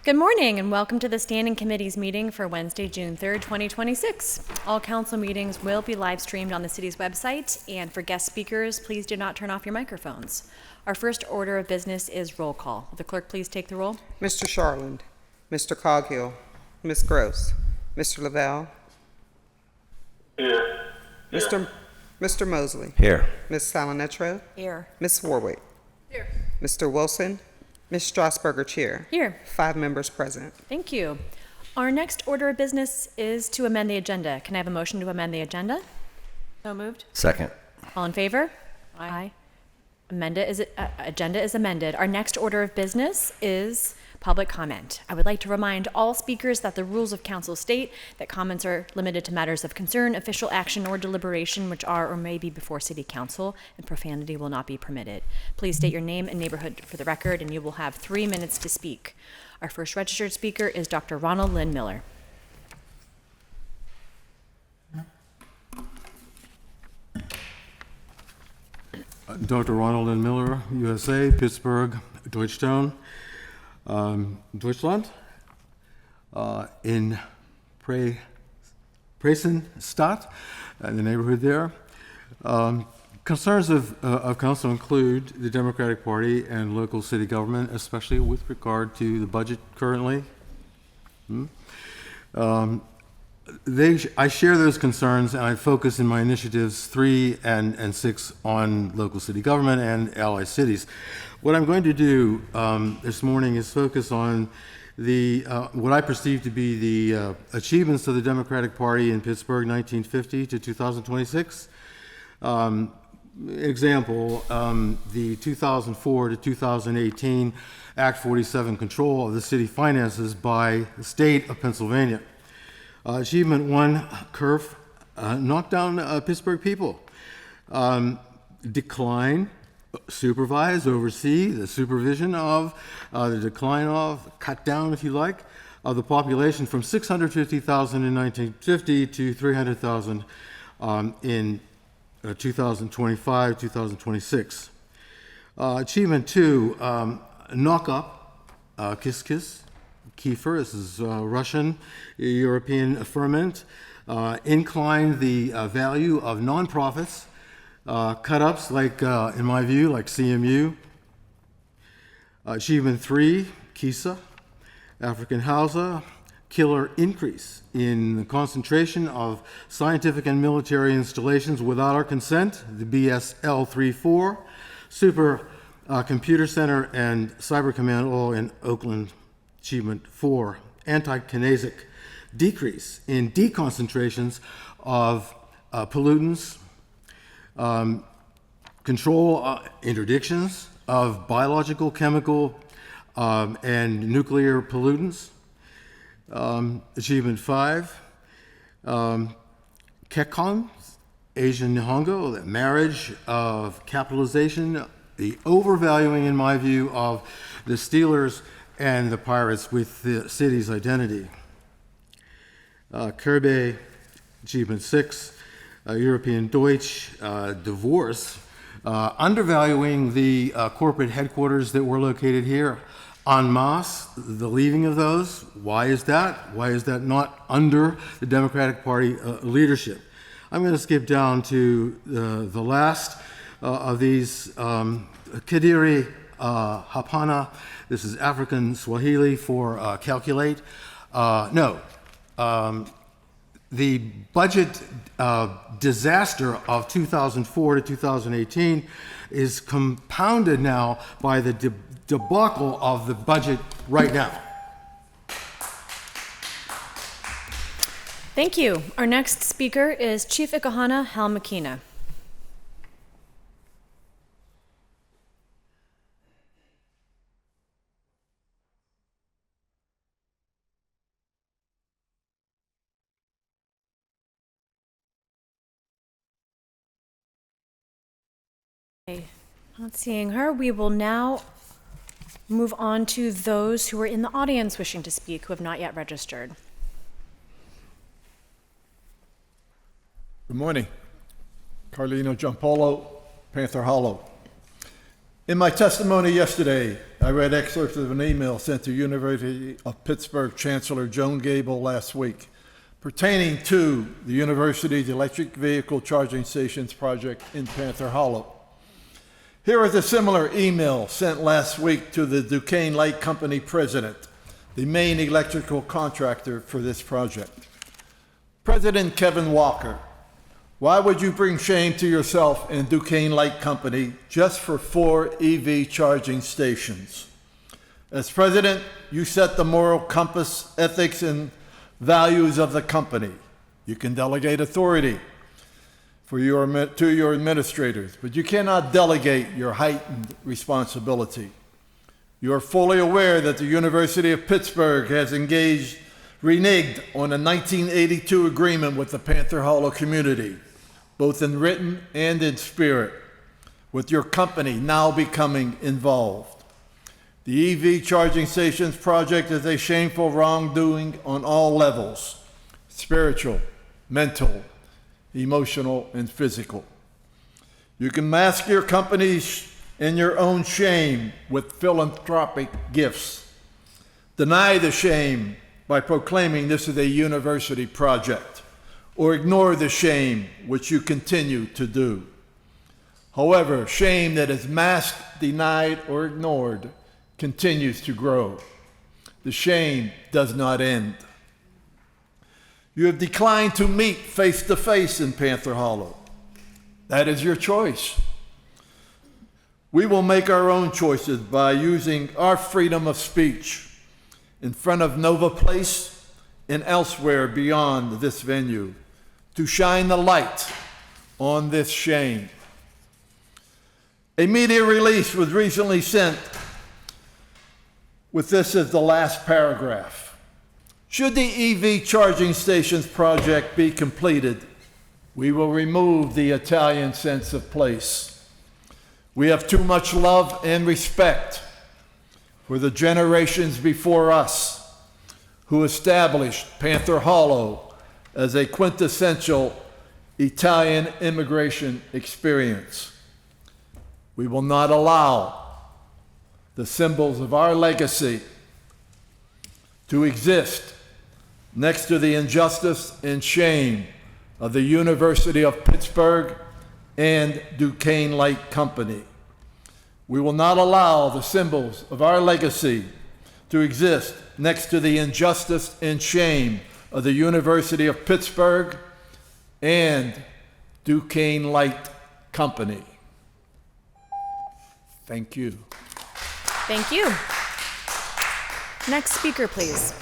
Good morning and welcome to the Standing Committees meeting for Wednesday, June 3rd, 2026. All council meetings will be live streamed on the city's website, and for guest speakers, please do not turn off your microphones. Our first order of business is roll call. Will the clerk please take the roll? Mr. Charland, Mr. Coghill, Ms. Gross, Mr. Lavelle. Here. Mr. Mosley. Here. Ms. Salinetro. Here. Ms. Warwick. Here. Mr. Wilson. Ms. Strasburger, Chair. Here. 5 members present. Thank you. Our next order of business is to amend the agenda. Can I have a motion to amend the agenda? So moved. Second. All in favor? Aye. Agenda is amended. Our next order of business is public comment. I would like to remind all speakers that the rules of council state that comments are limited to matters of concern, official action, or deliberation which are or may be before city council, and profanity will not be permitted. Please state your name and neighborhood for the record, and you will have 3 minutes to speak. Our first registered speaker is Dr. Ronald Lynn Miller. Dr. Ronald N. Miller, USA, Pittsburgh, Deutschtown, Deutschland, in Preußenstadt, in the neighborhood there. Concerns of council include the Democratic Party and local city government, especially with regard to the budget currently. I share those concerns, and I focus in my initiatives 3 and 6 on local city government and ally cities. What I'm going to do this morning is focus on the what I perceive to be the achievements of the Democratic Party in Pittsburgh 1950 to 2026. Example, the 2004 to 2018 Act 47 control of the city finances by the state of Pennsylvania. Achievement 1, CURF, knock down Pittsburgh people. Decline, supervise, oversee the supervision of, the decline of, cut down if you like, of the population from 650,000 in 1950 to 300,000 in 2025, 2026. Achievement 2, knock up, kiss kiss, kefir, this is Russian European ferment, incline the value of nonprofits, cut-ups like, in my view, like CMU. Achievement 3, KISA, African Hausa, killer increase in the concentration of scientific and military installations without our consent, the BSL-34, Super Computer Center and Cyber Command all in Oakland. Achievement 4, anti-kinesic decrease in deconcentrations of pollutants, control interdictions of biological, chemical, and nuclear pollutants. Achievement 5, Kekon, Asian Nihongo, the marriage of capitalization, the overvaluing, in my view, of the Steelers and the Pirates with the city's identity. Kirby, Achievement 6, European Deutsch, divorce, undervaluing the corporate headquarters that were located here en masse, the leaving of those. Why is that? Why is that not under the Democratic Party leadership? I'm going to skip down to the last of these, Kadiri Hapana. This is African Swahili for calculate. The budget disaster of 2004 to 2018 is compounded now by the debacle of the budget right now. Thank you. Our next speaker is Chief Ikahana Halmakina. Okay, not seeing her. We will now move on to those who are in the audience wishing to speak who have not yet registered. Good morning. Carlino Giampolo, Panther Hollow. In my testimony yesterday, I read excerpts of an email sent to University of Pittsburgh Chancellor Joan Gable last week pertaining to the university's electric vehicle charging stations project in Panther Hollow. Here is a similar email sent last week to the Duquesne Light Company president, the main electrical contractor for this project. President Kevin Walker, why would you bring shame to yourself and Duquesne Light Company just for 4 EV charging stations? As president, you set the moral compass, ethics, and values of the company. You can delegate authority to your administrators, but you cannot delegate your heightened responsibility. You are fully aware that the University of Pittsburgh has reneged on a 1982 agreement with the Panther Hollow community, both in written and in spirit, with your company now becoming involved. The EV charging stations project is a shameful wrongdoing on all levels: spiritual, mental, emotional, and physical. You can mask your companies and your own shame with philanthropic gifts. Deny the shame by proclaiming this is a university project, or ignore the shame, which you continue to do. However, shame that is masked, denied, or ignored continues to grow. The shame does not end. You have declined to meet face-to-face in Panther Hollow. That is your choice. We will make our own choices by using our freedom of speech in front of Nova Place and elsewhere beyond this venue to shine the light on this shame. A media release was recently sent with this as the last paragraph. Should the EV charging stations project be completed, we will remove the Italian sense of place. We have too much love and respect for the generations before us who established Panther Hollow as a quintessential Italian immigration experience. We will not allow the symbols of our legacy to exist next to the injustice and shame of the University of Pittsburgh and Duquesne Light Company. We will not allow the symbols of our legacy to exist next to the injustice and shame of the University of Pittsburgh and Duquesne Light Company. Thank you. Thank you. Next speaker, please.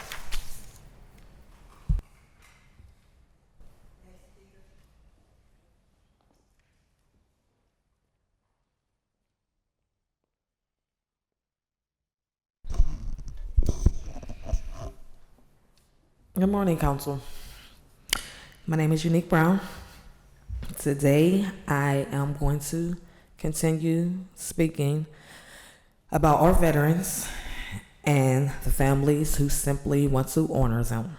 Good morning, Council. My name is Unique Brown. Today, I am going to continue speaking about our veterans and the families who simply want to honor them.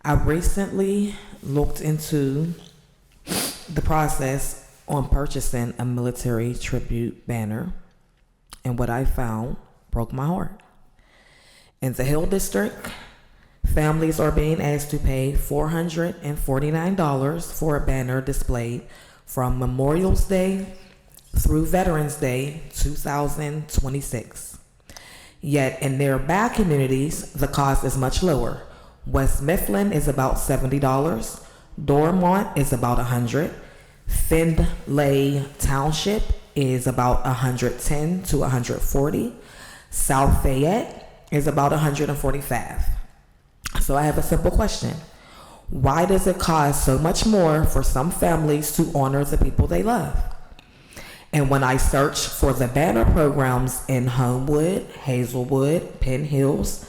I recently looked into the process on purchasing a military tribute banner, and what I found broke my heart. In the Hill District, families are being asked to pay $449 for a banner displayed from Memorial Day through Veterans Day 2026. Yet in nearby communities, the cost is much lower. West Mifflin is about $70, Dormont is about $100, Findlay Township is about $110 to $140, South Fayette is about $145. So I have a simple question. Why does it cost so much more for some families to honor the people they love? And when I search for the banner programs in Homewood, Hazelwood, Penn Hills,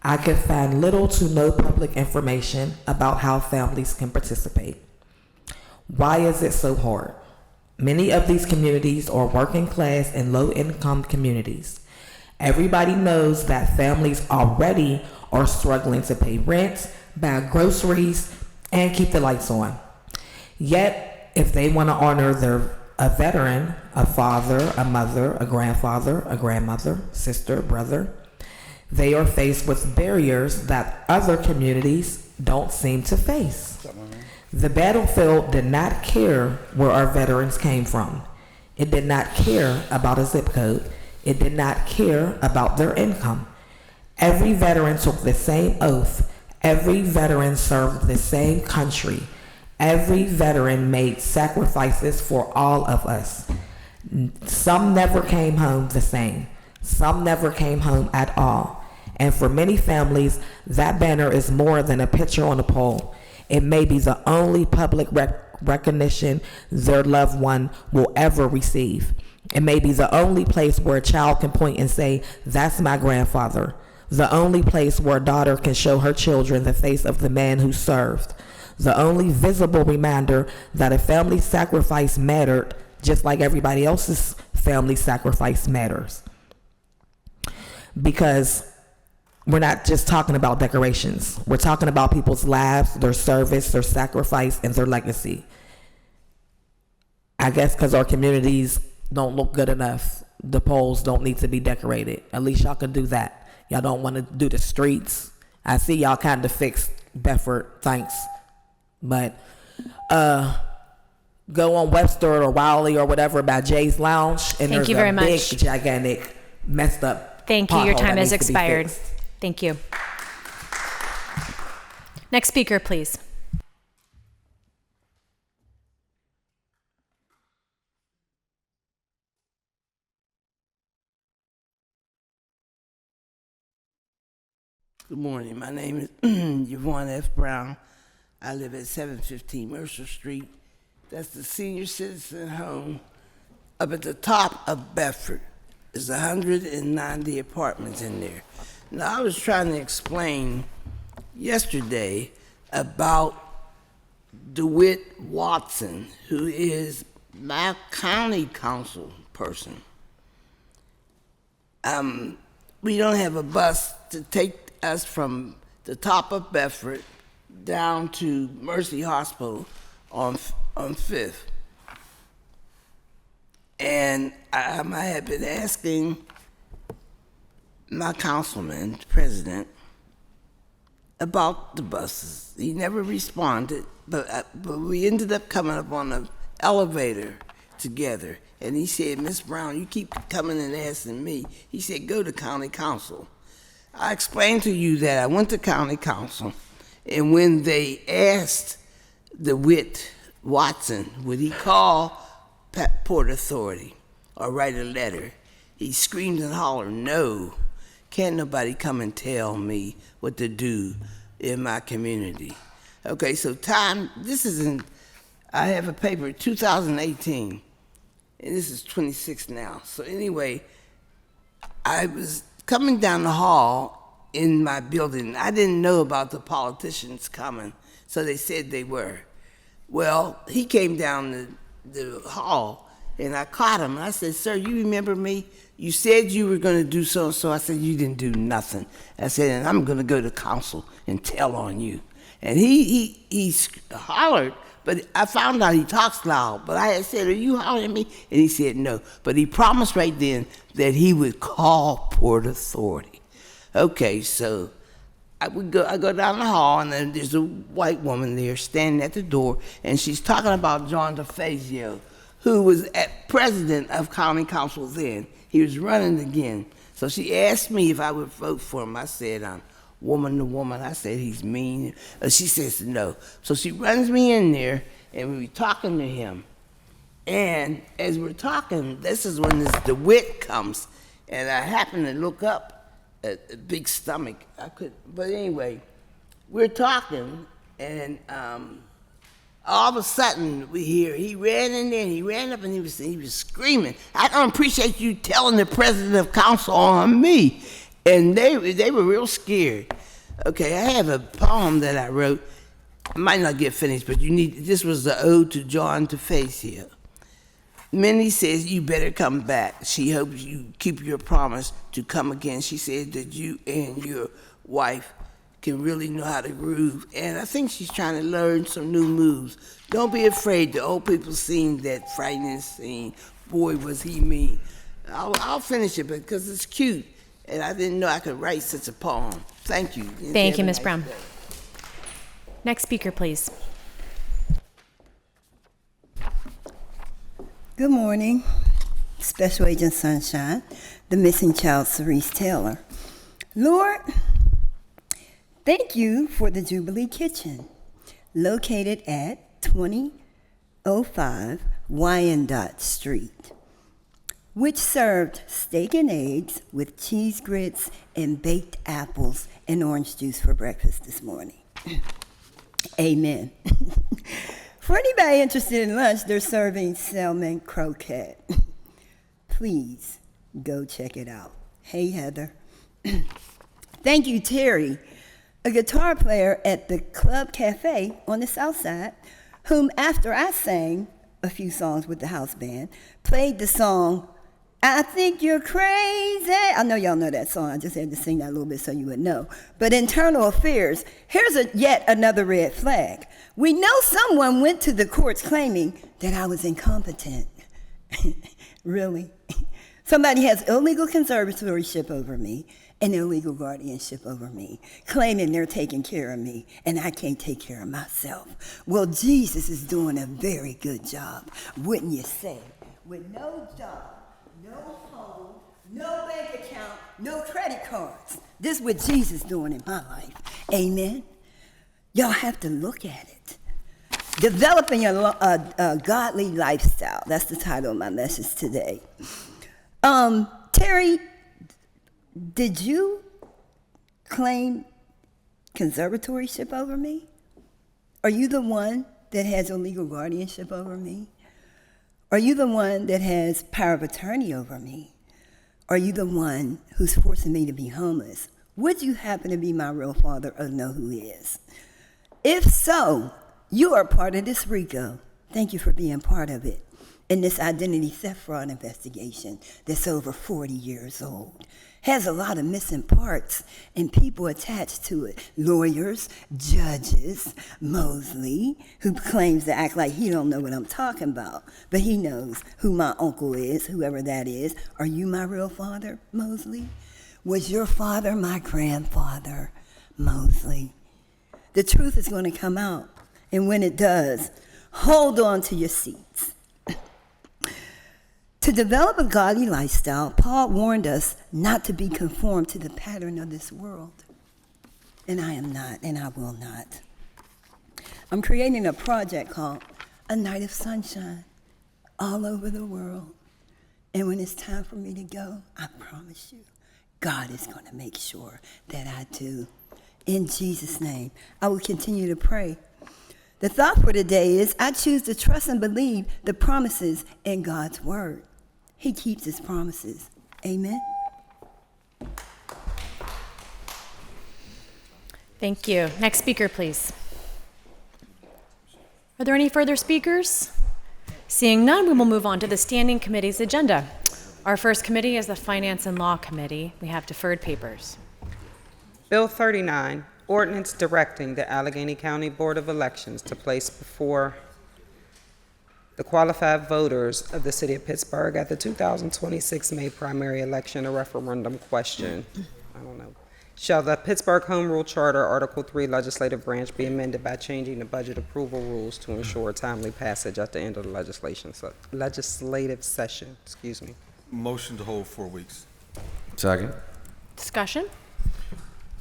I could find little to no public information about how families can participate. Why is it so hard? Many of these communities are working class and low income communities. Everybody knows that families already are struggling to pay rent, buy groceries, and keep the lights on. Yet, if they want to honor their a veteran, a father, a mother, a grandfather, a grandmother, sister, brother, they are faced with barriers that other communities don't seem to face. The battlefield did not care where our veterans came from. It did not care about a zip code. It did not care about their income. Every veteran took the same oath. Every veteran served the same country. Every veteran made sacrifices for all of us. Some never came home the same. Some never came home at all. And for many families, that banner is more than a picture on a pole. It may be the only public recognition their loved one will ever receive. It may be the only place where a child can point and say, "That's my grandfather." The only place where a daughter can show her children the face of the man who served. The only visible reminder that a family sacrifice mattered, just like everybody else's family sacrifice matters. Because we're not just talking about decorations. We're talking about people's lives, their service, their sacrifice, and their legacy. I guess because our communities don't look good enough, the poles don't need to be decorated. At least y'all can do that. Y'all don't want to do the streets. I see y'all kind of fixed Bedford, thanks. But go on Webster or Wiley or whatever by Jay's Lounge, and Thank you very big, much. gigantic, messed up Thank you. Your pothole time that has needs to be expired. fixed. Thank you. Next speaker, please. Good morning. My name is Yvonne F. Brown. I live at 715 Mercer Street. That's the senior citizen home up at the top of Bedford. There's 190 apartments in there. Now, I was trying to explain yesterday about DeWitt Watson, who is my county council person. We don't have a bus to take us from the top of Bedford down to Mercy Hospital on 5th. And I had been asking my councilman, president, about the buses. He never responded, but we ended up coming up on an elevator together. And he said, "Miss Brown, you keep coming and asking me." He said, "Go to county council." I explained to you that I went to county council, and when they asked DeWitt Watson, would he call Port Authority or write a letter, he screamed and hollered, "No, can't nobody come and tell me what to do in my community." Okay, so this isn't, I have a paper, 2018, and this is 26 now. So anyway, I was coming down the hall in my building. I didn't know about the politicians coming, so they said they were. Well, he came down the hall, and I caught him. I said, "Sir, you remember me? You said you were going to do so-and-so." I said, "You didn't do nothing." I said, "And I'm going to go to council and tell on you." And he hollered, but I found out he talks loud. But I had said, "Are you hollering at me?" And he said, "No." But he promised right then that he would call Port Authority. Okay, so I go down the hall, and then there's a white woman there standing at the door, and she's talking about John DeFazio, who was president of county council then. He was running again. So she asked me if I would vote for him. I said, "I'm woman to woman." I said, "He's mean." She says no. So she runs me in there, and we were talking to him. And as we're talking, this is when this DeWitt comes, and I happen to look up at a big stomach. But anyway, we're talking, and all of a sudden we hear he ran in there, and he ran up, and he was screaming, "I don't appreciate you telling the president of council on me." And they were real scared. Okay, I have a poem that I wrote. I might not get finished, but this was the ode to John DeFazio. Minnie says, "You better come back. She hopes you keep your promise to come again. She said that you and your wife can really know how to groove. And I think she's trying to learn some new moves. Don't be afraid. The old people seen that frightening scene. Boy, was he mean. I'll finish it because it's cute. And I didn't know I could write such a poem. Thank you. Thank you, Have a Ms. nice Brown. day. Next speaker, please. Good morning, Special Agent Sunshine, the missing child, Cerise Taylor. Lord, thank you for the Jubilee Kitchen, located at 2005 Wyandotte Street, which served steak and eggs with cheese grits and baked apples and orange juice for breakfast this morning. Amen. For anybody interested in lunch, they're serving salmon croquette. Please go check it out. Hey, Heather. Thank you, Terry, a guitar player at the Club Cafe on the South Side, whom, after I sang a few songs with the house band, played the song, I Think You're Crazy. I know y'all know that song. I just had to sing that a little bit so you would know. But internal affairs, here's yet another red flag. We know someone went to the courts claiming that I was incompetent. Really? Somebody has illegal conservatorship over me and illegal guardianship over me, claiming they're taking care of me and I can't take care of myself. Well, Jesus is doing a very good job, wouldn't you say? With no job, no home, no bank account, no credit cards. This is what Jesus is doing in my life. Amen? Y'all have to look at it. Developing a godly lifestyle. That's the title of my message today. Terry, did you claim conservatorship over me? Are you the one that has illegal guardianship over me? Are you the one that has power of attorney over me? Are you the one who's forcing me to be homeless? Would you happen to be my real father or know who is? If so, you are part of this RICO. Thank you for being part of it. In this identity theft fraud investigation that's over 40 years old. Has a lot of missing parts and people attached to it. Lawyers, judges, Mosley, who claims to act like he don't know what I'm talking about, but he knows who my uncle is, whoever that is. Are you my real father, Mosley? Was your father my grandfather, Mosley? The truth is going to come out, and when it does, hold on to your seats. To develop a godly lifestyle, Paul warned us not to be conformed to the pattern of this world. And I am not, and I will not. I'm creating a project called A Night of Sunshine all over the world. And when it's time for me to go, I promise you, God is going to make sure that I do. In Jesus' name, I will continue to pray. The thought for today is I choose to trust and believe the promises in God's word. He keeps his promises. Amen. Thank you. Next speaker, please. Are there any further speakers? Seeing none, we will move on to the standing committee's agenda. Our first committee is the Finance and Law Committee. We have deferred papers. Bill 39, ordinance directing the Allegheny County Board of Elections to place before the qualified voters of the city of Pittsburgh at the 2026 May primary election a referendum question. Shall the Pittsburgh Home Rule Charter Article 3 legislative branch be amended by changing the budget approval rules to ensure timely passage at the end of the legislative session? Excuse me. Motion to hold 4 weeks. Second. Discussion?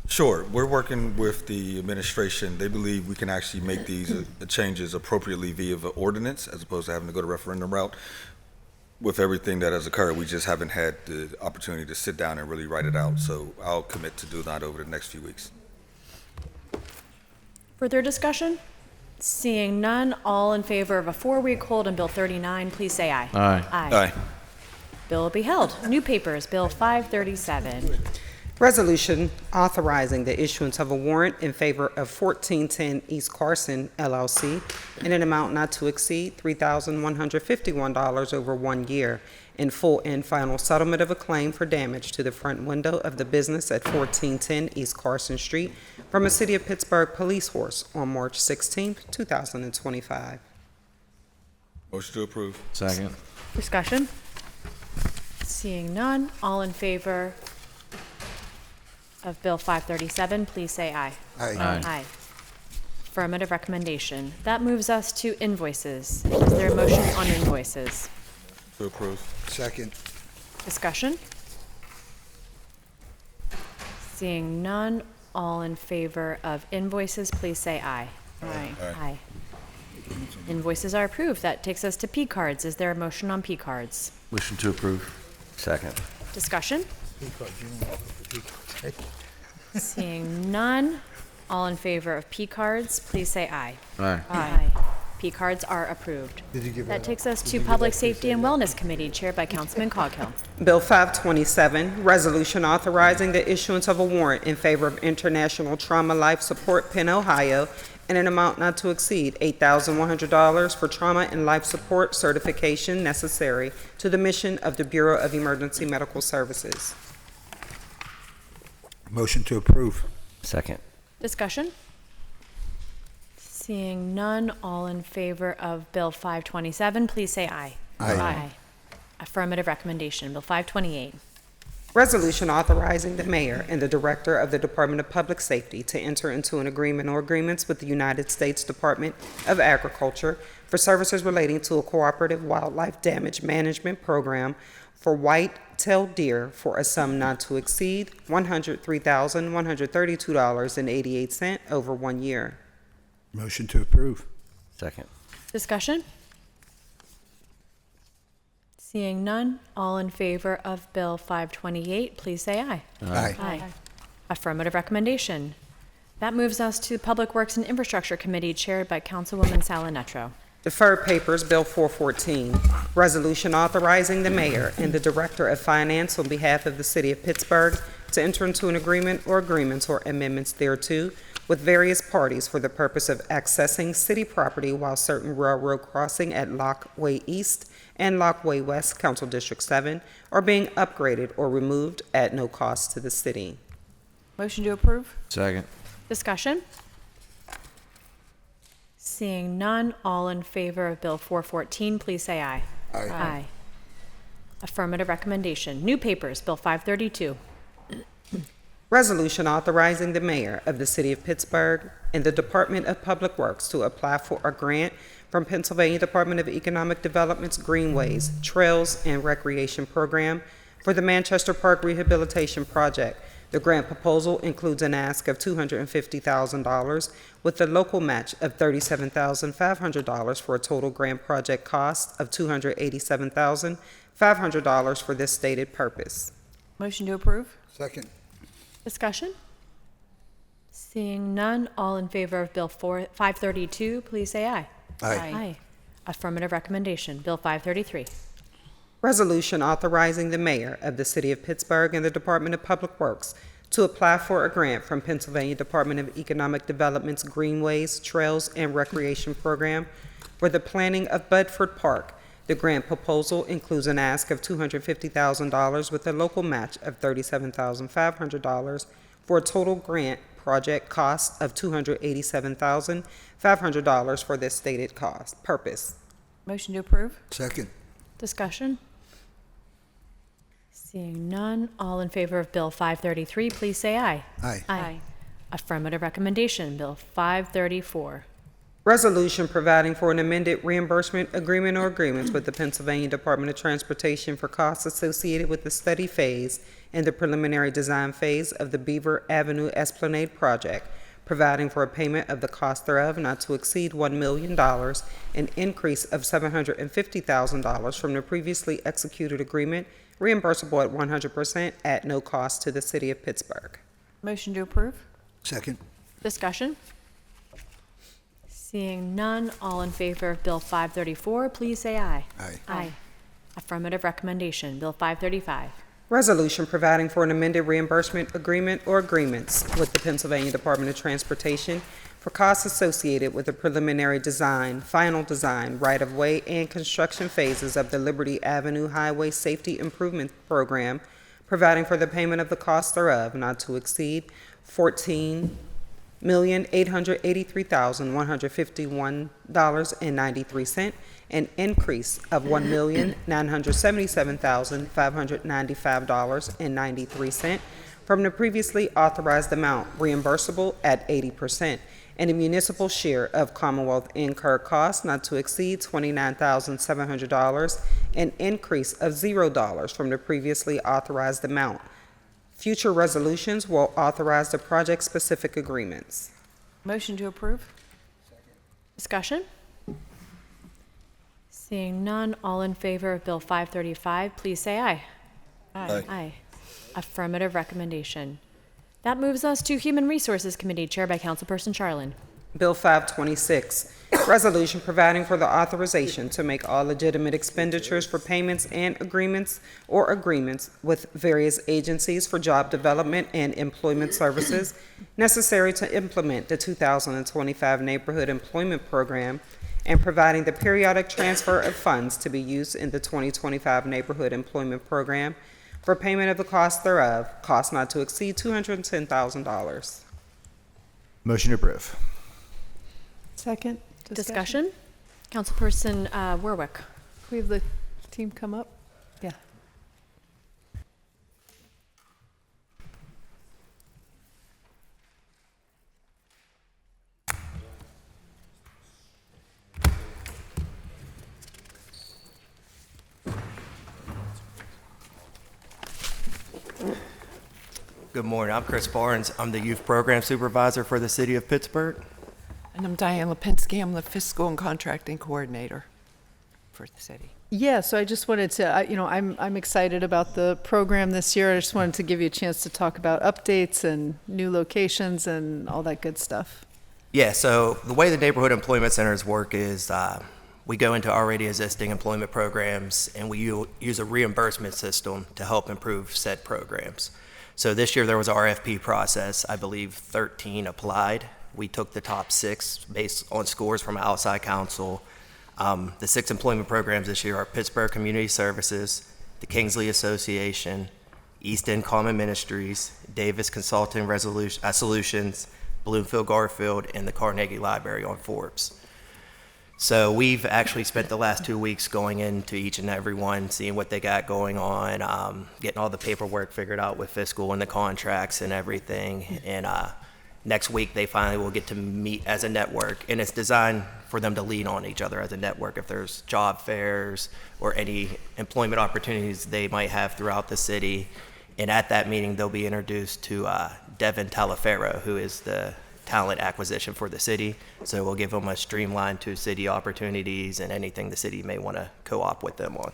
Sure. We're working with the administration. They believe we can actually make these changes appropriately via the ordinance as opposed to having to go the referendum route. With everything that has occurred, we just haven't had the opportunity to sit down and really write it out. So I'll commit to do that over the next few weeks. Further discussion? Seeing none, all in favor of a 4-week hold on Bill 39, please say aye. Aye. Aye. Bill will be held. New papers, Bill 537. Resolution authorizing the issuance of a warrant in favor of 1410 East Carson LLC in an amount not to exceed $3,151 over 1 year in full and final settlement of a claim for damage to the front window of the business at 1410 East Carson Street from a City of Pittsburgh police horse on March 16, 2025. Motion to approve. Second. Discussion? Seeing none, all in favor of Bill 537, please say aye. Aye. Aye. Affirmative recommendation. That moves us to invoices. Is there a motion on invoices? To approve. Second. Discussion? Seeing none, all in favor of invoices, please say aye. Aye. Aye. Invoices are approved. That takes us to P cards. Is there a motion on P cards? Motion to approve. Second. Discussion? Seeing none, all in favor of P cards, please say aye. Aye. Aye. P cards are approved. That takes us to Public Safety and Wellness Committee, chaired by Councilman Coghill. Bill 527, resolution authorizing the issuance of a warrant in favor of International Trauma Life Support Penn, Ohio, in an amount not to exceed $8,100 for trauma and life support certification necessary to the mission of the Bureau of Emergency Medical Services. Motion to approve. Second. Discussion? Seeing none, all in favor of Bill 527, please say aye. Aye. Affirmative recommendation. Bill 528. Resolution authorizing the mayor and the director of the Department of Public Safety to enter into an agreement or agreements with the United States Department of Agriculture for services relating to a cooperative wildlife damage management program for white-tailed deer for a sum not to exceed $103,132.88 over 1 year. Motion to approve. Second. Discussion? Seeing none, all in favor of Bill 528, please say aye. Aye. Affirmative recommendation. That moves us to Public Works and Infrastructure Committee, chaired by Councilwoman Salanetro. Deferred papers, Bill 414, resolution authorizing the mayor and the director of finance on behalf of the city of Pittsburgh to enter into an agreement or agreements or amendments thereto with various parties for the purpose of accessing city property while certain railroad crossing at Lockway East and Lockway West, Council District 7, are being upgraded or removed at no cost to the city. Motion to approve? Second. Discussion? Seeing none, all in favor of Bill 414, please say aye. Aye. Affirmative recommendation. New papers, Bill 532. Resolution authorizing the mayor of the city of Pittsburgh and the Department of Public Works to apply for a grant from Pennsylvania Department of Economic Development's Greenways, Trails, and Recreation Program for the Manchester Park Rehabilitation Project. The grant proposal includes an ask of $250,000 with a local match of $37,500 for a total grant project cost of $287,500 for this stated purpose. Motion to approve? Second. Discussion? Seeing none, all in favor of Bill 532, please say aye. Aye. Affirmative recommendation. Bill 533. Resolution authorizing the mayor of the city of Pittsburgh and the Department of Public Works to apply for a grant from Pennsylvania Department of Economic Development's Greenways, Trails, and Recreation Program for the planning of Bedford Park. The grant proposal includes an ask of $250,000 with a local match of $37,500 for a total grant project cost of $287,500 for this stated purpose. Motion to approve? Second. Discussion? Seeing none, all in favor of Bill 533, please say aye. Aye. Affirmative recommendation. Bill 534. Resolution providing for an amended reimbursement agreement or agreements with the Pennsylvania Department of Transportation for costs associated with the study phase and the preliminary design phase of the Beaver Avenue Esplanade project, providing for a payment of the cost thereof not to exceed $1 million, an increase of $750,000 from the previously executed agreement, reimbursable at 100% at no cost to the city of Pittsburgh. Motion to approve? Second. Discussion? Seeing none, all in favor of Bill 534, please say aye. Aye. Affirmative recommendation. Bill 535. Resolution providing for an amended reimbursement agreement or agreements with the Pennsylvania Department of Transportation for costs associated with the preliminary design, final design, right-of-way, and construction phases of the Liberty Avenue Highway Safety Improvement Program, providing for the payment of the cost thereof not to exceed $14,883,151.93, an increase of $1,977,595.93 from the previously authorized amount, reimbursable at 80%, and a municipal share of Commonwealth incurred costs not to exceed $29,700, an increase of $0 from the previously authorized amount. Future resolutions will authorize the project-specific agreements. Motion to approve? Discussion? Seeing none, all in favor of Bill 535, please say aye. Aye. Aye. Affirmative recommendation. That moves us to Human Resources Committee, chaired by Councilperson Charlin. Bill 526, resolution providing for the authorization to make all legitimate expenditures for payments and agreements or agreements with various agencies for job development and employment services necessary to implement the 2025 Neighborhood Employment Program, and providing the periodic transfer of funds to be used in the 2025 Neighborhood Employment Program for payment of the cost thereof, cost not to exceed $210,000. Motion to approve. Second? Discussion? Councilperson Warwick. Can we have the team come up? Yeah. Good morning. I'm Chris Barnes. I'm the Youth Program Supervisor for the City of Pittsburgh. And I'm Diane Lipinski. I'm the Fiscal and Contracting Coordinator for the city. Yeah, so I just wanted to, I'm excited about the program this year. I just wanted to give you a chance to talk about updates and new locations and all that good stuff. Yeah, so the way the neighborhood employment centers work is we go into already existing employment programs and we use a reimbursement system to help improve said programs. So this year there was an RFP process. I believe 13 applied. We took the top 6 based on scores from outside counsel. The 6 employment programs this year are Pittsburgh Community Services, the Kingsley Association, East End Common Ministries, Davis Consulting Solutions, Bloomfield Garfield, and the Carnegie Library on Forbes. So we've actually spent the last 2 weeks going into each and every one, seeing what they got going on, getting all the paperwork figured out with fiscal and the contracts and everything. And next week, they finally will get to meet as a network. And it's designed for them to lean on each other as a network if there's job fairs or any employment opportunities they might have throughout the city. And at that meeting, they'll be introduced to Devin Talaferro, who is the talent acquisition for the city. So we'll give them a streamline to city opportunities and anything the city may want to co-op with them on.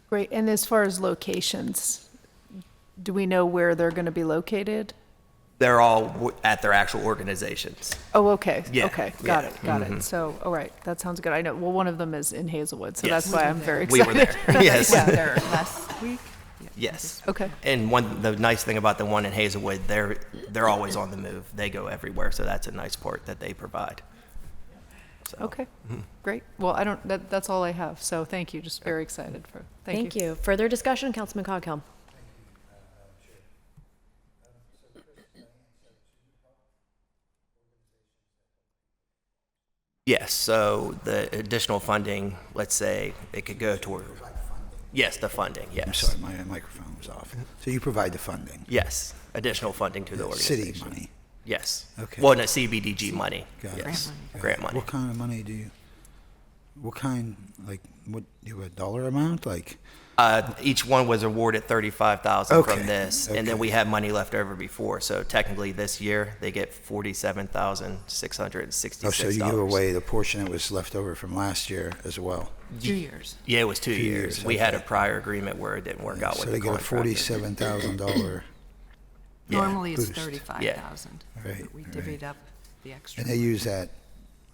Great. And as far as locations, do we know where they're going to be located? They're all at their actual organizations. Oh, okay. Yeah. Okay. Got Yeah. it. Got Mhm. it. So, all right. That sounds good. I know. Well, one of them is in Hazelwood, so Yes. that's why I'm very We excited. were there. Yes. Yeah. There last week? Yes. Okay. And the nice thing about the one in Hazelwood, they're always on the move. They go everywhere, so that's a nice part that they provide. So, Okay. Great. Well, that's all I have. So thank you. Just very excited for, Thank you. Further discussion, Councilman Coghill. Yes, so the additional funding, let's say it could go toward, yes, the funding, yes. I'm sorry, my microphone was off. So you provide the funding? Yes, additional funding to the organization. City money? Yes. Okay. Well, no, CBDG money. Got it. Yes. Okay. Grant money. What kind of money do you, what do you have a dollar amount, like? Each one was awarded $35,000 Okay, from this, and then okay. we had money left over before. So technically, this year they get $47,666. Oh, so you give away the portion that was left over from last year as well? 2 years. Yeah, it was 2 years. years, We had a okay. prior agreement where it didn't work out So with they the get a contractor. $47,000, Yeah. Normally it's Boost. 35,000. Right, But we right. divvied up the extra. and they use that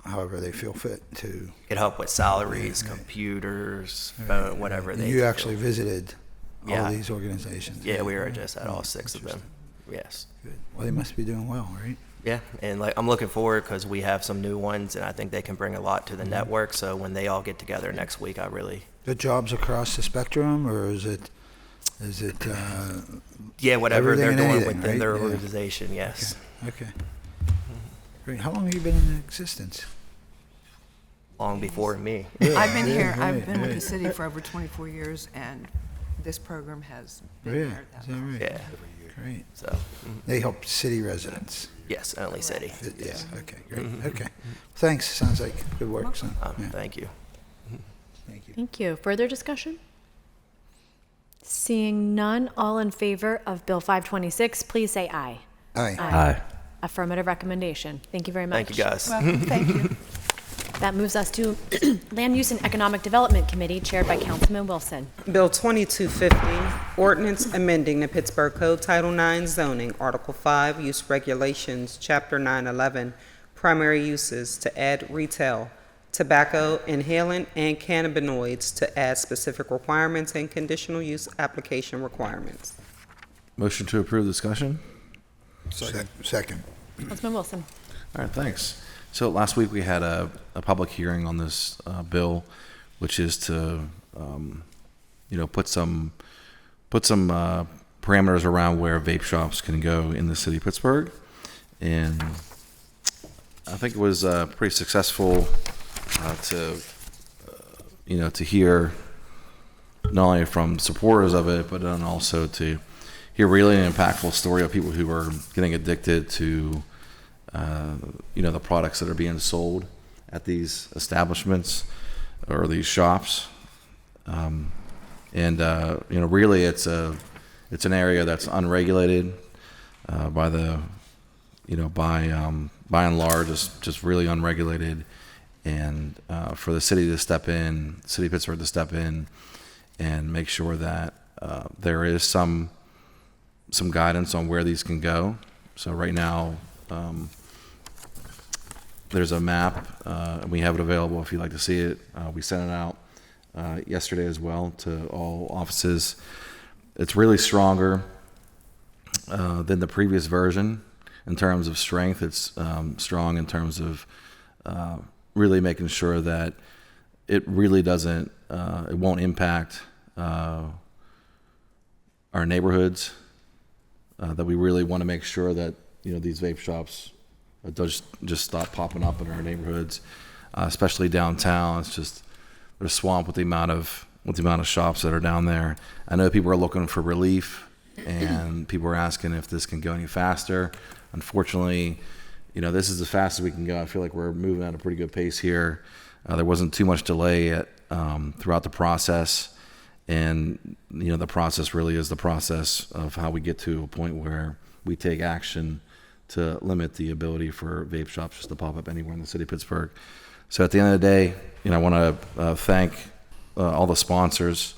however they feel fit to. Could help with salaries, Right, right. computers, phone, whatever And they. you feel. actually visited Yeah. All these organizations? Yeah, we are just at all 6 of them. Yes. Good. Well, they must be doing well, right? Yeah, and like I'm looking forward because we have some new ones, and I think they can bring a lot to the network. So when they all get together next week, I really The jobs across the spectrum, or is it yeah, whatever everything they're and doing anything, within right? their Yeah. organization. Yes, Okay. Great. How long have you been in existence? long before me. I've been here, right, I've been with the right. city for over 24 years, and this program has been Yeah, there is that that long. right? Yeah. Great. So They help city residents. yes, only city. Yeah. Okay. Great. Okay. Thanks. Sounds like good work, son. Yeah. Thank you. Thank you. Thank you. Further discussion? Seeing none, all in favor of Bill 526, please say aye. Aye. Affirmative recommendation. Thank you very much. Thank you, guys. Well, thank you. That moves us to Land Use and Economic Development Committee, chaired by Councilman Wilson. Bill 2250, ordinance amending the Pittsburgh Code Title 9 zoning, Article 5, Use Regulations, Chapter 911, Primary Uses to add retail, tobacco, inhalant, and cannabinoids to add specific requirements and conditional use application requirements. Motion to approve discussion? Second. Councilman Wilson. All right, thanks. So last week we had a public hearing on this bill, which is to, put some parameters around where vape shops can go in the city of Pittsburgh. And I think it was pretty successful to hear not only from supporters of it, but then also to hear really an impactful story of people who are getting addicted to the products that are being sold at these establishments or these shops. Really it's an area that's unregulated by and large, it's just really unregulated. And for the city of Pittsburgh to step in and make sure that there is some guidance on where these can go. So right now, there's a map, and we have it available if you'd like to see it. We sent it out yesterday as well to all offices. It's really stronger than the previous version in terms of strength. It's strong in terms of really making sure that it really doesn't, it won't impact our neighborhoods. That we really want to make sure that these vape shops just stop popping up in our neighborhoods, especially downtown. It's just they're swamped with the amount of shops that are down there. I know people are looking for relief, and people are asking if this can go any faster. Unfortunately, this is as fast as we can go. I feel like we're moving at a pretty good pace here. There wasn't too much delay throughout the process. And, the process really is the process of how we get to a point where we take action to limit the ability for vape shops just to pop up anywhere in the city of Pittsburgh. So at the end of the day, I want to thank all the sponsors,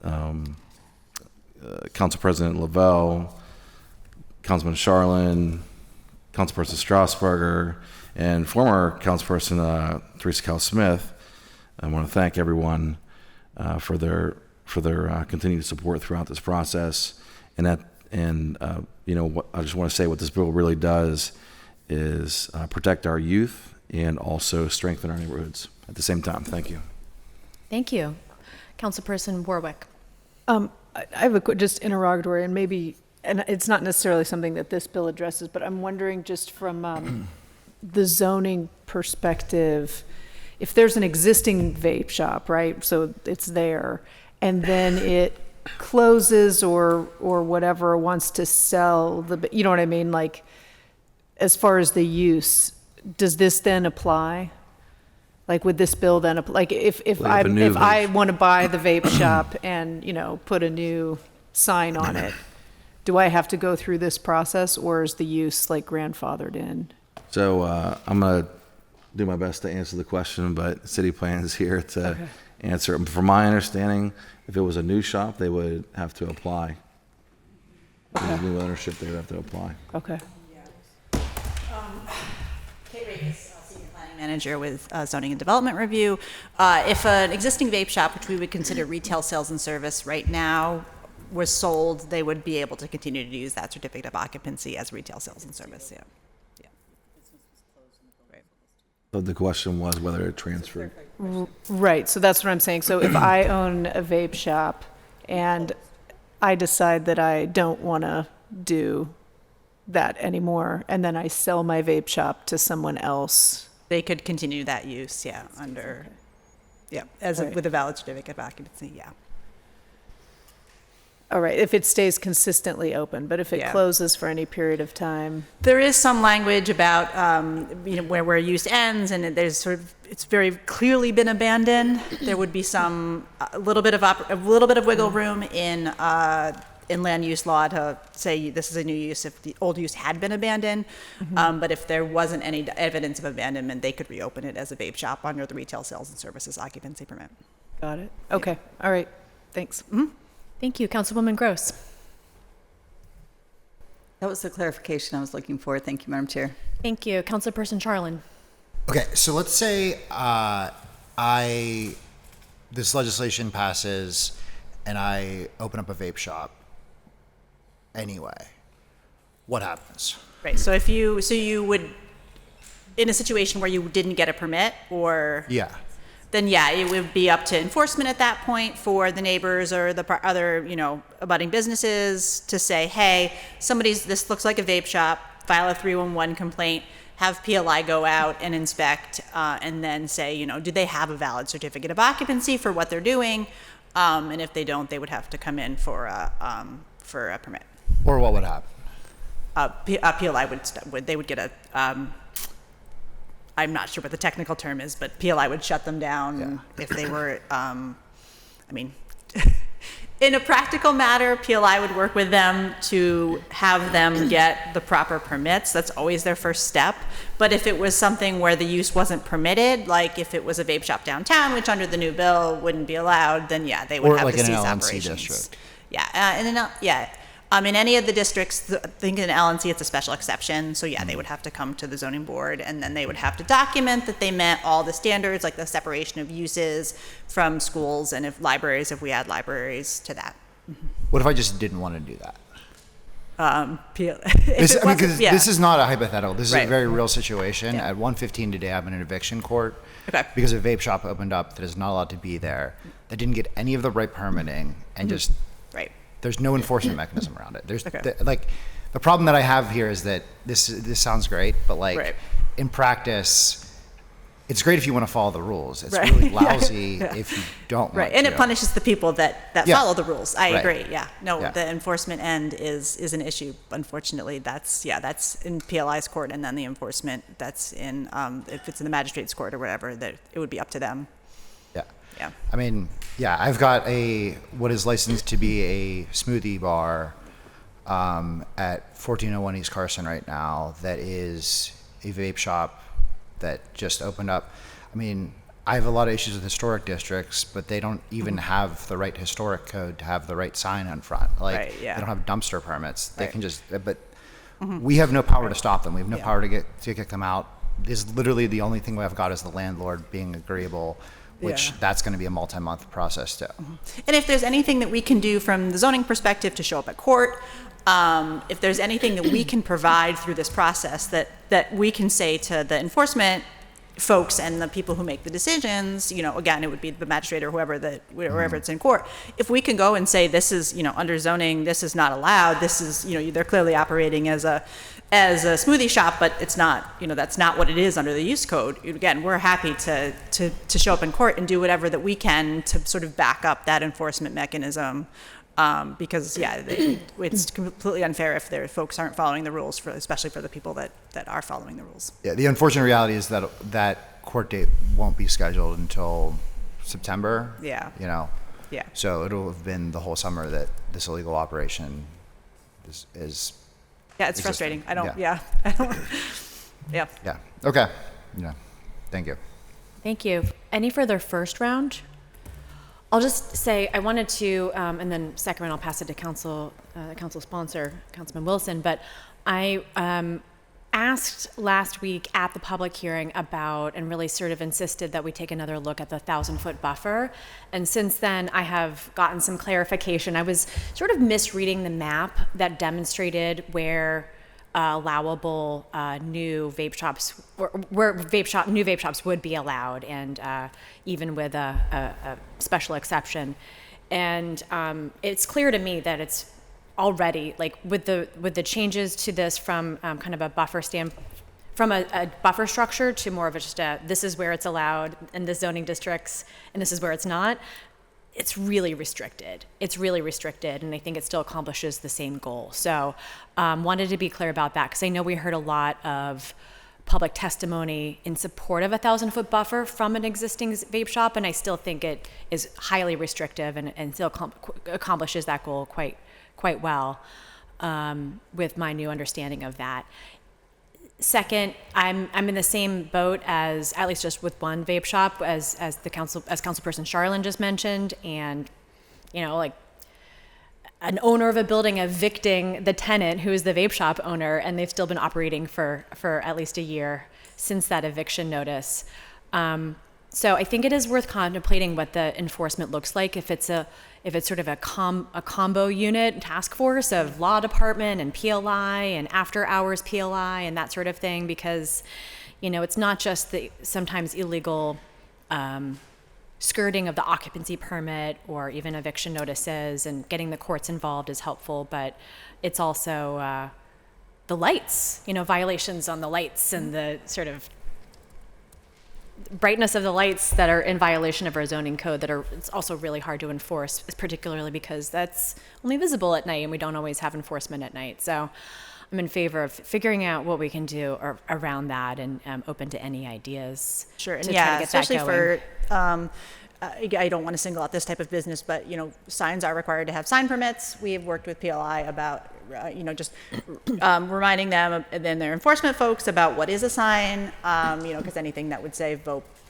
Council President Lavelle, Councilman Charlin, Councilperson Strasburger, and former Councilperson Teresa Cal-Smith. I want to thank everyone for their continued support throughout this process. I just want to say what this bill really does is protect our youth and also strengthen our neighborhoods at the same time. Thank you. Thank you. Councilperson Warwick. I have a just interrogatory, and it's not necessarily something that this bill addresses, but I'm wondering just from the zoning perspective, if there's an existing vape shop, right? So it's there, and then it closes or whatever, wants to sell you know what I mean? Like, as far as the use, does this then apply? Like, would this bill then apply? Like, if I want to buy the vape shop and, put a new sign on it, do I have to go through this process, or is the use like grandfathered in? So I'm going to do my best to answer the question, but city plan is here to answer it. From my understanding, if it was a new shop, they would have to apply. If it was new ownership, they would have to apply. Okay. Kate Rakes, Senior Planning Manager with Zoning and Development Review. If an existing vape shop, which we would consider retail sales and service right now, was sold, they would be able to continue to use that certificate of occupancy as retail sales and service. Yeah. So the question was whether it transferred. Right, so that's what I'm saying. So if I own a vape shop and I decide that I don't want to do that anymore, and then I sell my vape shop to someone else. They could continue that use, yeah, under, yeah, as a, Right. with a valid certificate of occupancy, yeah. All right, if it stays consistently open, but if it Yeah. closes for any period of time. There is some language about, where use ends, and there's sort of, it's very clearly been abandoned. There would be a little bit of wiggle room in land use law to say this is a new use if the old use had been abandoned. But if there wasn't any evidence of abandonment, they could reopen it as a vape shop under the retail sales and services occupancy permit. Got it. Okay, all right, thanks. Thank you. Councilwoman Gross. That was the clarification I was looking for. Thank you, Madam Chair. Thank you. Councilperson Charlin. Okay, so let's say this legislation passes and I open up a vape shop anyway. What happens? Right, so you would, in a situation where you didn't get a permit, or? Yeah. Then yeah, it would be up to enforcement at that point for the neighbors or the other, abutting businesses to say, hey, this looks like a vape shop, file a 311 complaint, have PLI go out and inspect, and then say, do they have a valid certificate of occupancy for what they're doing? And if they don't, they would have to come in for a permit. Or what would happen? PLI they would get a, I'm not sure what the technical term is, but PLI would shut them down if they were, in a practical matter, PLI would work with them to have them get the proper permits. That's always their first step. But if it was something where the use wasn't permitted, like if it was a vape shop downtown, which under the new bill wouldn't be allowed, then yeah, they would have to cease operations. District. Yeah, in any of the districts, I think in LNC it's a special exception. So yeah, they would have to come to the zoning board, and then they would have to document that they met all the standards, like the separation of uses from schools, and if we add libraries to that. What if I just didn't want to do that? This is not a hypothetical. This is Right. a very real situation. Yeah. At 1:15 today, I'm in an eviction court Okay. because a vape shop opened up that is not allowed to be there, that didn't get any of the right permitting, and just Right. there's no enforcement mechanism around it. There's Okay. the problem that I have here is that this sounds great, but Right. in practice, it's great if you want to follow the rules. It's Right. really lousy Yeah. if you don't want Right, and to. it punishes the people that Yeah. follow the rules. I Right. agree, yeah. No, Yeah. the enforcement end is an issue. Unfortunately, that's in PLI's court, and then the enforcement, that's in, if it's in the magistrate's court or whatever, that it would be up to them. Yeah. Yeah. I mean, yeah, I've got what is licensed to be a smoothie bar at 1401 East Carson right now that is a vape shop that just opened up. I mean, I have a lot of issues with historic districts, but they don't even have the right historic code to have the right sign on front. Right, yeah. They don't have dumpster permits. They Right. can just, but we have no power to stop them. We have no power to kick them out. Is literally the only thing we've got is the landlord being agreeable, which that's going to be a multi-month process too. And if there's anything that we can do from the zoning perspective to show up at court, if there's anything that we can provide through this process that we can say to the enforcement folks and the people who make the decisions, again, it would be the magistrate or wherever it's in court. If we can go and say, this is, under zoning, this is not allowed, this is, they're clearly operating as a smoothie shop, but it's not, that's not what it is under the use code. Again, we're happy to show up in court and do whatever that we can to sort of back up that enforcement mechanism. Because it's completely unfair if their folks aren't following the rules, especially for the people that are following the rules. Yeah, the unfortunate reality is that court date won't be scheduled until September. Yeah. Yeah. So it'll have been the whole summer that this illegal operation is Yeah, it's existing. frustrating. I don't. Yeah. Yeah. Yeah. Okay. Yeah. Thank you. Thank you. Any further first round? I'll just say I wanted to, and then second round I'll pass it to council sponsor, Councilman Wilson. But I asked last week at the public hearing about, and really sort of insisted that we take another look at the 1,000-foot buffer. And since then, I have gotten some clarification. I was sort of misreading the map that demonstrated where allowable new vape shops, where new vape shops would be allowed, and even with a special exception. And it's clear to me that it's already, like, with the changes to this from kind of a buffer from a buffer structure to more of just this is where it's allowed in the zoning districts and this is where it's not. It's really restricted. And I think it still accomplishes the same goal. So wanted to be clear about that, because I know we heard a lot of public testimony in support of a 1,000-foot buffer from an existing vape shop, and I still think it is highly restrictive and still accomplishes that goal quite well with my new understanding of that. Second, I'm in the same boat as, at least just with one vape shop, as Councilperson Charlin just mentioned, and like an owner of a building evicting the tenant who is the vape shop owner, and they've still been operating for at least a year since that eviction notice. So I think it is worth contemplating what the enforcement looks like if it's sort of a combo unit task force of law department and PLI and after hours PLI and that sort of thing, because it's not just the sometimes illegal skirting of the occupancy permit or even eviction notices, and getting the courts involved is helpful, but it's also the lights, violations on the lights and the sort of brightness of the lights that are in violation of our zoning code it's also really hard to enforce, particularly because that's only visible at night and we don't always have enforcement at night. So I'm in favor of figuring out what we can do around that, and open to any ideas. Sure, and to try to get especially that going. I don't want to single out this type of business, but signs are required to have sign permits. We have worked with PLI about just reminding them and then their enforcement folks about what is a sign, because anything that would say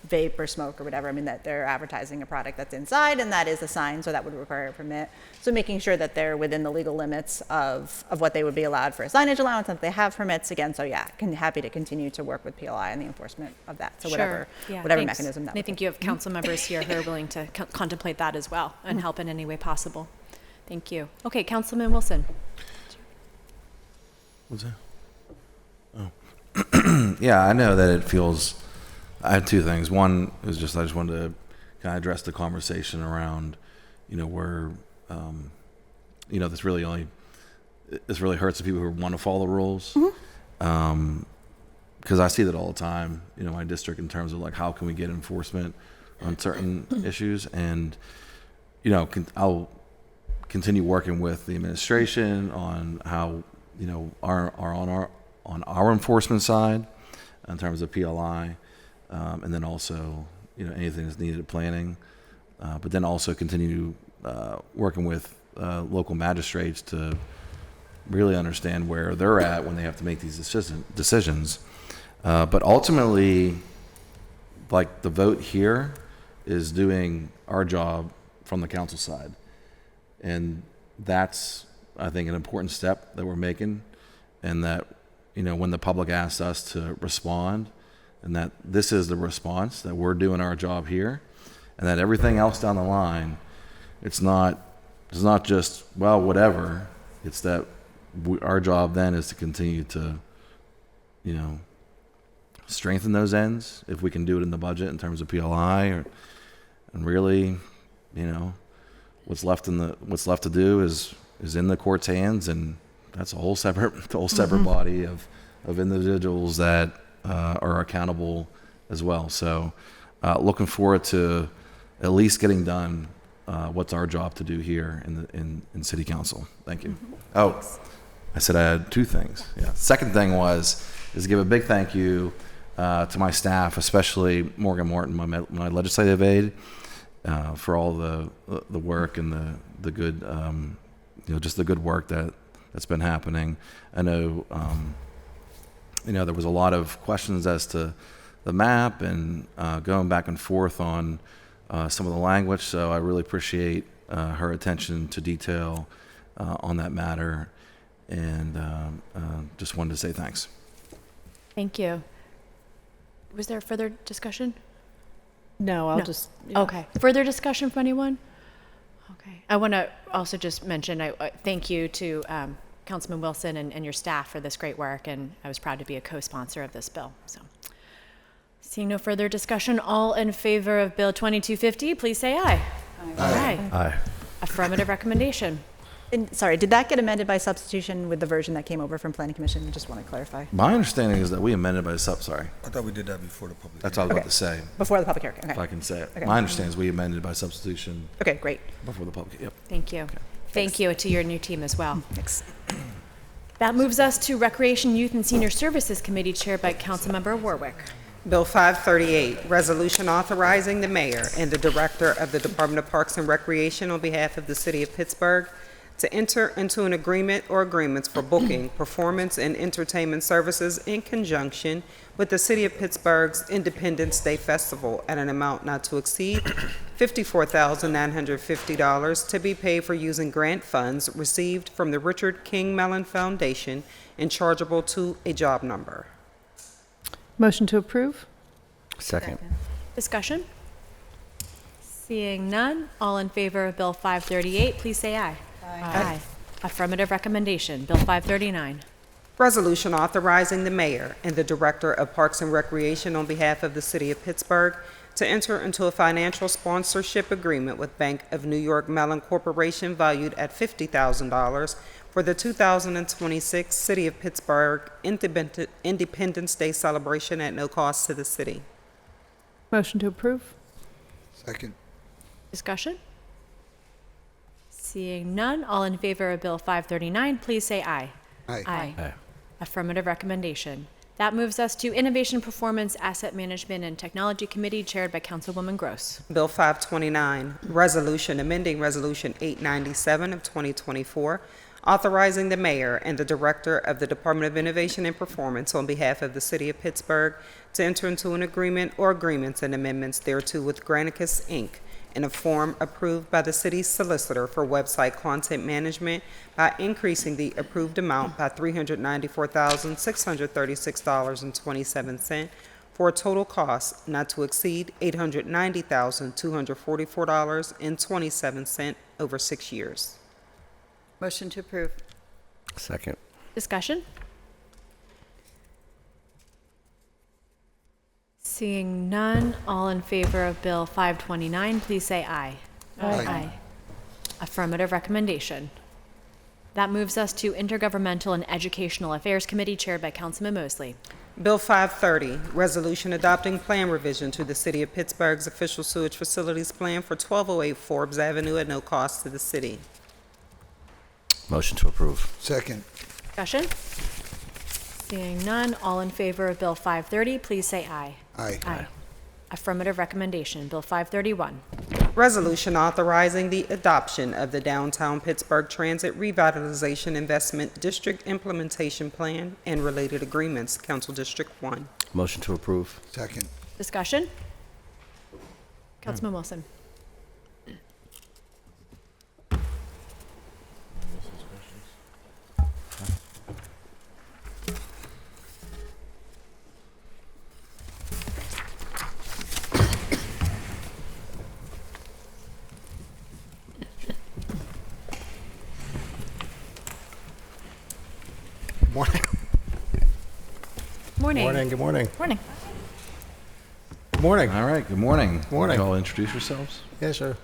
vape or smoke or whatever, that they're advertising a product that's inside, and that is a sign, so that would require a permit. So making sure that they're within the legal limits of what they would be allowed for a signage allowance, and if they have permits, again, so happy to continue to work with PLI on the enforcement of that. So whatever Thanks. mechanism that and I think you have council members here who are willing to contemplate that as well and help in any way possible. Thank you. Okay, Councilman Wilson. What's that? Oh. Yeah, I know that it feels, I had two things. One is just, I just wanted to kind of address the conversation around, where, this really hurts the people who want to follow the rules. Because I see that all the time, in my district, in terms of like, how can we get enforcement on certain issues? And, I'll continue working with the administration on how, on our enforcement side in terms of PLI, and then also anything that's needed at planning, but then also continue working with local magistrates to really understand where they're at when they have to make these decisions. But ultimately, like, the vote here is doing our job from the council side, and that's, I think, an important step that we're making, and that, when the public asks us to respond, and that this is the response, that we're doing our job here, and that everything else down the line, it's not just, well, whatever. It's that our job then is to continue to, strengthen those ends if we can do it in the budget in terms of PLI, and really, what's left to do is in the court's hands, and that's a whole separate body of individuals that are accountable as well. So looking forward to at least getting done what's our job to do here in City Council. Thank you. Oh, I said I had two things. Yeah. Second thing is to give a big thank you to my staff, especially Morgan Morton, my legislative aide, for all the work and the good, just the good work that's been happening. I know, there was a lot of questions as to the map and going back and forth on some of the language, so I really appreciate her attention to detail on that matter, and just wanted to say thanks. Thank you. Was there further discussion? No, I'll No. just. yeah. Okay. Further discussion from anyone? Okay. I want to also just mention, I thank you to Councilman Wilson and your staff for this great work, and I was proud to be a co-sponsor of this bill. So, seeing no further discussion, all in favor of Bill 2250, please say aye. Aye. Aye. Affirmative recommendation. And, sorry, did that get amended by substitution with the version that came over from Planning Commission? Just want to clarify. My understanding is that we amended by sorry. I thought we did that before the public. That's what I was about to say. Before the public hearing, If okay. I can say it. Okay. My understanding is we amended by substitution Okay, great. before the public. Yep. Thank you. Thank you to your new team as well. Thanks. That moves us to Recreation, Youth, and Senior Services Committee chaired by Councilmember Warwick. Bill 538, resolution authorizing the mayor and the director of the Department of Parks and Recreation on behalf of the city of Pittsburgh to enter into an agreement or agreements for booking, performance, and entertainment services in conjunction with the city of Pittsburgh's Independence Day Festival at an amount not to exceed $54,950 to be paid for using grant funds received from the Richard King Mellon Foundation and chargeable to a job number. Motion to approve? Second. Discussion? Seeing none, all in favor of Bill 538, please say aye. Aye. Affirmative recommendation. Bill 539. Resolution authorizing the mayor and the director of Parks and Recreation on behalf of the city of Pittsburgh to enter into a financial sponsorship agreement with Bank of New York Mellon Corporation valued at $50,000 for the 2026 City of Pittsburgh Independence Day celebration at no cost to the city. Motion to approve? Second. Discussion? Seeing none, all in favor of Bill 539, please say aye. Aye. Aye. Affirmative recommendation. That moves us to Innovation, Performance, Asset Management, and Technology Committee chaired by Councilwoman Gross. Bill 529, resolution amending Resolution 897 of 2024, authorizing the mayor and the director of the Department of Innovation and Performance on behalf of the city of Pittsburgh to enter into an agreement or agreements and amendments thereto with Granicus, Inc., in a form approved by the city's solicitor for website content management by increasing the approved amount by $394,636.27 for a total cost not to exceed $890,244.27 over 6 years. Motion to approve. Second. Discussion? Seeing none, all in favor of Bill 529, please say aye. Aye. Affirmative recommendation. That moves us to Intergovernmental and Educational Affairs Committee chaired by Councilman Mosley. Bill 530, resolution adopting plan revision to the city of Pittsburgh's official sewage facilities plan for 1208 Forbes Avenue at no cost to the city. Motion to approve. Second. Discussion? Seeing none, all in favor of Bill 530, please say aye. Aye. Affirmative recommendation. Bill 531. Resolution authorizing the adoption of the Downtown Pittsburgh Transit Revitalization Investment District Implementation Plan and related agreements, Council District 1. Motion to approve. Second. Discussion? Councilman Wilson. Morning. Morning. Morning. Good morning. Morning. Good morning. All right, good morning. Morning. You all introduce yourselves? Yeah, sure.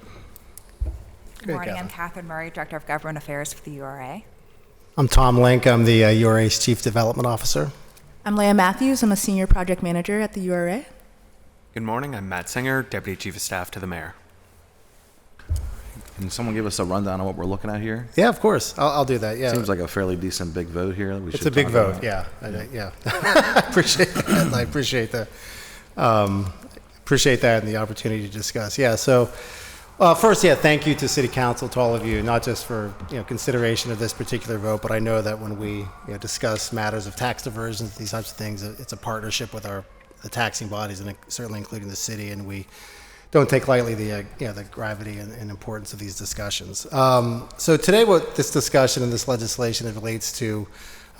Good morning. I'm Catherine Murray, Director of Government Affairs for the URA. I'm Tom Link. I'm the URA's Chief Development Officer. I'm Leah Matthews. I'm a Senior Project Manager at the URA. Good morning. I'm Matt Singer, Deputy Chief of Staff to the Mayor. Can someone give us a rundown on what we're looking at here? Yeah, of course. I'll do that. Yeah. Seems like a fairly decent big vote here. That we It's should a big talk vote. about. Yeah. Yeah. Appreciate that. I appreciate that. Appreciate that and the opportunity to discuss. Yeah. So, first, thank you to City Council, to all of you, not just for consideration of this particular vote, but I know that when we discuss matters of tax diversions, these types of things, it's a partnership with the taxing bodies, and certainly including the city, and we don't take lightly the gravity and importance of these discussions. So today, what this discussion and this legislation, it relates to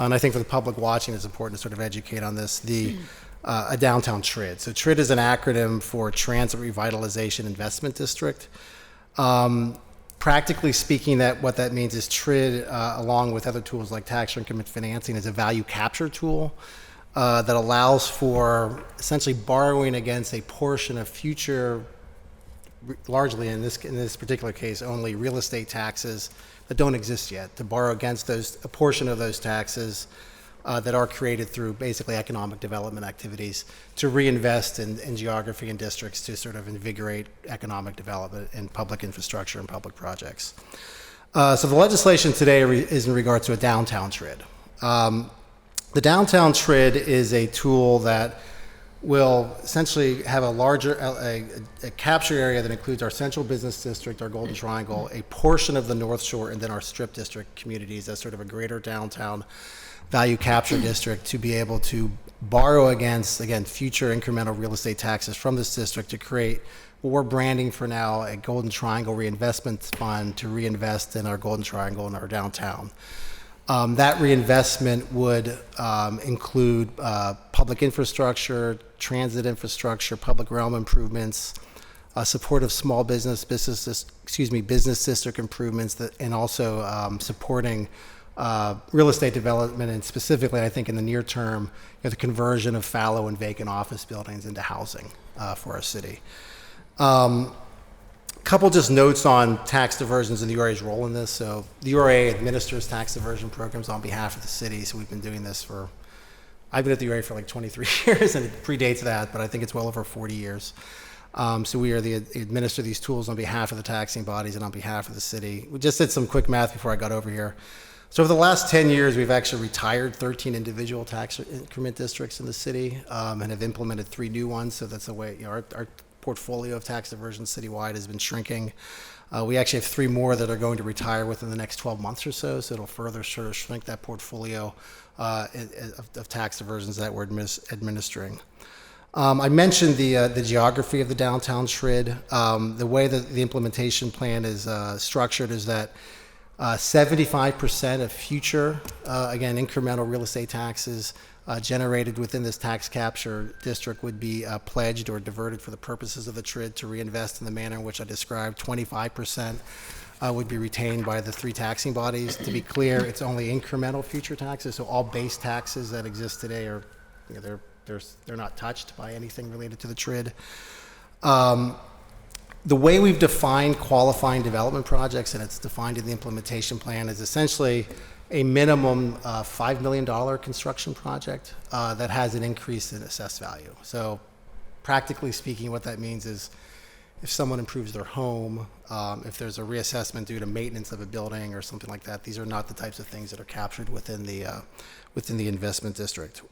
and I think for the public watching, it's important to sort of educate on this, a downtown TRID. So TRID is an acronym for Transit Revitalization Investment District. Practically speaking, what that means is TRID, along with other tools like tax increment financing, is a value capture tool that allows for essentially borrowing against a portion of future, largely in this particular case, only real estate taxes that don't exist yet, to borrow against a portion of those taxes that are created through basically economic development activities to reinvest in geography and districts to sort of invigorate economic development in public infrastructure and public projects. So the legislation today is in regard to a downtown TRID. The downtown TRID is a tool that will essentially have a larger a capture area that includes our central business district, our Golden Triangle, a portion of the North Shore, and then our Strip District communities as sort of a greater downtown value capture district to be able to borrow against, again, future incremental real estate taxes from this district to create what we're branding for now a Golden Triangle Reinvestment Fund to reinvest in our Golden Triangle and our downtown. That reinvestment would include public infrastructure, transit infrastructure, public realm improvements, support of small business district improvements, and also supporting real estate development, and specifically, I think in the near term, the conversion of fallow and vacant office buildings into housing for our city. Couple just notes on tax diversions and the URA's role in this. So the URA administers tax diversion programs on behalf of the city. So we've been doing this I've been at the URA for like 23 years, and it predates that, but I think it's well over 40 years. So we administer these tools on behalf of the taxing bodies and on behalf of the city. We just did some quick math before I got over here. So over the last 10 years, we've actually retired 13 individual tax increment districts in the city and have implemented 3 new ones. So that's the way, our portfolio of tax diversion citywide has been shrinking. We actually have 3 more that are going to retire within the next 12 months or so. So it'll further sort of shrink that portfolio of tax diversions that we're administering. I mentioned the geography of the downtown TRID. The way that the implementation plan is structured is that 75% of future, again, incremental real estate taxes generated within this tax capture district would be pledged or diverted for the purposes of the TRID to reinvest in the manner in which I described. 25% would be retained by the 3 taxing bodies. To be clear, it's only incremental future taxes, so all base taxes that exist today are, they're not touched by anything related to the TRID. The way we've defined qualifying development projects, and it's defined in the implementation plan, is essentially a minimum $5 million construction project that has an increase in assessed value. So practically speaking, what that means is if someone improves their home, if there's a reassessment due to maintenance of a building or something like that, these are not the types of things that are captured within the investment district.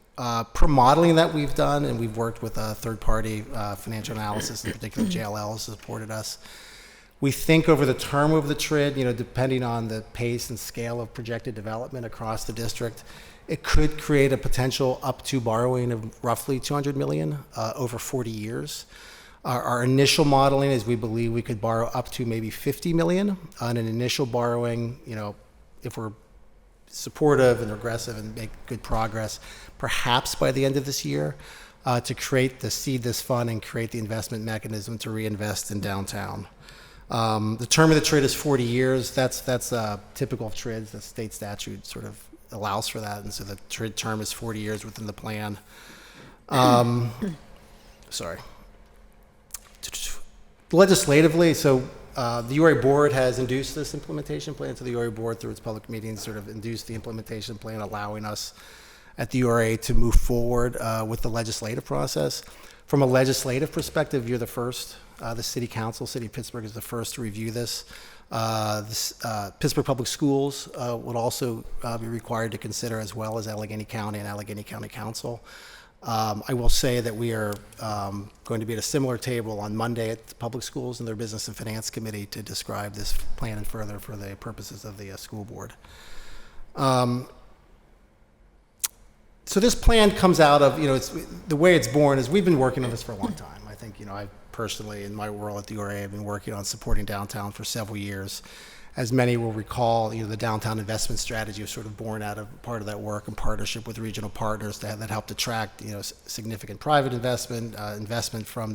Per modeling that we've done, and we've worked with a third-party financial analysis, in particular JLL has supported us. We think over the term of the TRID, depending on the pace and scale of projected development across the district, it could create a potential up to borrowing of roughly $200 million over 40 years. Our initial modeling is we believe we could borrow up to maybe $50 million on an initial borrowing, if we're supportive and aggressive and make good progress, perhaps by the end of this year, to seed this fund and create the investment mechanism to reinvest in downtown. The term of the TRID is 40 years. That's typical of TRIDs. The state statute sort of allows for that, and so the TRID term is 40 years within the plan. Sorry. Legislatively, so the URA board has induced this implementation plan. So the URA board, through its public meetings, sort of induced the implementation plan, allowing us at the URA to move forward with the legislative process. From a legislative perspective, you're the first. The City Council, City of Pittsburgh, is the first to review this. Pittsburgh Public Schools would also be required to consider, as well as Allegheny County and Allegheny County Council. I will say that we are going to be at a similar table on Monday at the Public Schools and their Business and Finance Committee to describe this plan and further for the purposes of the school board. So this plan comes out of, the way it's born is we've been working on this for a long time. I think, I personally, in my role at the URA, have been working on supporting downtown for several years. as many will recall, the downtown investment strategy was sort of born out of part of that work in partnership with regional partners that helped attract, significant private investment, investment from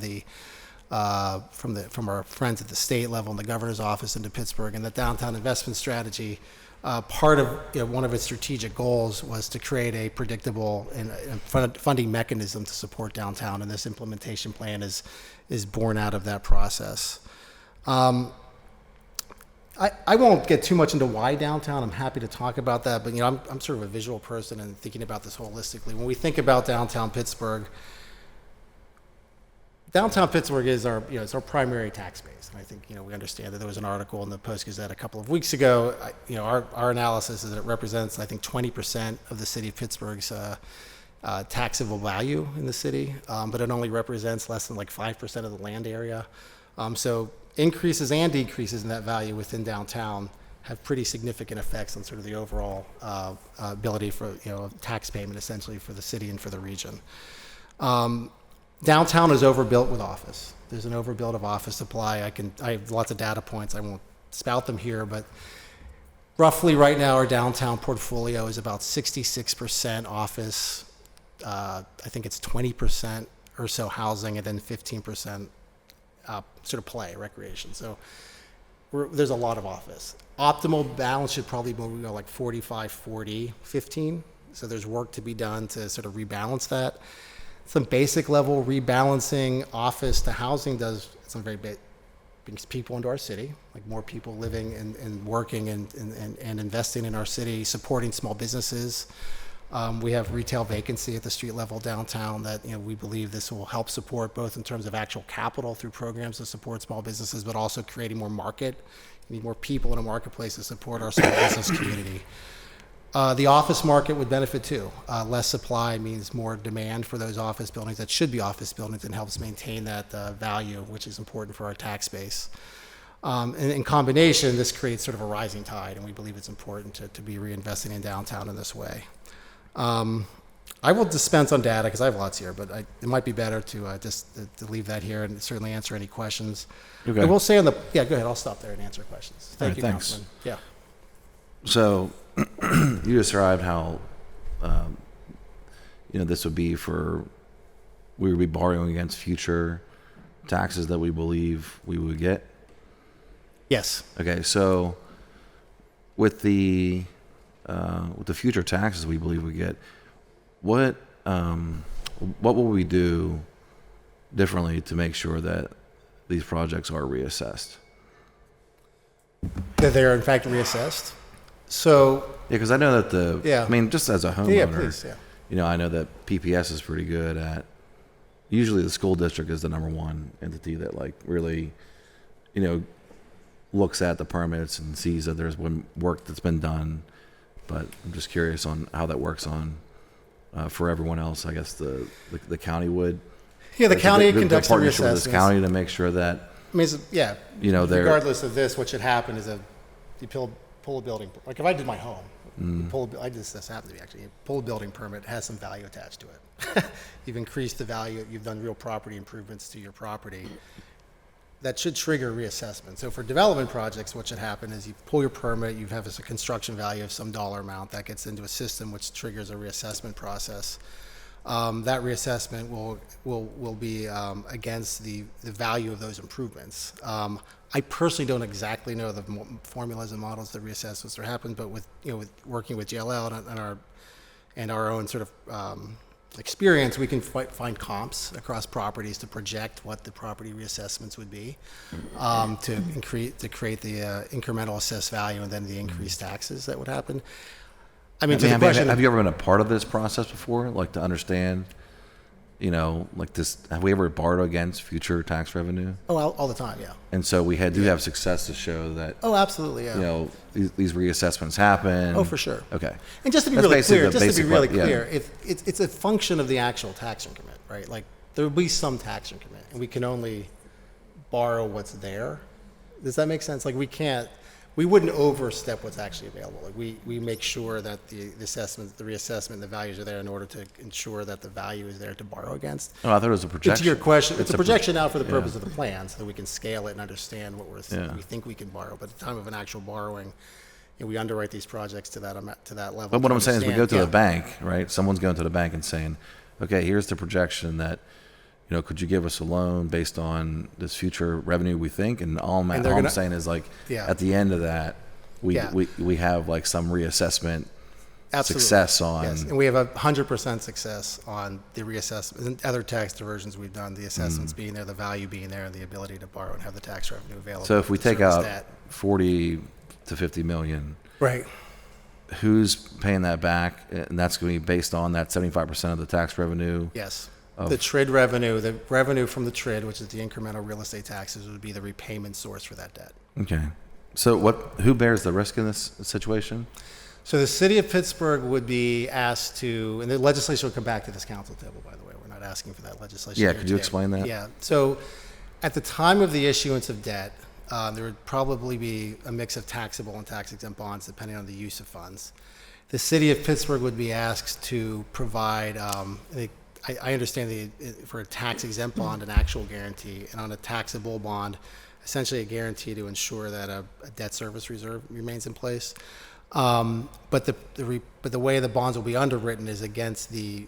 our friends at the state level and the governor's office into Pittsburgh. And the downtown investment strategy, part of one of its strategic goals was to create a predictable and funding mechanism to support downtown. And this implementation plan is born out of that process. I won't get too much into why downtown. I'm happy to talk about that, but I'm sort of a visual person and thinking about this holistically. When we think about downtown Pittsburgh is our it's our primary tax base, and I think we understand that there was an article in the Post-Gazette a couple of weeks ago. Our analysis is that it represents, I think, 20% of the city of Pittsburgh's taxable value in the city, but it only represents less than 5% of the land area. So increases and decreases in that value within downtown have pretty significant effects on sort of the overall ability for tax payment essentially for the city and for the region. Downtown is overbuilt with office. There's an overbuilt of office supply. I have lots of data points. I won't spout them here, but roughly right now our downtown portfolio is about 66% office. I think it's 20% or so housing, and then 15% sort of play, recreation. So there's a lot of office. Optimal balance should probably go like 45, 40, 15. So there's work to be done to sort of rebalance that. Some basic level rebalancing office to housing does some very big, brings people into our city, like more people living and working and investing in our city, supporting small businesses. We have retail vacancy at the street level downtown that we believe this will help support both in terms of actual capital through programs to support small businesses, but also creating more market. You need more people in a marketplace to support our small business community. The office market would benefit too. Less supply means more demand for those office buildings that should be office buildings and helps maintain that value, which is important for our tax base. And in combination, this creates sort of a rising tide, and we believe it's important to be reinvesting in downtown in this way. I will dispense on data because I have lots here, but it might be better to just to leave that here and certainly answer any questions. Okay. I will say go ahead. I'll stop there and answer questions. Thank you, thanks. Councilman. Yeah. So you described how this would be we would be borrowing against future taxes that we believe we would get. Yes. Okay, so with the future taxes we believe we get, what will we do differently to make sure that these projects are reassessed? That they are in fact reassessed. So yeah, because I know that I mean, just as a homeowner, please, I know that PPS is pretty good at. Usually, the school district is the number one entity that really, looks at the permits and sees that there's work that's been done. But I'm just curious on how that works for everyone else. I guess the county would. Yeah, the county conducts the partnership with this reassessments. county to make sure that. I mean, regardless of this, what should happen is you pull a building. Like if I did my home, this happened to me actually. You pull a building permit, it has some value attached to it. You've increased the value. You've done real property improvements to your property. That should trigger reassessment. So for development projects, what should happen is you pull your permit, you have a construction value of some dollar amount that gets into a system which triggers a reassessment process. That reassessment will be against the value of those improvements. I personally don't exactly know the formulas and models that reassessments are happening, but with working with JLL and our own sort of experience, we can find comps across properties to project what the property reassessments would be to create the incremental assessed value and then the increased taxes that would happen. I mean, have you ever been a part of this process before, to understand, this? Have we ever borrowed against future tax revenue? Oh, all the time, yeah. And so we do have success to show that. Oh, absolutely, yeah. These reassessments happen. Oh, for sure. Okay. And just to be really clear, it's a function of the actual tax increment, right? Like there will be some tax increment, and we can only borrow what's there. Does that make sense? Like we we wouldn't overstep what's actually available. Like we make sure that the assessment, the reassessment, the values are there in order to ensure that the value is there to borrow against. Oh, I thought it was a projection. To your question, it's a projection now for the yeah. purpose of the plan, so that we can scale it and understand what Yeah. we think we can borrow. But at the time of an actual borrowing, we underwrite these projects to that amount, to that level. But what I'm saying is we go to Yeah. the bank, right? Someone's going to the bank and saying, okay, here's the projection that, could you give us a loan based on this future revenue we think? And all I'm saying is like, Yeah. at the end of that, we have like some reassessment success on. Yes, and we have 100% success on the reassessment and other tax diversions we've done, the assessments being there, the value being there, and the ability to borrow and have the tax revenue available. So if we to take service out that. 40 to 50 million, Right. who's paying that back? And that's going to be based on that 75% of the tax revenue. Yes. of- The TRID revenue, the revenue from the TRID, which is the incremental real estate taxes, would be the repayment source for that debt. Okay. So who bears the risk in this situation? So the city of Pittsburgh would be asked to, and the legislation will come back to this council table, by the way. We're not asking for that legislation. Yeah, here could you today. explain that? Yeah. So at the time of the issuance of debt, there would probably be a mix of taxable and tax-exempt bonds, depending on the use of funds. The city of Pittsburgh would be asked to provide, I understand for a tax-exempt bond, an actual guarantee, and on a taxable bond, essentially a guarantee to ensure that a debt service reserve remains in place. But the way the bonds will be underwritten is against the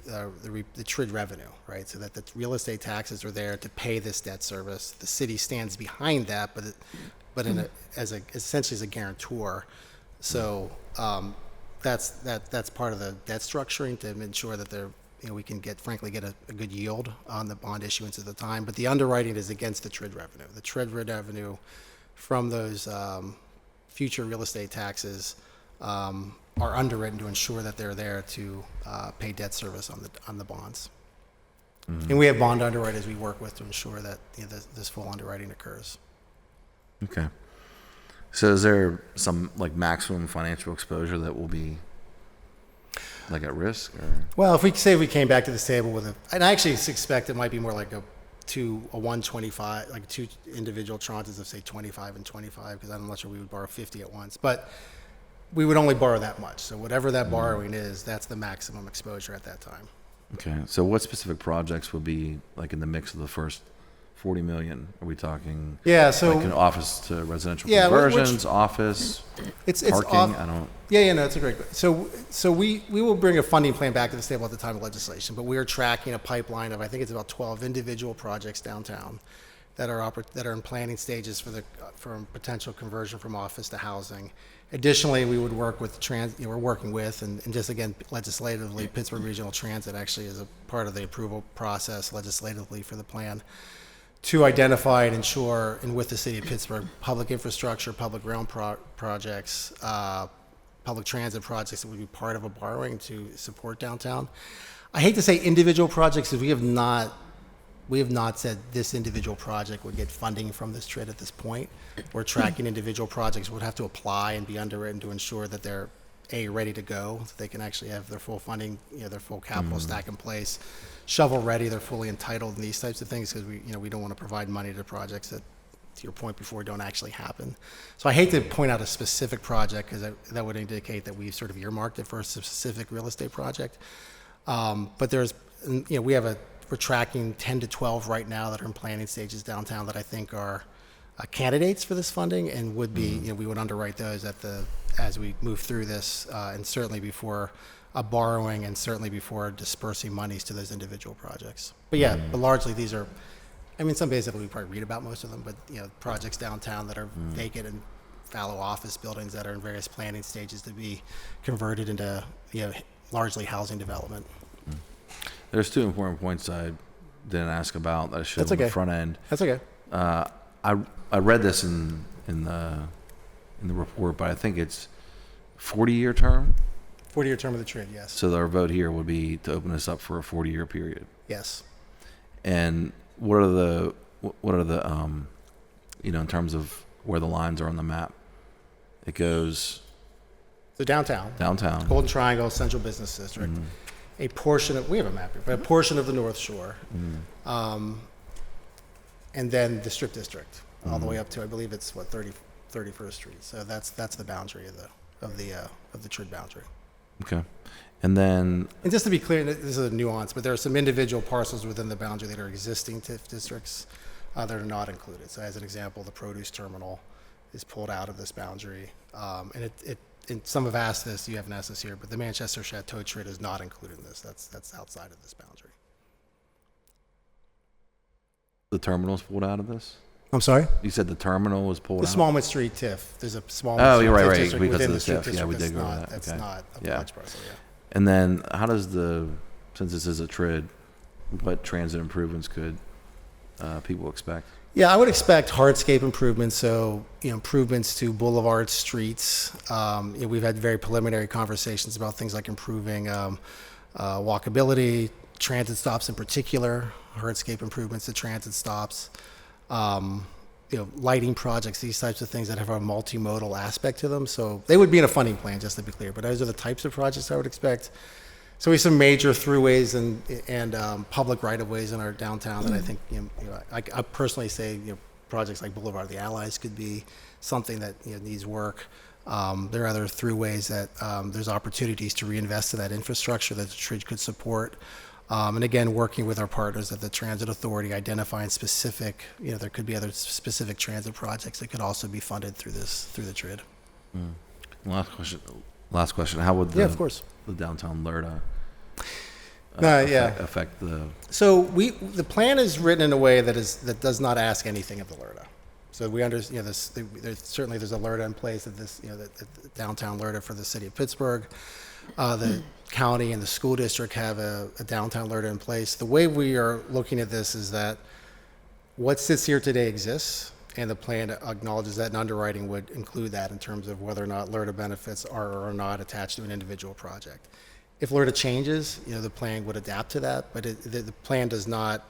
TRID revenue, right? So that the real estate taxes are there to pay this debt service. The city stands behind that, but essentially as a guarantor. So that's part of the debt structuring to ensure that we can get a good yield on the bond issuance at the time. But the underwriting is against the TRID revenue. The TRID revenue from those future real estate taxes are underwritten to ensure that they're there to pay debt service on the bonds. Mm-hmm. And we have bond underwriters we work with to ensure that this full underwriting occurs. Okay. So is there some like maximum financial exposure that will be like at risk? Or? Well, if we came back to this table with and I actually expect it might be more like a 125, like two individual tranches of say 25 and 25, because I'm not sure we would borrow 50 at once, but we would only borrow that much. So whatever that borrowing is, that's the maximum exposure at that time. Okay. So what specific projects would be like in the mix of the first 40 million? Are we talking? Yeah. So like an office to residential yeah, conversions, office, it's parking. off, I don't. Yeah. No, it's a great. So we will bring a funding plan back to the table at the time of legislation, but we are tracking a pipeline of I think it's about 12 individual projects downtown that are in planning stages for potential conversion from office to housing. Additionally, we would work with we're working with, and just again, legislatively, Pittsburgh Regional Transit actually is a part of the approval process legislatively for the plan to identify and ensure, and with the city of Pittsburgh, public infrastructure, public realm projects, public transit projects that would be part of a borrowing to support downtown. I hate to say individual projects because we have not said this individual project would get funding from this TRID at this point. We're tracking individual projects would have to apply and be underwritten to ensure that they're ready to go, so they can actually have their full funding, their full capital stack in place, shovel ready, they're fully entitled, and these types of things, because we don't want to provide money to projects that, to your point before, don't actually happen. So I hate to point out a specific project because that would indicate that we've sort of earmarked it for a specific real estate project. But there's, we're tracking 10 to 12 right now that are in planning stages downtown that I think are candidates for this funding and would be, we would underwrite those as we move through this, and certainly before borrowing and certainly before dispersing monies to those individual projects. But yeah, but largely these are, some basically we probably read about most of them, but projects downtown that are vacant and fallow office buildings that are in various planning stages to be converted into, largely housing development. There's two important points I didn't ask about that I should That's on okay. the front end. That's okay. I read this in the report, but I think it's 40-year term. 40-year term of the TRID, yes. So our vote here would be to open this up for a 40-year period. Yes. And what are the in terms of where the lines are on the map? It goes. So downtown. Golden Triangle, Central Business District. Mm-hmm. A portion of, we have a map here, but a portion of the North Shore. Mm-hmm. And then the Strip District, all the way up to, I believe it's 30 31st Street. So that's the boundary of the TRID boundary. Okay. And then, And just to be clear, this is a nuance, but there are some individual parcels within the boundary that are existing TIF districts that are not included. So as an example, the produce terminal is pulled out of this boundary. And some have asked this, you haven't asked this here, but the Manchester Chateau TRID is not included in this. That's outside of this boundary. the terminal's pulled out of this? I'm sorry? You said the terminal was pulled The out? Smallman Street TIF. There's a Smallman Oh, Street you're right, TIF right, district because within of the street the TIF. Yeah, district we did go over that. that's Okay. not a Yeah. large parcel, yeah. And then how does since this is a TRID, what transit improvements could people expect? Yeah, I would expect hardscape improvements, so improvements to boulevard streets. We've had very preliminary conversations about things like improving walkability, transit stops in particular, hardscape improvements to transit stops, lighting projects, these types of things that have a multimodal aspect to them. So they would be in a funding plan, just to be clear. But those are the types of projects I would expect. So we have some major throughways and public right-of-ways in our downtown that I think, I personally say, projects like Boulevard of the Allies could be something that needs work. There are other throughways that there's opportunities to reinvest in that infrastructure that the TRID could support. And again, working with our partners at the Transit Authority, identifying specific, there could be other specific transit projects that could also be funded through the TRID. Last question. How would of course. the downtown LERTA affect the? So the plan is written in a way that does not ask anything of the LERTA. So we understand, certainly there's a LERTA in place at this, the downtown LERTA for the city of Pittsburgh. The county and the school district have a downtown LERTA in place. The way we are looking at this is that what sits here today exists, and the plan acknowledges that, and underwriting would include that in terms of whether or not LERTA benefits are or are not attached to an individual project. If LERTA changes, the plan would adapt to that, but the plan does not.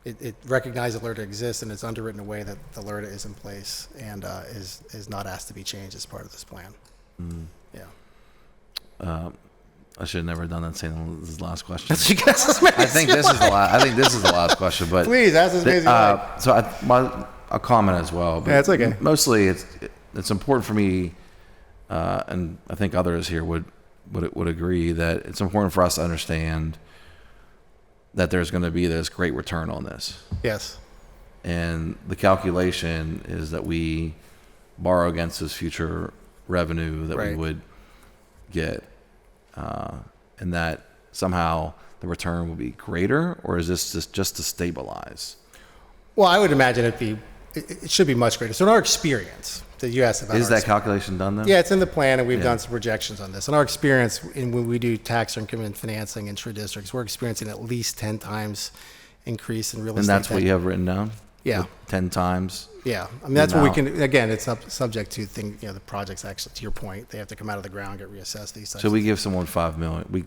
It recognizes that LERTA exists, and it's underwritten in a way that the LERTA is in place and is not asked to be changed as part of this plan. Mm. Yeah. I should have never done that. Saying this is the last question. That's because it's I think this is the last. I think this is the last question. But please ask as many as you like. So I'll comment as well. But yeah, it's okay. Mostly, it's important for me, and I think others here would agree that it's important for us to understand that there's going to be this great return on this. Yes. And the calculation is that we borrow against this future revenue that we would get, and that somehow the return will be greater, or is this just to stabilize? Well, I would imagine it should be much greater. So in our experience that you asked about, is that calculation done then? Yeah, it's in the plan, and we've done some projections on this. In our experience, when we do tax increment financing in TRID districts, we're experiencing at least 10 times increase in real estate. And that's what you have written down? Yeah. 10 times? Yeah. I mean, that's what we can, again, it's subject to the projects actually, to your point, they have to come out of the ground, get reassessed, these types So of we give someone $5 million.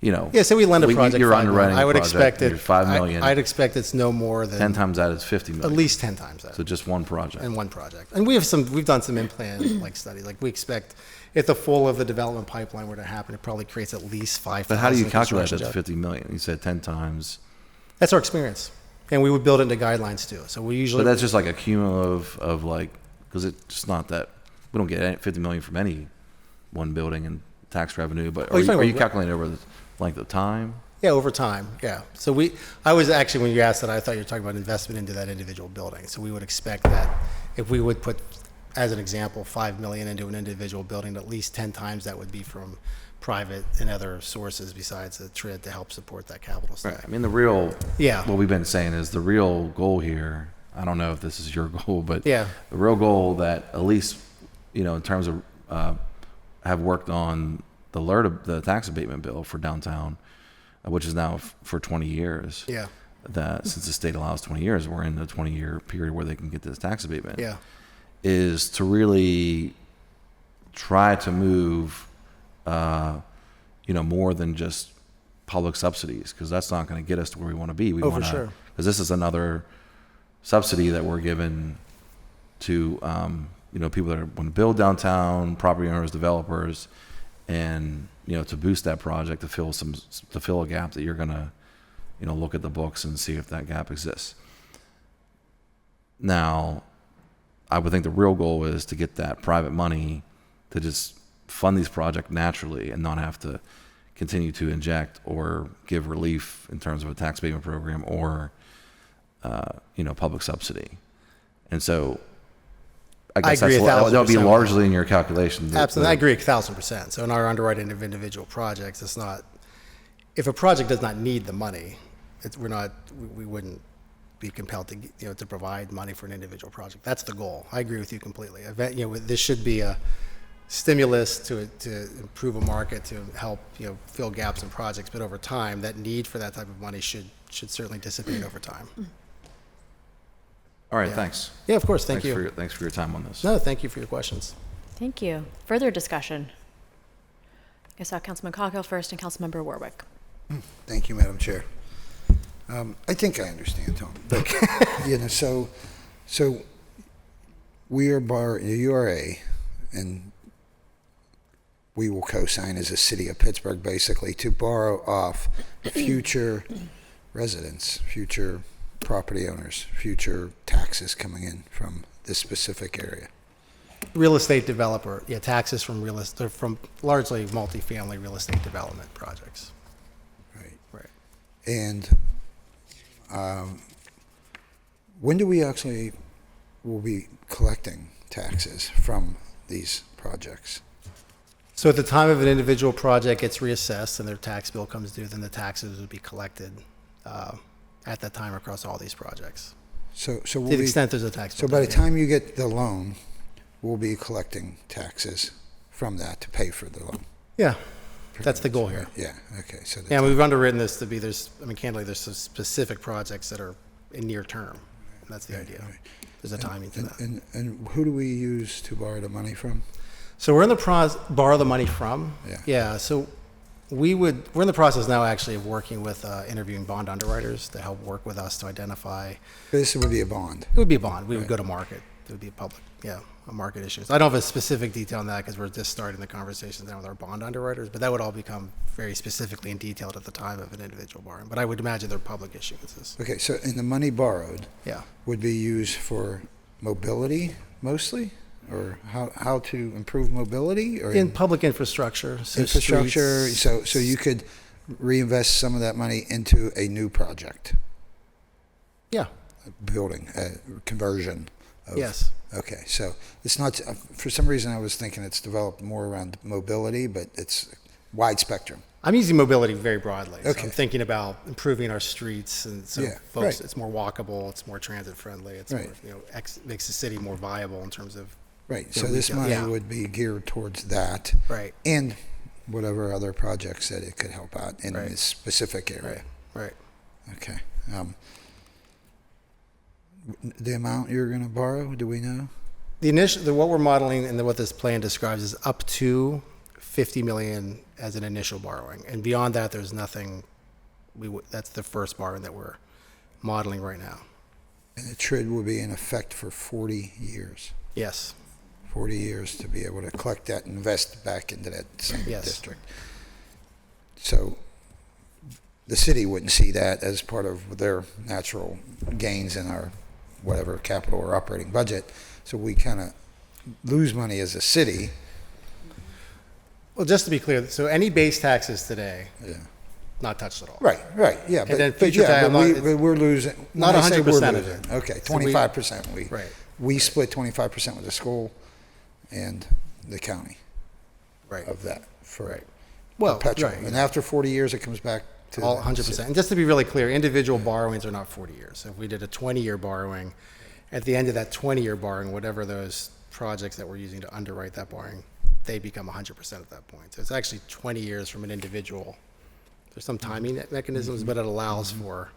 Yeah, so we lend a project you're $5 underwriting million. I would project, expect it. you're $5 million. I'd expect it's no more than 10 times that is $50 million. At least 10 times that. So just one project. And one project. And we've done some in-plan studies. Like we expect if the full of the development pipeline were to happen, it probably creates at least 5,000. But how do you calculate construction that's jobs. $50 million? You said 10 times. That's our experience. And we would build it into guidelines too. So we usually. But that's just like a cumulative of because it's just not that, we don't get $50 million from any one building in tax revenue, but are you calculating over the length of time? Yeah, over time. Yeah. So I was actually, when you asked that, I thought you were talking about investment into that individual building. So we would expect that if we would put, as an example, $5 million into an individual building, at least 10 times that would be from private and other sources besides the TRID to help support that capital stack. Right. I mean, what we've been saying is the real goal here, I don't know if this is your goal, but the real goal that at least, in terms of have worked on the tax abatement bill for downtown, which is now for 20 years. Yeah. That since the state allows 20 years, we're in the 20-year period where they can get this tax abatement. Yeah. Is to really try to move, more than just public subsidies, because that's not going to get us to where we want to be. For sure. Because this is another subsidy that we're given to, people that want to build downtown, property owners, developers, and to boost that project, to fill a gap that you're gonna look at the books and see if that gap exists. Now, I would think the real goal is to get that private money to just fund these projects naturally and not have to continue to inject or give relief in terms of a tax abatement program or, public subsidy. And so I guess agree that'll be 1,000% largely in your calculation. Absolutely, I agree 1,000%. So in our underwriting of individual projects, it's not, if a project does not need the money, we wouldn't be compelled to, to provide money for an individual project. That's the goal. I agree with you completely. This should be a stimulus to improve a market, to help, fill gaps in projects, but over time, that need for that type of money should certainly dissipate over time. All right, Yeah. thanks. Yeah, of course, thank you. Thanks for your time on this. No, thank you for your questions. Thank you. Further discussion? I saw Councilman Coghill first and Councilmember Warwick. Thank you, Madam Chair. I think I understand, Tom. But, so we are borrowing the URA, and we will co-sign as a city of Pittsburgh, basically, to borrow off future residents, future property owners, future taxes coming in from this specific area. Real estate developer, taxes from from largely multifamily real estate development projects. Right. And when do we actually will be collecting taxes from these projects? So at the time of an individual project gets reassessed and their tax bill comes due, then the taxes would be collected at that time across all these projects. So to the extent there's a tax bill. So by the time you get the loan, we'll be collecting taxes from that to pay for the loan. Yeah, that's the goal here. Yeah. Okay. So yeah, we've underwritten this to be candidly, there's some specific projects that are in near term. And that's the idea. Right. There's a timing to that. And who do we use to borrow the money from? So we're in the borrow the money from. Yeah. Yeah. So we're in the process now actually of working with interviewing bond underwriters to help work with us to identify. This would be a bond. It would be a bond. We would go to market. It would be a market issue. So I don't have a specific detail on that because we're just starting the conversations now with our bond underwriters, but that would all become very specifically and detailed at the time of an individual borrowing. But I would imagine they're public issuances. Okay, so and the money borrowed Yeah. would be used for mobility mostly? Or how to improve mobility? Or in public infrastructure. So infrastructure, streets. so you could reinvest some of that money into a new project? Yeah. A building, conversion. Yes. Okay, so it's not, for some reason I was thinking it's developed more around mobility, but it's wide spectrum. I'm using mobility very broadly. Okay. So I'm thinking about improving our streets, and so folks, right. it's more walkable, it's more transit friendly, it's Right. more, makes the city more viable in terms of. Right, so this money would be geared towards that. Right. And whatever other projects that it could help out in Right. this specific area. Right. Okay. The amount you're going to borrow, do we know? What we're modeling and what this plan describes is up to $50 million as an initial borrowing, and beyond that, there's nothing. That's the first borrowing that we're modeling right now. And the TRID will be in effect for 40 years. Yes. 40 years to be able to collect that and invest back into that same Yes. district. So the city wouldn't see that as part of their natural gains in our whatever capital or operating budget. So we kind of lose money as a city. Well, just to be clear, so any base taxes today, not touched at all. Right, yeah. And then future tax, we're losing. Not when I say 100% we're of losing, it. Okay, So 25%. Right. We split 25% with the school and the county. Right. Of that for Well, perpetual. right, And after 40 years, it comes back to all the 100%. city. And just to be really clear, individual borrowings are not 40 years. So if we did a 20-year borrowing, at the end of that 20-year borrowing, whatever those projects that we're using to underwrite that borrowing, they become 100% at that point. So it's actually 20 years from an individual. There's some timing mechanisms, but it allows for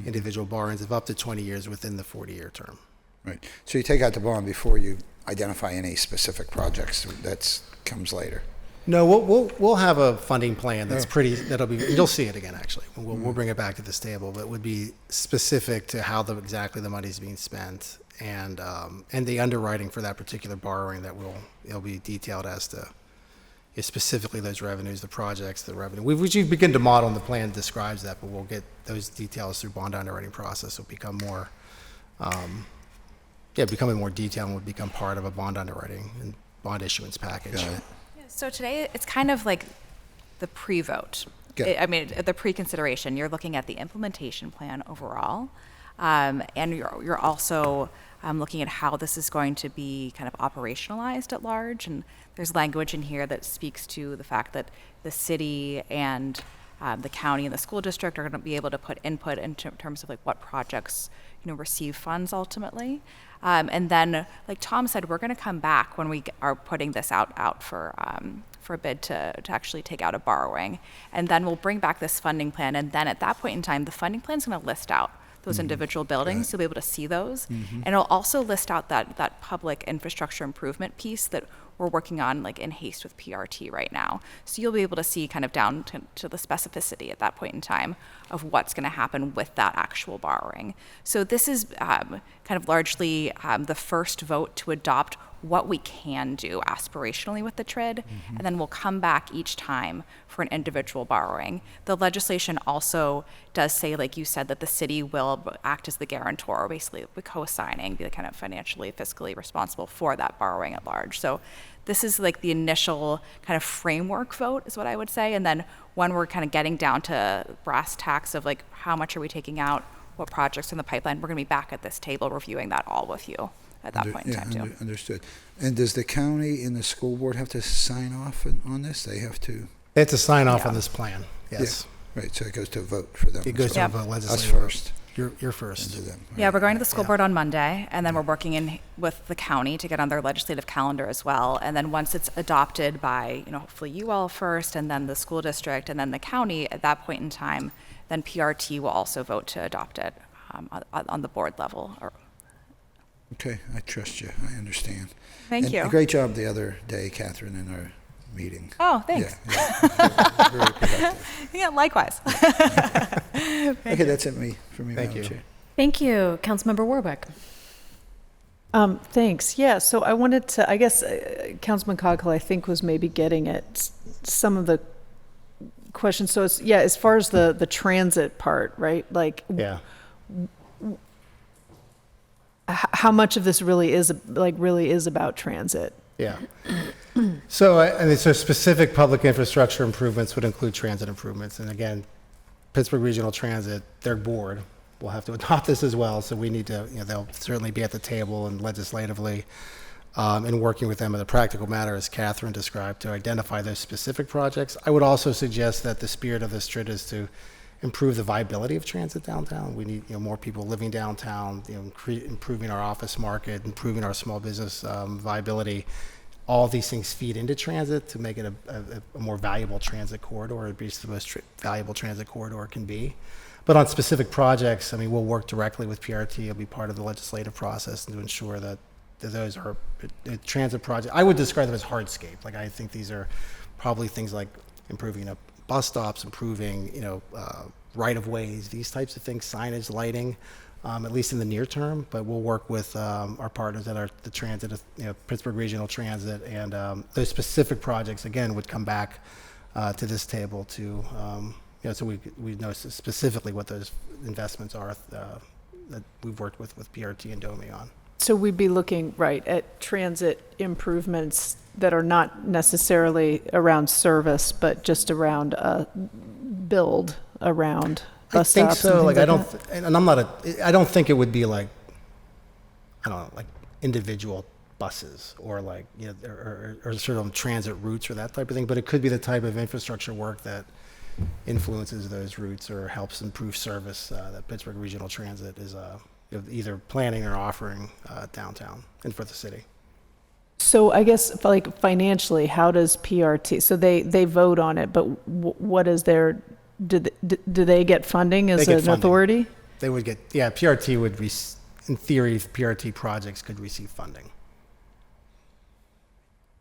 individual borrowings of up to 20 years within the 40-year term. Right. So you take out the bond before you identify any specific projects. That comes later. No, we'll have a funding plan that's that'll be, you'll see it again, actually. We'll bring it back to this table, but it would be specific to how exactly the money's being spent and the underwriting for that particular borrowing it'll be detailed as to specifically those revenues, the projects, the revenue. We've begun to model, and the plan describes that, but we'll get those details through bond underwriting process. It'll become more becoming more detailed and would become part of a bond underwriting and bond issuance package. So today, it's kind of like the pre-vote. The pre-consideration. You're looking at the implementation plan overall, and you're also looking at how this is going to be kind of operationalized at large. And there's language in here that speaks to the fact that the city and the county and the school district are going to be able to put input in terms of like what projects receive funds ultimately. And then, like Tom said, we're going to come back when we are putting this out for a bid to actually take out a borrowing. And then we'll bring back this funding plan. And then at that point in time, the funding plan is going to list out those individual buildings. You'll be able to see those. And it'll also list out that public infrastructure improvement piece that we're working on like in haste with PRT right now. So you'll be able to see kind of down to the specificity at that point in time of what's going to happen with that actual borrowing. So this is kind of largely the first vote to adopt what we can do aspirationally with the TRID, and then we'll come back each time for an individual borrowing. The legislation also does say, like you said, that the city will act as the guarantor, basically co-signing, be kind of financially, fiscally responsible for that borrowing at large. So this is like the initial kind of framework vote is what I would say. And then when we're kind of getting down to brass tacks of like how much are we taking out, what projects in the pipeline, we're going to be back at this table reviewing that all with you at that point in time too. Understood. And does the county and the school board have to sign off on this? They have to sign off on this plan. Yes. Yeah. Right. So it goes to a vote for them. It goes to a vote legislative. Us first. You're first. Yeah, we're going to the school board on Monday, and then we're working in with the county to get on their legislative calendar as well. And then once it's adopted by, hopefully you all first, and then the school district, and then the county, at that point in time, then PRT will also vote to adopt it on the board level. Okay, I trust you. I understand. Thank you. Great job the other day, Catherine, in our meeting. Oh, thanks. Yeah. Very productive. Yeah, likewise. Okay, that's it for me. Thank you. Chair. Thank you. Councilmember Warwick. Thanks. Yeah, so I wanted to, I guess, Councilman Coghill, I think, was maybe getting at some of the questions. So it's, as far as the transit part, right? Like, how much of this really is about transit? Yeah. So specific public infrastructure improvements would include transit improvements. And again, Pittsburgh Regional Transit, their board, will have to adopt this as well. So we need to, they'll certainly be at the table and legislatively and working with them in a practical matter, as Catherine described, to identify those specific projects. I would also suggest that the spirit of this TRID is to improve the viability of transit downtown. We need more people living downtown, improving our office market, improving our small business viability. All of these things feed into transit to make it a more valuable transit corridor. It'd be the most valuable transit corridor it can be. But on specific projects, we'll work directly with PRT. It'll be part of the legislative process to ensure that those are transit projects. I would describe them as hardscape. Like, I think these are probably things like improving bus stops, improving, right-of-ways, these types of things, signage, lighting, at least in the near term. But we'll work with our partners at the transit, Pittsburgh Regional Transit, and those specific projects, again, would come back to this table to, so we know specifically what those investments are that we've worked with PRT and DOMI on. So we'd be looking, at transit improvements that are not necessarily around service, but just around build around bus I think stops. so. And I don't think it would be like individual buses or or sort of transit routes or that type of thing. But it could be the type of infrastructure work that influences those routes or helps improve service that Pittsburgh Regional Transit is either planning or offering downtown and for the city. So I guess financially, how does PRT? So they vote on it, but what is their? Do they get funding as an authority? They would get. Yeah, PRT would. In theory, PRT projects could receive funding.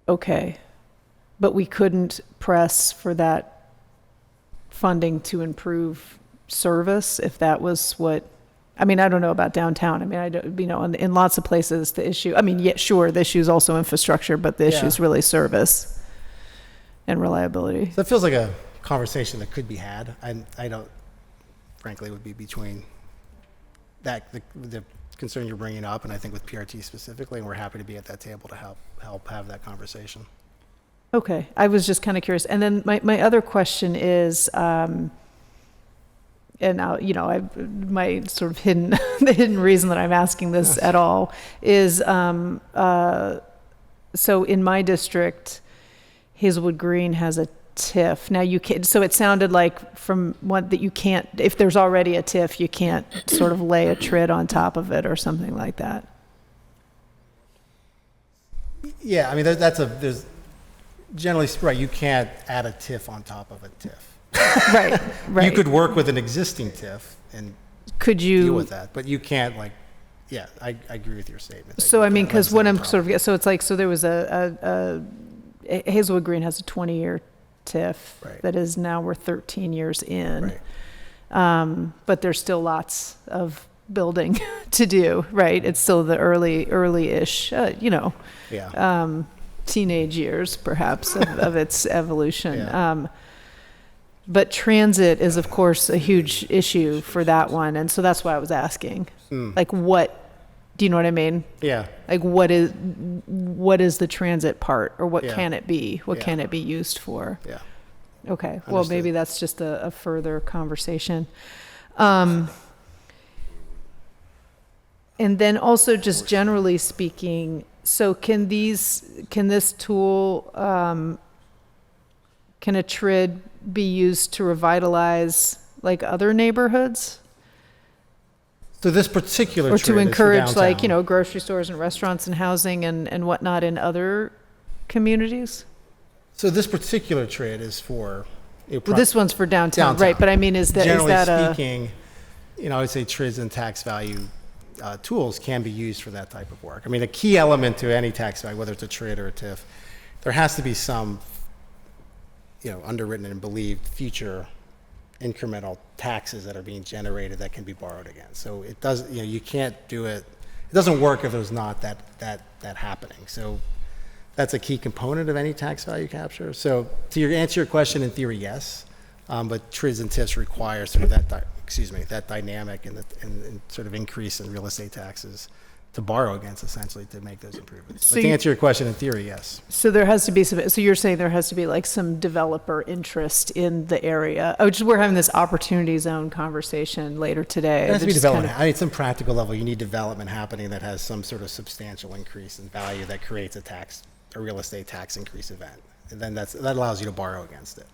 Okay, but we couldn't press for that funding to improve service if that was what. I don't know about downtown. In lots of places the issue, the issue is also infrastructure, but the issue is really service and reliability. So it feels like a conversation that could be had. I don't, frankly, it would be between the concern you're bringing up, and I think with PRT specifically, and we're happy to be at that table to help have that conversation. Okay, I was just kind of curious. And then my other question is, and now, my sort of the hidden reason that I'm asking this at all is, so in my district, Hazelwood Green has a TIF. Now so it sounded like from what that you can't, if there's already a TIF, you can't sort of lay a TRID on top of it or something like that. Yeah, I mean, there's generally, right, you can't add a TIF on top of a TIF. Right. You could work with an existing TIF and deal with that, but you can't I agree with your statement. So, I mean, because what I'm sort of, so it's like, so there was Hazelwood Green has a 20-year TIF that is now we're 13 years in. Right. But there's still lots of building to do, right? It's still the early-ish, teenage years, perhaps, of its evolution. Yeah. But transit is, of course, a huge issue for that one. And so that's why I was asking. Like, what, do you know what I mean? Yeah. Like, what is the transit part, or what can it be? What can it be used for? Yeah. Okay. Understood. Well, maybe that's just a further conversation. And then also, just generally speaking, so can this tool, can a TRID be used to revitalize like other neighborhoods? So this particular or TRID to encourage is for like, downtown. grocery stores and restaurants and housing and whatnot in other communities? So this particular TRID is for Well, this one's for downtown, right? But I mean, is that generally speaking, I would say TRIDs and tax value tools can be used for that type of work. I mean, a key element to any tax value, whether it's a TRID or a TIF, there has to be some, underwritten and believed future incremental taxes that are being generated that can be borrowed against. So it does, you can't do it. It doesn't work if there's not that happening. So that's a key component of any tax value capture. So to answer your question, in theory, yes, but TRIDs and TIFs require sort of that dynamic and sort of increase in real estate taxes to borrow against, essentially, to make those improvements. So but to answer your question, in theory, yes. So there has to be so you're saying there has to be like some developer interest in the area. We're having this opportunity zone conversation later today. It has to be development. I mean, some practical level, you need development happening that has some sort of substantial increase in value that creates a real estate tax increase event. And then that allows you to borrow against it.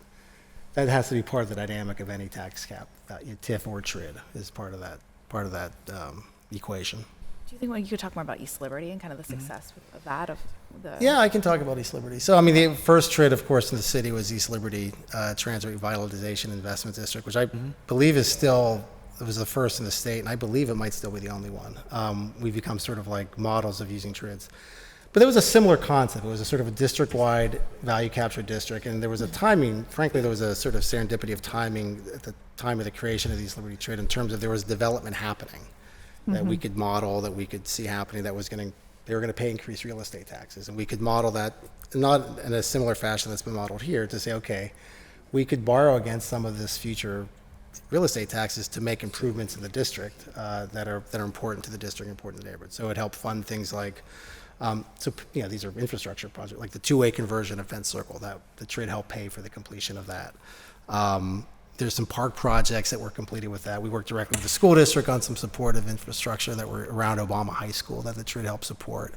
That has to be part of the dynamic of any tax cap, TIF or TRID is part of that equation. Do you think you could talk more about East Liberty and kind of the success of that? Yeah, I can talk about East Liberty. So, I mean, the first TRID, of course, in the city was East Liberty Transit Revitalization Investment District, which I believe it was the first in the state, and I believe it might still be the only one. We've become sort of like models of using TRIDs. But there was a similar concept. It was a sort of a district-wide value capture district, and there was a timing, frankly, there was a sort of serendipity of timing at the time of the creation of the East Liberty TRID in terms of there was development happening that we could model, that we could see happening, they were going to pay increased real estate taxes. And we could model that, not in a similar fashion that's been modeled here, to say, okay, we could borrow against some of this future real estate taxes to make improvements in the district that are important to the district, important to the neighborhood. So it helped fund things like, these are infrastructure projects, like the two-way conversion of Fence Circle, that the TRID helped pay for the completion of that. There's some park projects that were completed with that. We worked directly with the school district on some supportive infrastructure that were around Obama High School that the TRID helped support.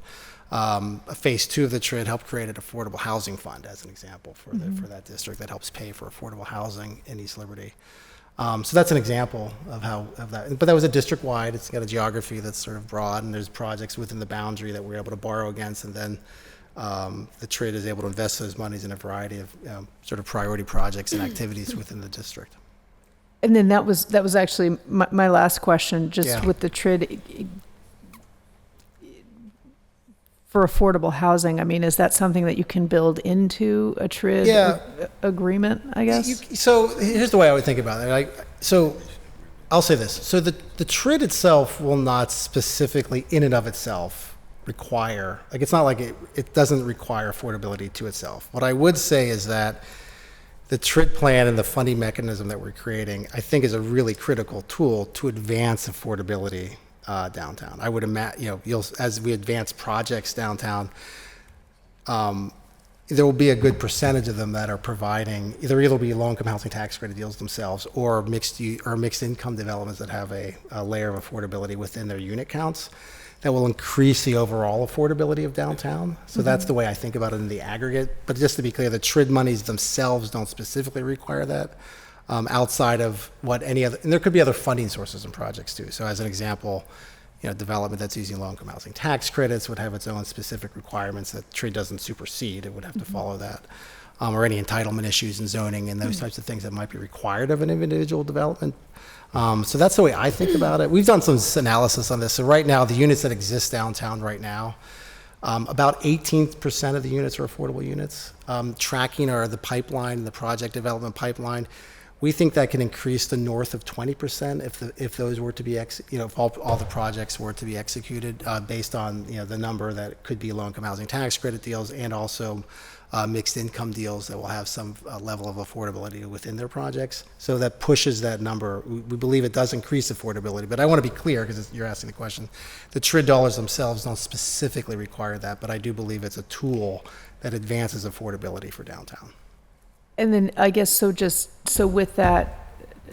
Phase 2 of the TRID helped create an affordable housing fund, as an example, for that district that helps pay for affordable housing in East Liberty. So that's an example of that. But that was a district-wide. It's got a geography that's sort of broad, and there's projects within the boundary that we're able to borrow against, and then the TRID is able to invest those monies in a variety of sort of priority projects and activities within the district. And then that was actually my last question, just with the TRID for affordable housing. I mean, is that something that you can build into a TRID agreement, I guess? So here's the way I would think about it. So I'll say this. So the TRID itself will not specifically, in and of itself, require, it's not like it doesn't require affordability to itself. What I would say is that the TRID plan and the funding mechanism that we're creating, I think, is a really critical tool to advance affordability downtown. I would imagine, as we advance projects downtown, there will be a good percentage of them that are providing either be low-income housing tax credit deals themselves or mixed income developments that have a layer of affordability within their unit counts that will increase the overall affordability of downtown. So that's the way I think about it in the aggregate. But just to be clear, the TRID monies themselves don't specifically require that outside of what any other, and there could be other funding sources and projects too. So as an example, development that's using low-income housing tax credits would have its own specific requirements that TRID doesn't supersede. It would have to follow that. Or any entitlement issues and zoning and those types of things that might be required of an individual development. So that's the way I think about it. We've done some analysis on this. So right now, the units that exist downtown right now, about 18% of the units are affordable units. Tracking are the pipeline, the project development pipeline. We think that can increase to north of 20% if those were to be, if all the projects were to be executed based on the number that could be low-income housing tax credit deals and also mixed income deals that will have some level of affordability within their projects. So that pushes that number. We believe it does increase affordability, but I want to be clear because you're asking the question. The TRID dollars themselves don't specifically require that, but I do believe it's a tool that advances affordability for downtown. And then I guess so with that,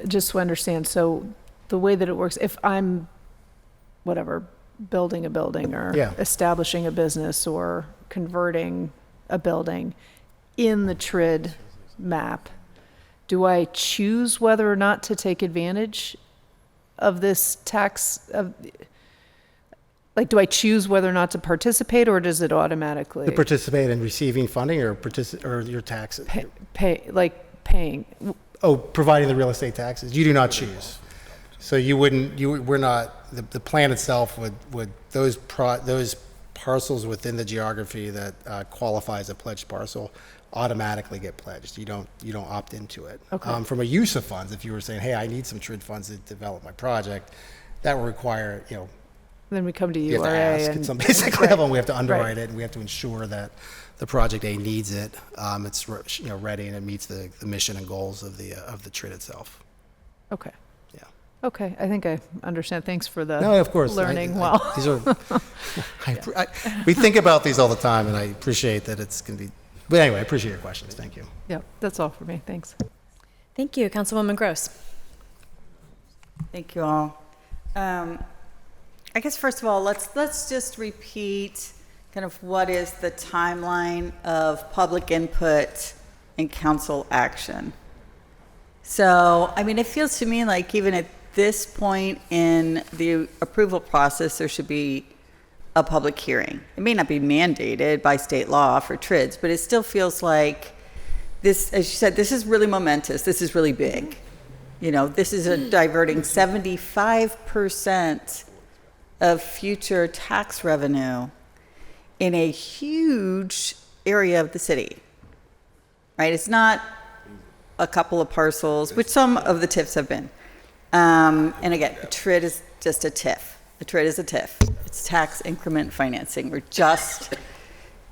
just to understand, so the way that it works, if I'm building a building or establishing a business or converting a building in the TRID map, do I choose whether or not to take advantage of this tax? Do I choose whether or not to participate, or does it automatically? To participate in receiving funding or your taxes? Paying. Oh, providing the real estate taxes. You do not choose. So we're not, the plan itself would those parcels within the geography that qualify as a pledged parcel automatically get pledged. You don't opt into it. Okay. From a use of funds, if you were saying, hey, I need some TRID funds to develop my project, that will require, then we come to you URA. have to ask at some basic level, and we have to underwrite it, and we have to ensure that the project A needs it, it's ready, and it meets the mission and goals of the TRID itself. Okay. Yeah. Okay, I think I understand. Thanks for the of course. learning. These are, we think about these all the time, and I appreciate that it's going to be. But anyway, I appreciate your questions. Thank you. Yeah, that's all for me. Thanks. Thank you, Councilwoman Gross. Thank you all. I guess first of all, let's just repeat kind of what is the timeline of public input and council action. So, it feels to me like even at this point in the approval process, there should be a public hearing. It may not be mandated by state law for TRIDs, but it still feels like this, as you said, this is really momentous. This is really big. This is diverting 75% of future tax revenue in a huge area of the city, right? It's not a couple of parcels, which some of the TIFs have been. And again, a TRID is just a TIF. A TRID is a TIF. It's tax increment financing. We're just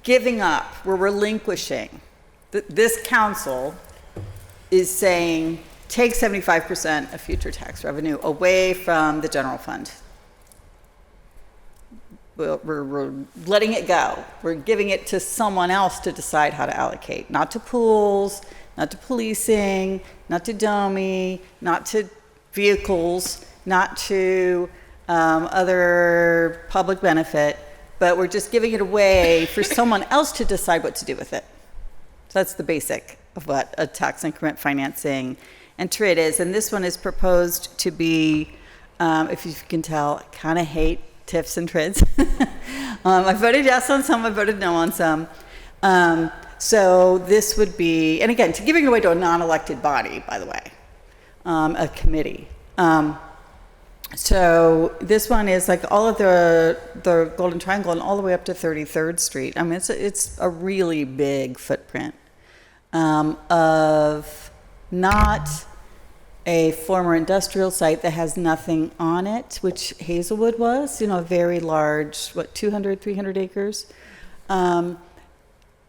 giving up. We're relinquishing. This council is saying, take 75% of future tax revenue away from the general fund. We're letting it go. We're giving it to someone else to decide how to allocate. Not to pools, not to policing, not to DOMI, not to vehicles, not to other public benefit, but we're just giving it away for someone else to decide what to do with it. So that's the basic of what a tax increment financing and TRID is. And this one is proposed to be, if you can tell, I kind of hate TIFs and TRIDs. I voted yes on some, I voted no on some. So this would be, and again, to giving it away to a non-elected body, by the way, a committee. So this one is like all of the Golden Triangle and all the way up to 33rd Street. It's a really big footprint of not a former industrial site that has nothing on it, which Hazelwood was, a very large, 200, 300 acres,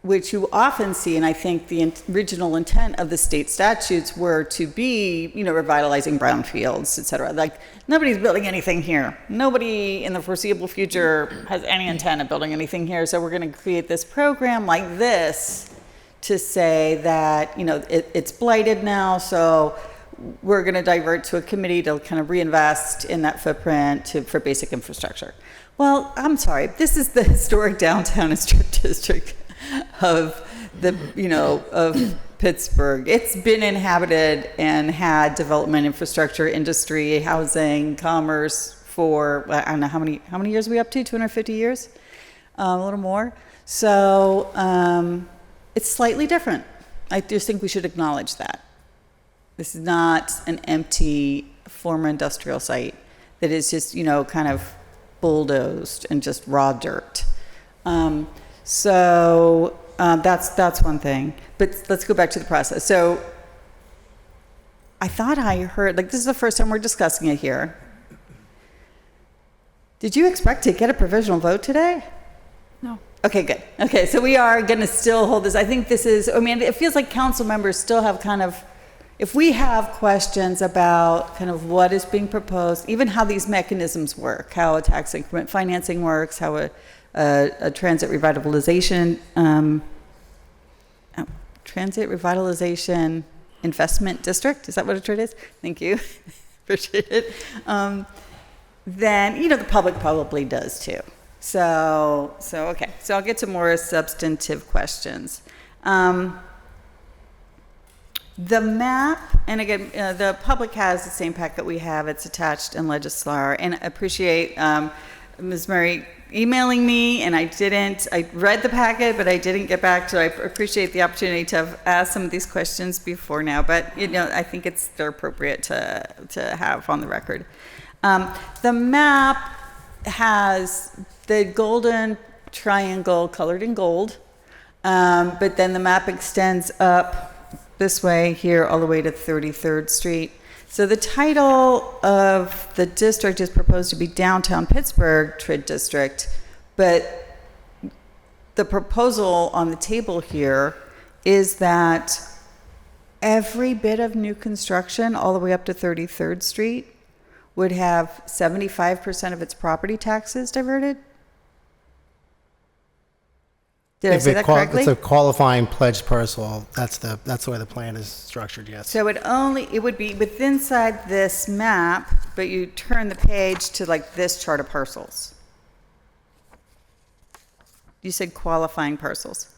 which you often see, and I think the original intent of the state statutes were to be, revitalizing brownfields, et cetera. Like, nobody's building anything here. Nobody in the foreseeable future has any intent of building anything here, so we're going to create this program like this to say that, it's blighted now, so we're going to divert to a committee to kind of reinvest in that footprint for basic infrastructure. Well, I'm sorry, this is the historic downtown and strip district of of Pittsburgh. It's been inhabited and had development, infrastructure, industry, housing, commerce for, I don't know, how many years are we up to? 250 years? A little more. So it's slightly different. I just think we should acknowledge that. This is not an empty former industrial site that is just, kind of bulldozed and just raw dirt. That's one thing. But let's go back to the process. So I thought I heard, this is the first time we're discussing it here. Did you expect to get a provisional vote today? No. Okay, good. Okay, so we are going to still hold this. I think this is, it feels like council members still have kind of, if we have questions about kind of what is being proposed, even how these mechanisms work, how a tax increment financing works, how a transit revitalization investment district, is that what it is? Thank you. Appreciate it. Then the public probably does too. So okay, so I'll get to more substantive questions. The map, and again, the public has the same packet we have. It's attached in Legislar, and I appreciate Ms. Murray emailing me, and I read the packet, but I didn't get back to it. I appreciate the opportunity to have asked some of these questions before now, but I think they're appropriate to have on the record. The map has the golden triangle colored in gold, but then the map extends up this way here all the way to 33rd Street. So the title of the district is proposed to be Downtown Pittsburgh TRID District, but the proposal on the table here is that every bit of new construction all the way up to 33rd Street would have 75% of its property taxes diverted. Did I say that correctly? It's a qualifying pledged parcel. That's the way the plan is structured, yes. So it would be within inside this map, but you turn the page to this chart of parcels. You said qualifying parcels.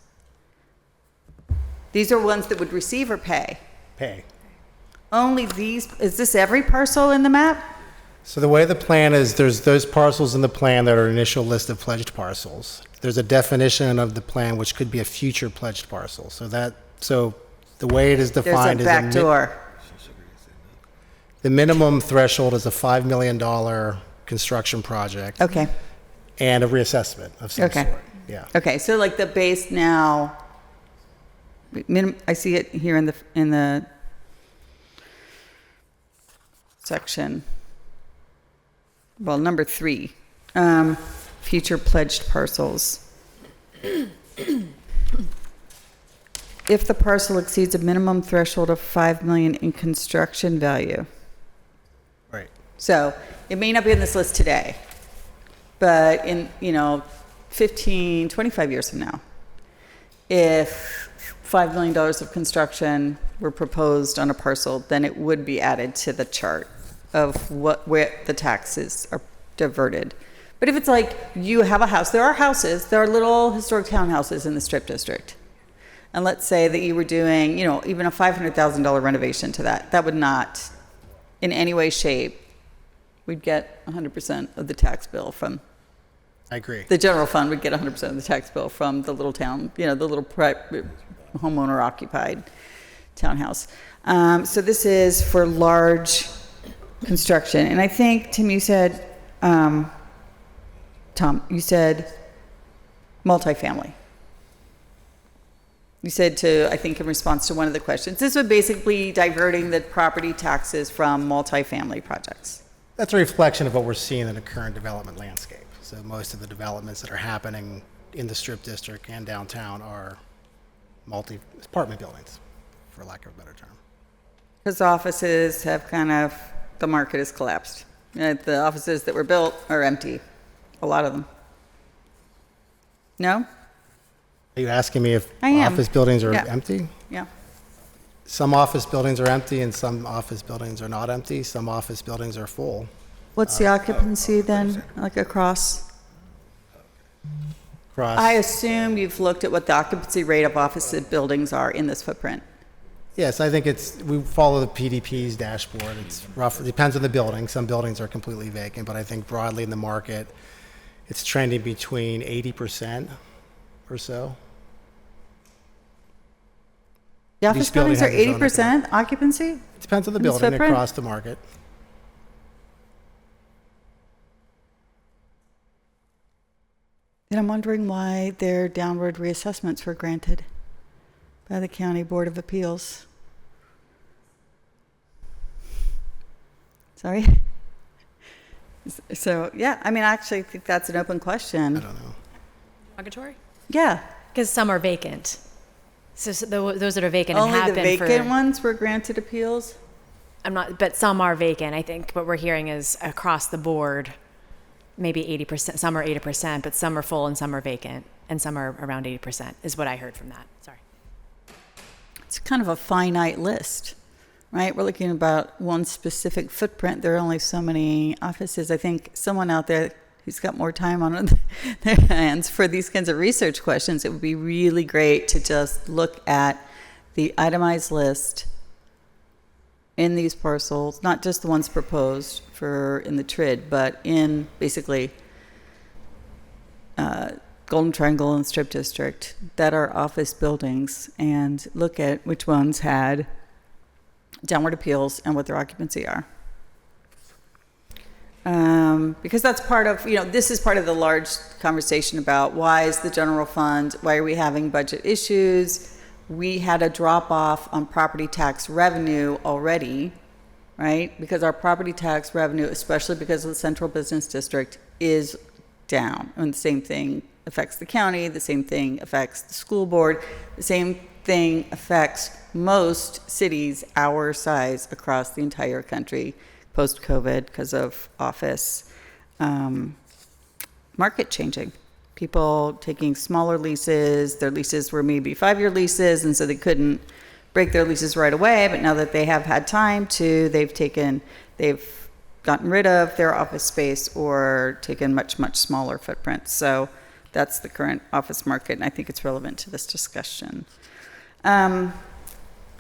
These are ones that would receive or pay? Pay. Only these, is this every parcel in the map? So the way the plan is, there's those parcels in the plan that are initial list of pledged parcels. There's a definition of the plan which could be a future pledged parcel. So the way it is defined there's a back door. The minimum threshold is a $5 million construction project. Okay. And a reassessment of some sort. Yeah. Okay, so the base now, I see it here in the section. Well, number 3, future pledged parcels. If the parcel exceeds a minimum threshold of $5 million in construction value. Right. So it may not be on this list today, but in 15, 25 years from now, if $5 million of construction were proposed on a parcel, then it would be added to the chart of where the taxes are diverted. But if it's you have a house, there are little historic townhouses in the strip district. And let's say that you were doing, even a $500,000 renovation to that would not in any way, shape, we'd get 100% of the tax bill from. I agree. The general fund would get 100% of the tax bill from the little town, the little homeowner occupied townhouse. So this is for large construction. And I think, Tim, you said, Tom, you said multifamily. You said I think in response to one of the questions, this would basically be diverting the property taxes from multifamily projects. That's a reflection of what we're seeing in the current development landscape. So most of the developments that are happening in the Strip District and downtown are multi-apartment buildings, for lack of a better term. Because offices have the market has collapsed. The offices that were built are empty, a lot of them. No? Are you asking me if I am. office buildings are Yeah. empty? Yeah. Some office buildings are empty and some office buildings are not empty. Some office buildings are full. What's the occupancy then, like across? I assume you've looked at what the occupancy rate of office buildings are in this footprint. Yes, I think we follow the PDP's dashboard. It's rough, it depends on the building. Some buildings are completely vacant, but I think broadly in the market, it's trending between 80% or so. The office Each building buildings are has its own 80% occupancy? It depends on the in this building footprint? across the market. And I'm wondering why their downward reassessments were granted by the County Board of Appeals. Sorry? So, yeah, I mean, I actually think that's an open question. I don't know. Derogatory? Yeah. Because some are vacant. So those that are vacant and Only have the been vacant for, ones were granted appeals? but some are vacant. I think what we're hearing is across the board, maybe 80%, some are 80%, but some are full and some are vacant, and some are around 80%, is what I heard from that. Sorry. It's kind of a finite list, right? We're looking about one specific footprint. There are only so many offices. I think someone out there who's got more time on their hands for these kinds of research questions, it would be really great to just look at the itemized list in these parcels, not just the ones proposed in the TRID, but in basically Golden Triangle and Strip District that are office buildings, and look at which ones had downward appeals and what their occupancy are. Because that's part of, this is part of the large conversation about why is the general fund, why are we having budget issues? We had a drop off on property tax revenue already, right? Because our property tax revenue, especially because of the central business district, is down. And the same thing affects the county, the same thing affects the school board, the same thing affects most cities our size across the entire country post-COVID because of office market changing. People taking smaller leases, their leases were maybe 5-year leases, and so they couldn't break their leases right away, but now that they have had time to, they've gotten rid of their office space or taken much, much smaller footprints. So that's the current office market, and I think it's relevant to this discussion.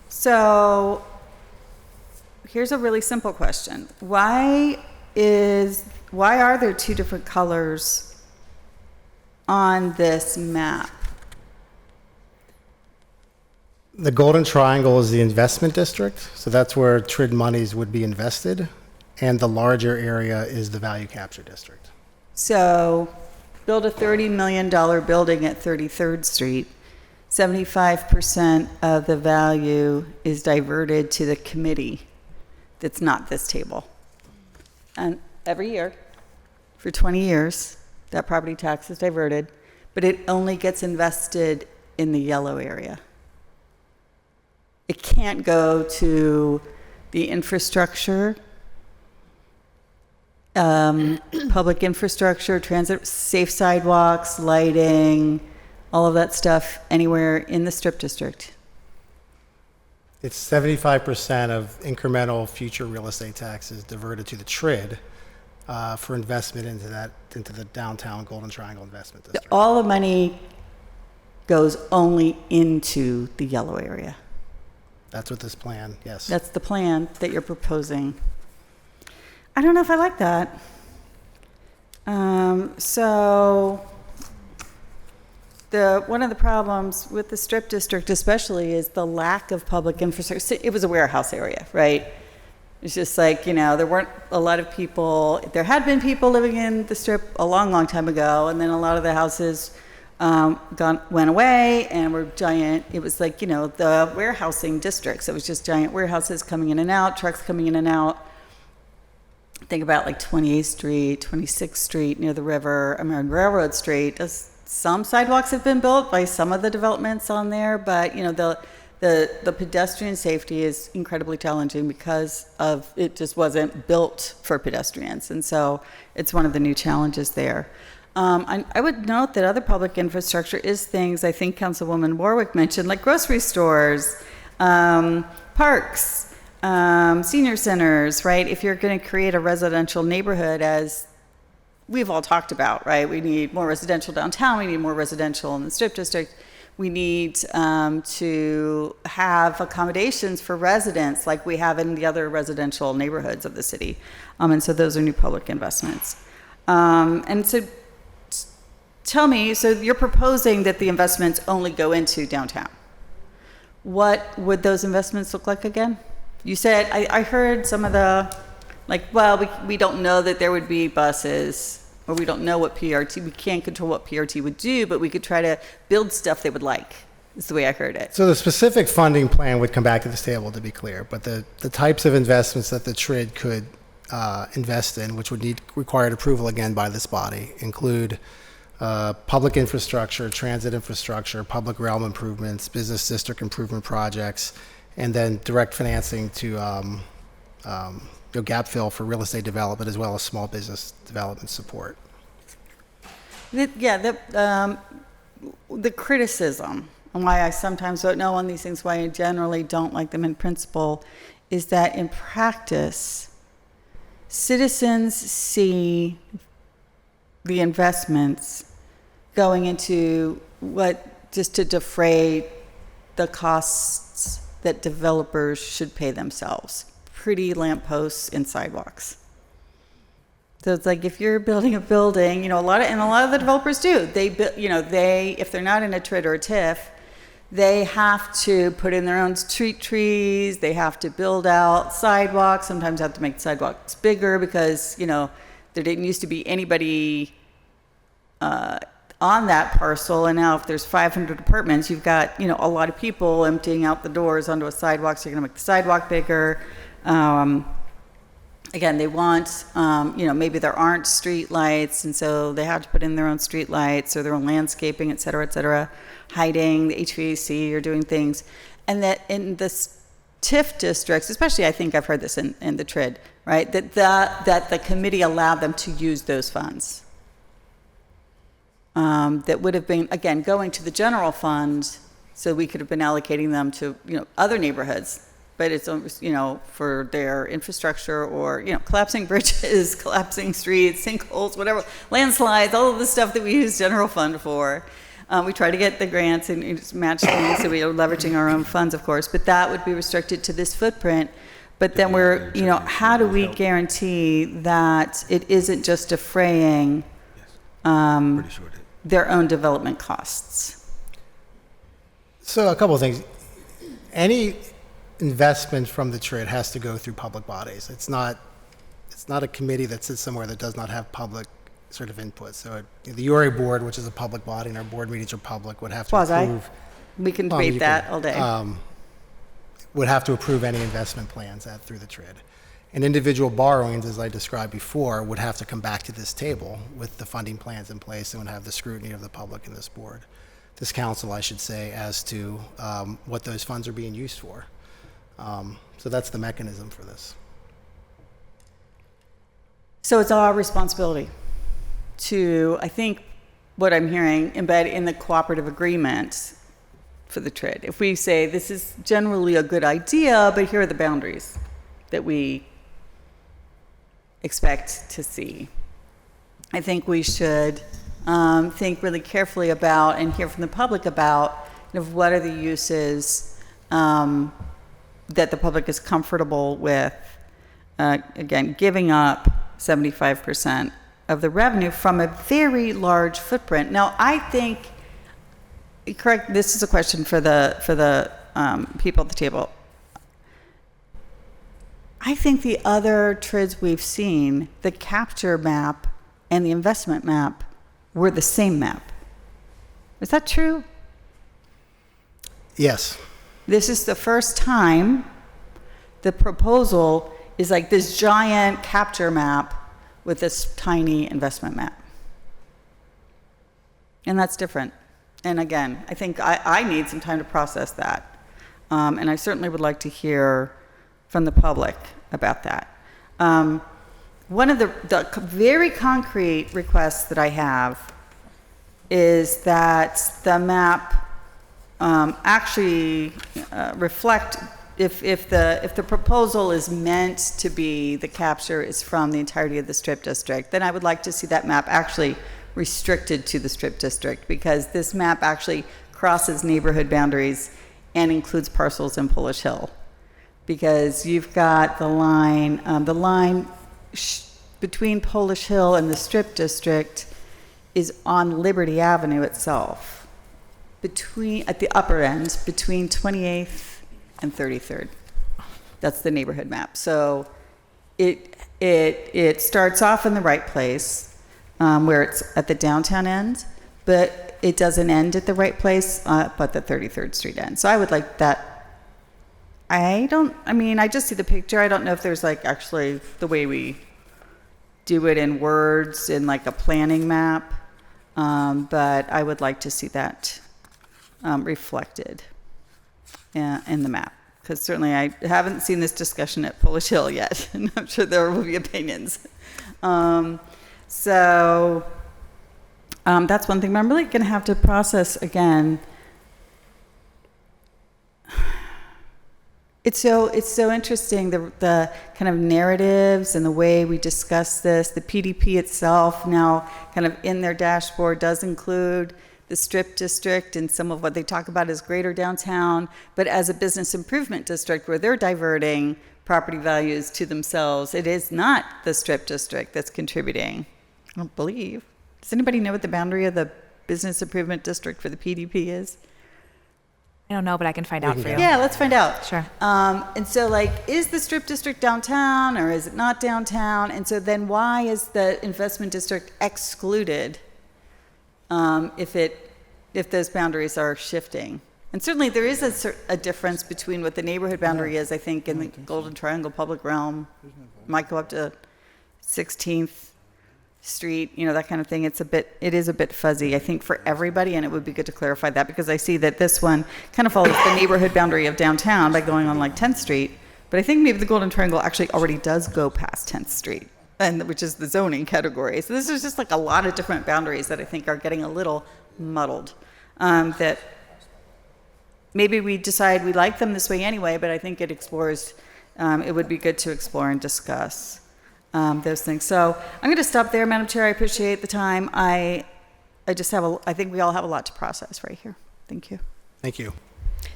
So here's a really simple question. Why are there two different colors on this map? The Golden Triangle is the investment district, so that's where TRID monies would be invested, and the larger area is the value capture district. So build a $30 million building at 33rd Street. 75% of the value is diverted to the committee that's not this table. And every year, for 20 years, that property tax is diverted, but it only gets invested in the yellow area. It can't go to the infrastructure, public infrastructure, transit, safe sidewalks, lighting, all of that stuff anywhere in the Strip District. It's 75% of incremental future real estate taxes diverted to the TRID for investment into the downtown Golden Triangle Investment District. All the money goes only into the yellow area. That's what this plan, yes. That's the plan that you're proposing. I don't know if I like that. One of the problems with the Strip District especially is the lack of public infrastructure. It was a warehouse area, right? It's just like, there weren't a lot of people. There had been people living in the Strip a long, long time ago, and then a lot of the houses went away and were giant. It was like, the warehousing districts. It was just giant warehouses coming in and out, trucks coming in and out. Think about like 28th Street, 26th Street near the river, Railroad Street. some sidewalks have been built by some of the developments on there, but the pedestrian safety is incredibly challenging because of it just wasn't built for pedestrians, and so it's one of the new challenges there. I would note that other public infrastructure is things I think Councilwoman Warwick mentioned, like grocery stores, parks, senior centers, right? If you're going to create a residential neighborhood, as we've all talked about, right? We need more residential downtown. We need more residential in the Strip District. We need to have accommodations for residents like we have in the other residential neighborhoods of the city. And so those are new public investments. And so tell me, so you're proposing that the investments only go into downtown. What would those investments look like again? You said, I heard some of the, like, well, we don't know that there would be buses, or we don't know what PRT, we can't control what PRT would do, but we could try to build stuff they would like, is the way I heard it. So the specific funding plan would come back to this table, to be clear, but the types of investments that the TRID could invest in, which would need required approval again by this body, include public infrastructure, transit infrastructure, public realm improvements, business district improvement projects, and then direct financing to gap fill for real estate development, as well as small business development support. The criticism, and why I sometimes vote no on these things, why I generally don't like them in principle, is that in practice, citizens see the investments going into just to defray the costs that developers should pay themselves. Pretty lampposts and sidewalks. So it's like if you're building a building, a lot of the developers do. They if they're not in a TRID or a TIF, they have to put in their own street trees. They have to build out sidewalks. Sometimes have to make sidewalks bigger because there didn't used to be anybody on that parcel, and now if there's 500 apartments, you've got a lot of people emptying out the doors onto a sidewalk. So you're going to make the sidewalk bigger. Again, they want, maybe there aren't street lights, and so they have to put in their own street lights or their own landscaping, et cetera, hiding the HVAC or doing things. And that in the TIF districts, especially I think I've heard this in the TRID, right, that the committee allowed them to use those funds. That would have been, again, going to the general fund, so we could have been allocating them to, other neighborhoods. But it's, for their infrastructure or, collapsing bridges, collapsing streets, sinkholes, whatever, landslides, all of the stuff that we use general fund for. We try to get the grants and just match things, so we are leveraging our own funds, of course, but that would be restricted to this footprint. But then we're, how do we guarantee that it isn't just defraying their own development costs? So a couple of things. Any investment from the TRID has to go through public bodies. It's not a committee that sits somewhere that does not have public sort of input. So the URA board, which is a public body, and our board meetings are public, would have to approve. We can debate that all day. Would have to approve any investment plans through the TRID. And individual borrowings, as I described before, would have to come back to this table with the funding plans in place and would have the scrutiny of the public and this board, this council, I should say, as to what those funds are being used for. So that's the mechanism for this. So it's our responsibility to, I think, what I'm hearing, embed in the cooperative agreement for the TRID. If we say this is generally a good idea, but here are the boundaries that we expect to see, I think we should think really carefully about and hear from the public about what are the uses that the public is comfortable with, again, giving up 75% of the revenue from a very large footprint. Now, I think, correct, this is a question for the people at the table. I think the other TRIDs we've seen, the capture map and the investment map, were the same map. Is that true? Yes. This is the first time the proposal is like this giant capture map with this tiny investment map. And that's different. And again, I think I need some time to process that. And I certainly would like to hear from the public about that. One of the very concrete requests that I have is that the map actually reflect, if the proposal is meant to be, the capture is from the entirety of the Strip District, then I would like to see that map actually restricted to the Strip District, because this map actually crosses neighborhood boundaries and includes parcels in Polish Hill. Because you've got the line between Polish Hill and the Strip District is on Liberty Avenue itself, at the upper end, between 28th and 33rd. That's the neighborhood map. So it starts off in the right place, where it's at the downtown end, but it doesn't end at the right place, but the 33rd Street end. So I would like that. I just see the picture. I don't know if there's like actually the way we do it in words in like a planning map, but I would like to see that reflected in the map. Because certainly I haven't seen this discussion at Polish Hill yet, and I'm sure there will be opinions. So that's one thing, but I'm really going to have to process again. It's so interesting, the kind of narratives and the way we discuss this. The PDP itself now kind of in their dashboard does include the Strip District and some of what they talk about as greater downtown, but as a business improvement district where they're diverting property values to themselves, it is not the Strip District that's contributing, I don't believe. Does anybody know what the boundary of the business improvement district for the PDP is? I don't know, but I can find out for you. Yeah, let's find out. Sure. And so, like, is the Strip District downtown or is it not downtown? And so then why is the investment district excluded if those boundaries are shifting? And certainly there is a difference between what the neighborhood boundary is, I think, in the Golden Triangle public realm. Might go up to 16th Street, that kind of thing. It is a bit fuzzy, I think, for everybody, and it would be good to clarify that, because I see that this one kind of follows the neighborhood boundary of downtown by going on like 10th Street, but I think maybe the Golden Triangle actually already does go past 10th Street, which is the zoning category. So this is just like a lot of different boundaries that I think are getting a little muddled, that maybe we decide we like them this way anyway, but I think it explores, it would be good to explore and discuss those things. So I'm going to stop there, Madam Chair. I appreciate the time. I think we all have a lot to process right here. Thank you. Thank you.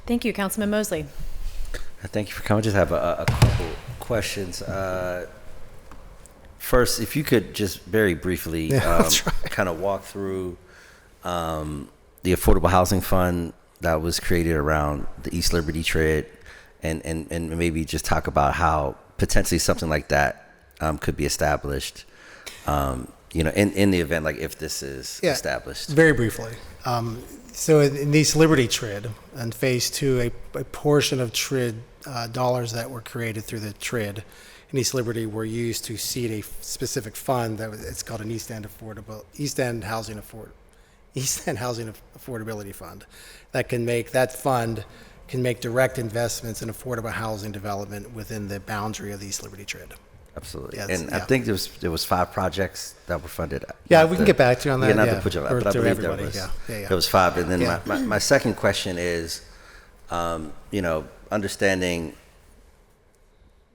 Thank you, Councilman Mosley. Thank you for coming. I just have a couple questions. First, if you could just very briefly kind of walk through the Affordable Housing Fund that was created around the East Liberty Trail, and maybe just talk about how potentially something like that could be established, in the event, like if this is established. Very briefly. So in East Liberty TRID and Phase 2, a portion of TRID dollars that were created through the TRID in East Liberty were used to seed a specific fund it's called an East End Housing Affordability Fund. That fund can make direct investments in affordable housing development within the boundary of the East Liberty TRID. Absolutely. I think there was 5 projects that were funded. Yeah, we can get back to you on that. Yeah, not to put you on that, but I believe there was 5. And then my second question is, understanding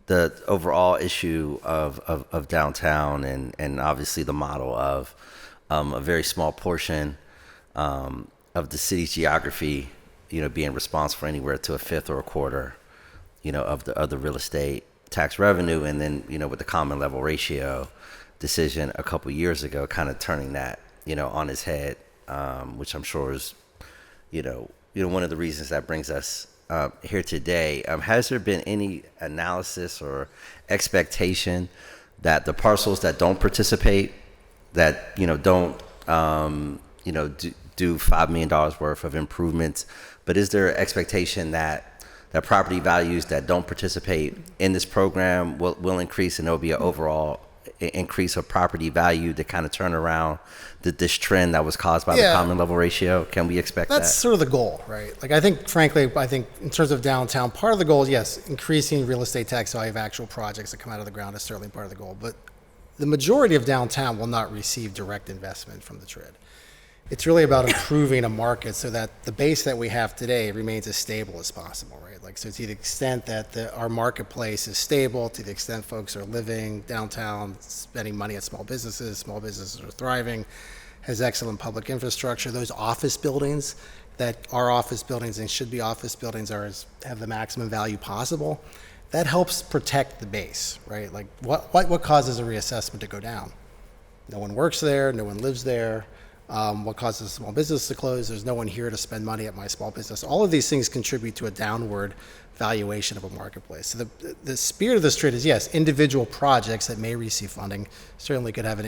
the overall issue of downtown and obviously the model of a very small portion of the city's geography, being responsible for anywhere to a fifth or a quarter, of the real estate tax revenue, and then with the common level ratio decision a couple years ago, kind of turning that on its head, which I'm sure is one of the reasons that brings us here today. Has there been any analysis or expectation that the parcels that don't participate, that don't do $5 million worth of improvements, but is there expectation that property values that don't participate in this program will increase, and there'll be an overall increase of property value to kind of turn around this trend that was caused by the common level ratio? Can we expect That's that? sort of the goal, right? Like, I think, frankly, in terms of downtown, part of the goal is, yes, increasing real estate tax value of actual projects that come out of the ground is certainly part of the goal. But the majority of downtown will not receive direct investment from the TRID. It's really about improving a market so that the base that we have today remains as stable as possible, right? Like, so to the extent that our marketplace is stable, to the extent folks are living downtown, spending money at small businesses are thriving, has excellent public infrastructure, those office buildings that are office buildings and should be office buildings have the maximum value possible. That helps protect the base, right? Like, what causes a reassessment to go down? No one works there, no one lives there. What causes a small business to close? There's no one here to spend money at my small business. All of these things contribute to a downward valuation of a marketplace. So the spirit of this trade is, yes, individual projects that may receive funding certainly could have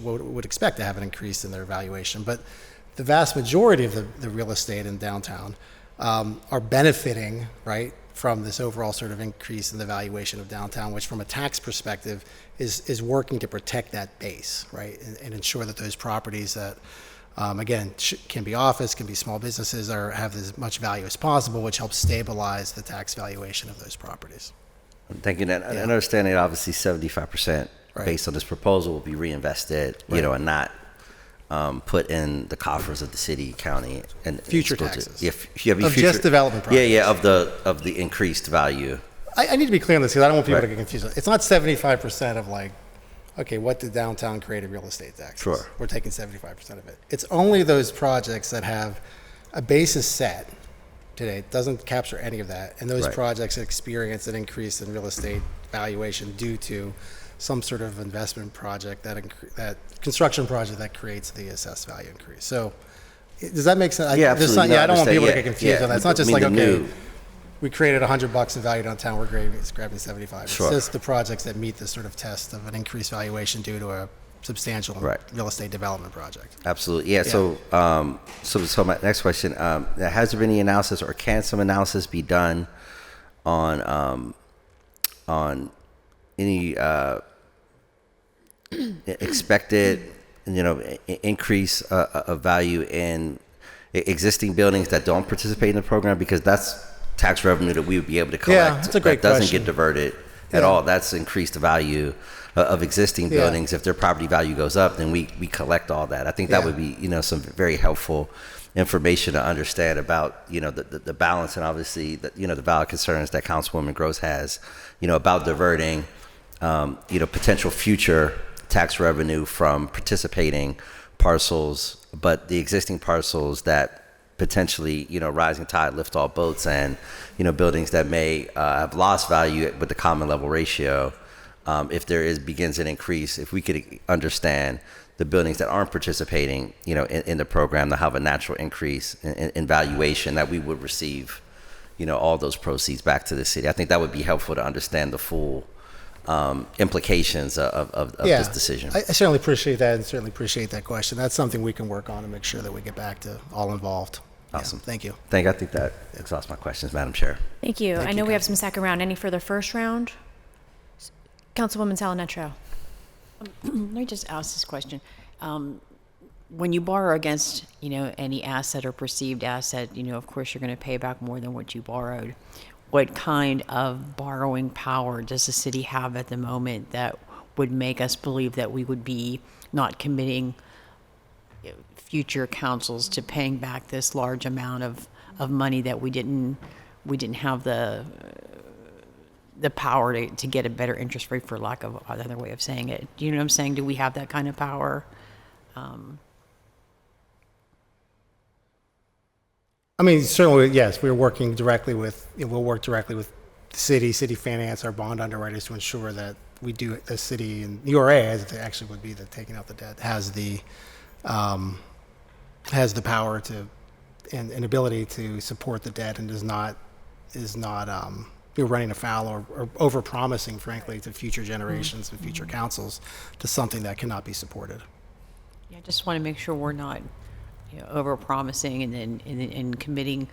would expect to have an increase in their valuation. But the vast majority of the real estate in downtown are benefiting, right, from this overall sort of increase in the valuation of downtown, which from a tax perspective is working to protect that base, right, and ensure that those properties that again, can be office, can be small businesses, have as much value as possible, which helps stabilize the tax valuation of those properties. Thank you. And understanding obviously 75% based on this proposal will be reinvested, you know, and not put in the coffers of the city, county, and future taxes. Of just development projects. Yeah, of the increased value. I need to be clear on this because I don't want people to get confused. It's not 75% of like, okay, what did downtown create in real estate taxes? Sure. We're taking 75% of it. It's only those projects that have a basis set today. It doesn't capture any of that. And those projects experience an increase in real estate valuation due to some sort of investment project, that construction project that creates the assessed value increase. So does that make sense? Yeah, absolutely. I don't want people to get confused on that. It's not just like, okay, we created $100 in value downtown, we're grabbing 75. It's just the projects that meet this sort of test of an increased valuation due to a substantial real estate development project. Absolutely. Yeah. So my next question, has there been any analysis or can some analysis be done on any expected, increase of value in existing buildings that don't participate in the program? Because that's tax revenue that we would be able to collect. Yeah, that's a great doesn't question. get diverted at all. That's increased the value of existing buildings. If their property value goes up, then we collect all that. I think that would be, some very helpful information to understand about, the balance and obviously the valid concerns that Councilwoman Gross has, about diverting, potential future tax revenue from participating parcels, but the existing parcels that potentially, rising tide lift all boats, and, buildings that may have lost value with the common level ratio, if there begins an increase, if we could understand the buildings that aren't participating, in the program, to have a natural increase in valuation, that we would receive, all those proceeds back to the city. I think that would be helpful to understand the full implications of this decision. I certainly appreciate that, and certainly appreciate that question. That's something we can work on and make sure that we get back to all involved. Awesome. Yeah, thank you. I think that exhausts my questions, Madam Chair. Thank you. I know we have some second round. Any further first round? Councilwoman Salinetro. Let me just ask this question. When you borrow against, any asset or perceived asset, of course you're going to pay back more than what you borrowed. What kind of borrowing power does the city have at the moment that would make us believe that we would be not committing future councils to paying back this large amount of money that we didn't have the power to get a better interest rate, for lack of another way of saying it? Do you know what I'm saying? Do we have that kind of power? I mean, certainly, yes, we're working directly with, we'll work directly with the city finance, our bond underwriters, to ensure that we do, the city and URA, as it actually would be the taking out the debt, has the power to and ability to support the debt, and is not running afoul or over promising, frankly, to future generations and future councils to something that cannot be supported. Yeah, I just want to make sure we're not over promising and then committing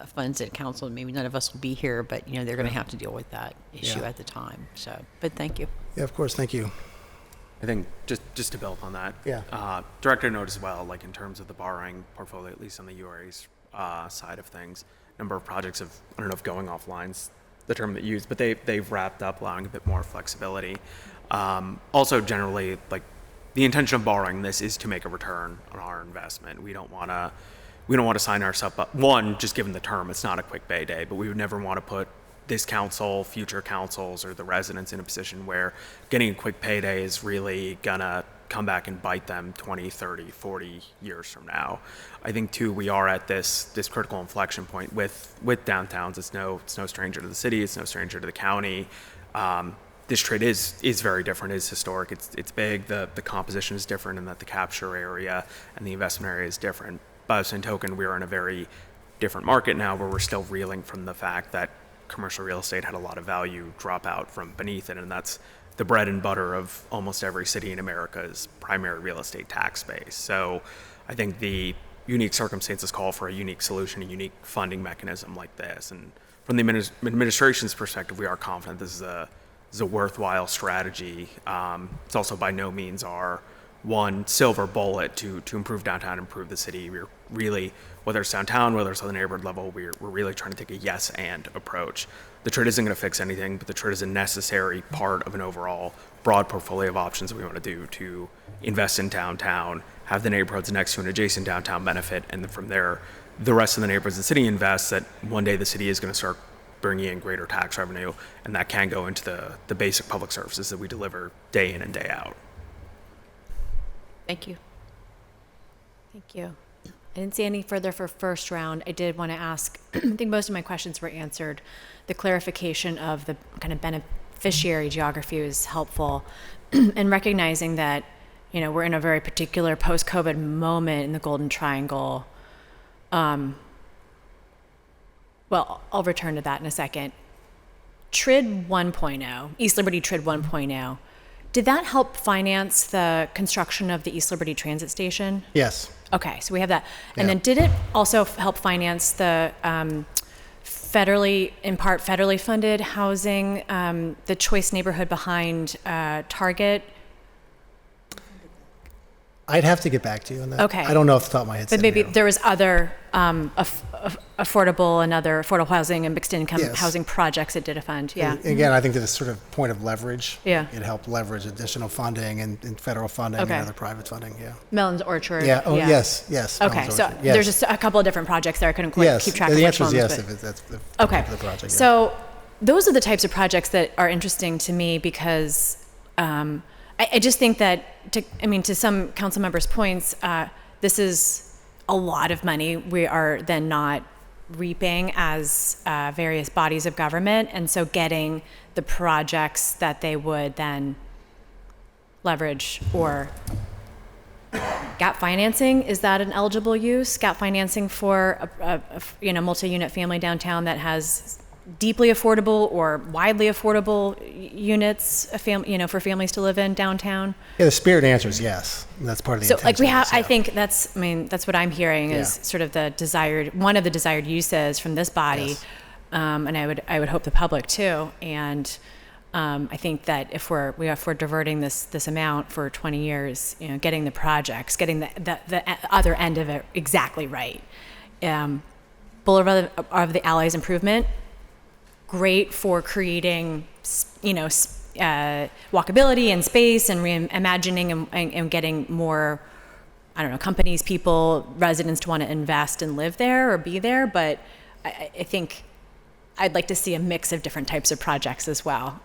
funds at council. Maybe none of us will be here, but they're going to have to deal with that issue at the time. So, but thank you. Yeah, of course. Thank you. I think just to build on that, Director noted as well, like in terms of the borrowing portfolio, at least on the URA's side of things, number of projects have, I don't know if going offline's the term that you used, but they've wrapped up, allowing a bit more flexibility. Also, generally, like the intention of borrowing this is to make a return on our investment. We don't want to sign ourselves up. One, just given the term, it's not a quick payday, but we would never want to put this council, future councils, or the residents in a position where getting a quick payday is really gonna come back and bite them 20, 30, 40 years from now. I think too, we are at this critical inflection point with downtowns. It's no stranger to the city, it's no stranger to the county. This trade is very different, is historic, it's big, the composition is different, and that the capture area and the investment area is different. By the same token, we are in a very different market now where we're still reeling from the fact that commercial real estate had a lot of value drop out from beneath it, and that's the bread and butter of almost every city in America's primary real estate tax base. So I think the unique circumstances call for a unique solution, a unique funding mechanism like this. And from the administration's perspective, we are confident this is a worthwhile strategy. It's also by no means our one silver bullet to improve downtown, improve the city. We're really, whether it's downtown, whether it's on the neighborhood level, we're really trying to take a yes and approach. The TRID isn't going to fix anything, but the TRID is a necessary part of an overall broad portfolio of options that we want to do to invest in downtown, have the neighborhoods next to an adjacent downtown benefit, and then from there, the rest of the neighborhoods the city invests, that one day the city is going to start bringing in greater tax revenue, and that can go into the basic public services that we deliver day in and day out. Thank you. Thank you. I didn't see any further for first round. I did want to ask, I think most of my questions were answered. The clarification of the kind of beneficiary geography was helpful. And recognizing that, you know, we're in a very particular post-COVID moment in the Golden Triangle. Well, I'll return to that in a second. TRID 1.0, East Liberty TRID 1.0, did that help finance the construction of the East Liberty Transit Station? Yes. Okay, so we have that. And Yeah. then did it also help finance the federally funded housing, the Choice neighborhood behind Target? I'd have to get back to you on that. Okay. I don't know off the top of my head. But maybe Cindy. there was other affordable housing and mixed income Yes. housing projects it did a fund. Yeah. And again, I think to this sort of point of leverage. Yeah. It helped leverage additional funding and federal funding Okay. and other private funding. Yeah. Melon's Orchard. Yeah. Oh, yes. Yes. Okay. Melon's So Orchard. Yes. there's just a couple of different projects there. I couldn't quite Yes. keep track The of which answer ones. is yes, but- if that's the Okay. the project. Yeah. So those are the types of projects that are interesting to me because I just think that, to some council members' points, this is a lot of money we are then not reaping as various bodies of government. And so getting the projects that they would then leverage or gap financing, is that an eligible use? Gap financing for a multi-unit family downtown that has deeply affordable or widely affordable units, for families to live in downtown? Yeah, the spirit answer is yes. That's part of the So intention. I think that's what I'm hearing is sort of one of the desired uses from this body. Yes. And I would hope the public too. And I think that if we're diverting this amount for 20 years, getting the projects, getting the other end of it exactly right. Boulevard of the Allies improvement, great for creating, walkability and space and reimagining and getting more, companies, people, residents to want to invest and live there or be there. But I think I'd like to see a mix of different types of projects as well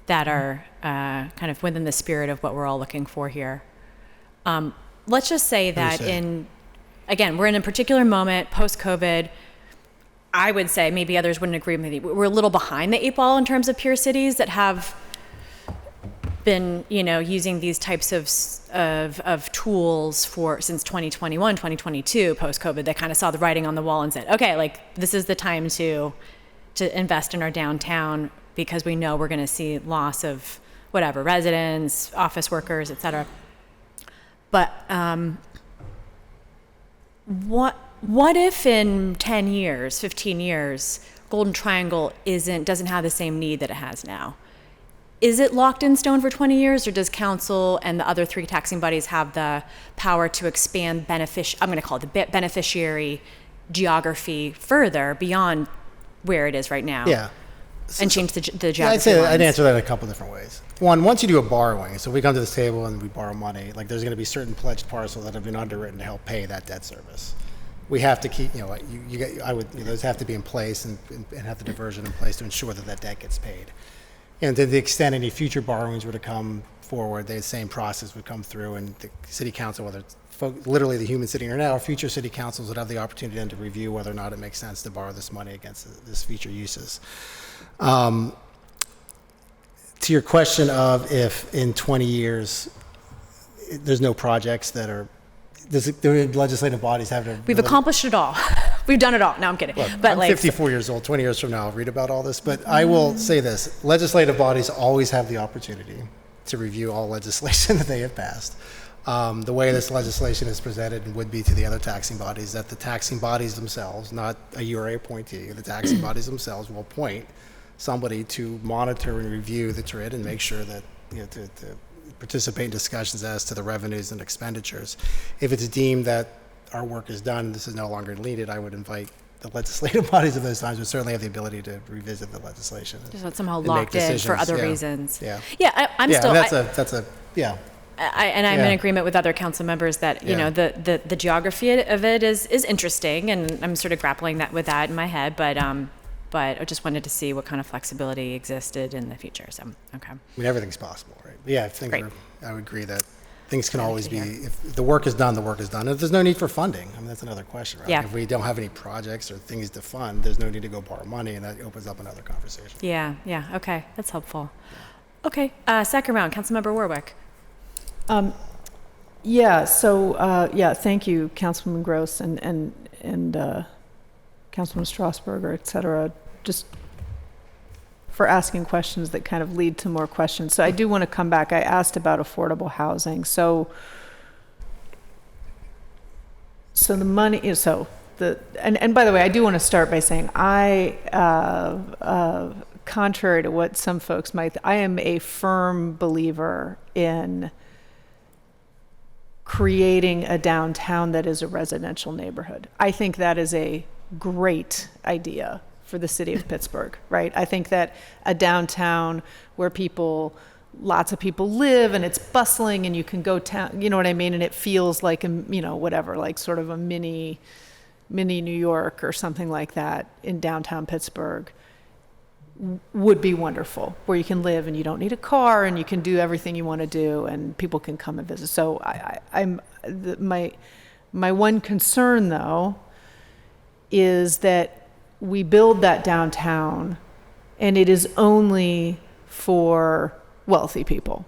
that are kind of within the spirit of what we're all looking for here. Let's just say that we're in a particular moment, post-COVID. I would say, maybe others wouldn't agree with me, we're a little behind the 8 ball in terms of peer cities that have been, using these types of tools since 2021, 2022, post-COVID. They kind of saw the writing on the wall and said, okay, this is the time to invest in our downtown because we know we're going to see loss of whatever, residents, office workers, et cetera. But what if in 10 years, 15 years, Golden Triangle doesn't have the same need that it has now? is it locked in stone for 20 years, or does council and the other 3 taxing bodies have the power to expand I'm going to call it the beneficiary geography further beyond where it is right now? Yeah. And change the geography Yeah, I'd say I'd lines? answer that in a couple different ways. One, once you do a borrowing, so we come to this table and we borrow money, like there's going to be certain pledged parcels that have been underwritten to help pay that debt service. We have to keep, those have to be in place and have the diversion in place to ensure that that debt gets paid. And to the extent any future borrowings were to come forward, the same process would come through, and the city council, whether it's literally the human sitting here now, or future city councils would have the opportunity then to review whether or not it makes sense to borrow this money against this future uses. To your question of if in 20 years there's no projects that are, the legislative bodies have to. We've accomplished it all. We've done it all. No, I'm kidding. Look, but I'm 54 years old. 20 years from now, I'll read about all this. But I will say this: legislative bodies always have the opportunity to review all legislation that they have passed. The way this legislation is presented would be to the other taxing bodies, that the taxing bodies themselves, not a URA appointee, the taxing bodies themselves will appoint somebody to monitor and review the TRID and make sure that, to participate in discussions as to the revenues and expenditures. If it's deemed that our work is done, this is no longer needed, I would invite the legislative bodies of those times would certainly have the ability to revisit the legislation. Just not somehow locked in for other reasons. Yeah. Yeah, I'm still. Yeah. I'm in agreement with other council members that the geography of it is interesting, and I'm sort of grappling with that in my head. But I just wanted to see what kind of flexibility existed in the future. So okay. I mean, everything's possible, right? But yeah, I would agree that things can always be. If the work is done, the work is done. If there's no need for funding, I mean that's another question, right? Yeah. If we don't have any projects or things to fund, there's no need to go borrow money, and that opens up another conversation. Yeah. Okay, that's helpful. Okay, second round, Councilmember Warwick. Thank you, Councilman Gross and Councilman Strasburger, et cetera, just for asking questions that kind of lead to more questions. So I do want to come back. I asked about affordable housing. So the money is, and by the way, I do want to start by saying contrary to what some folks might, I am a firm believer in creating a downtown that is a residential neighborhood. I think that is a great idea for the city of Pittsburgh, right? I think that a downtown where lots of people live and it's bustling and you can go town, you know what I mean? And it feels like, like sort of a mini New York or something like that in downtown Pittsburgh would be wonderful, where you can live and you don't need a car and you can do everything you want to do and people can come and visit. So my one concern though is that we build that downtown and it is only for wealthy people,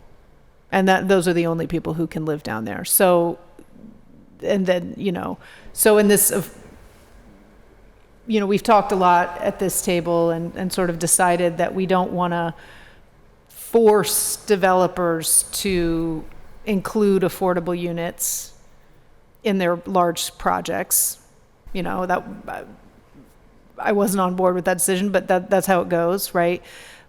and that those are the only people who can live down there. So, and then so in this we've talked a lot at this table and sort of decided that we don't want to force developers to include affordable units in their large projects. That I wasn't on board with that decision, but that's how it goes, right?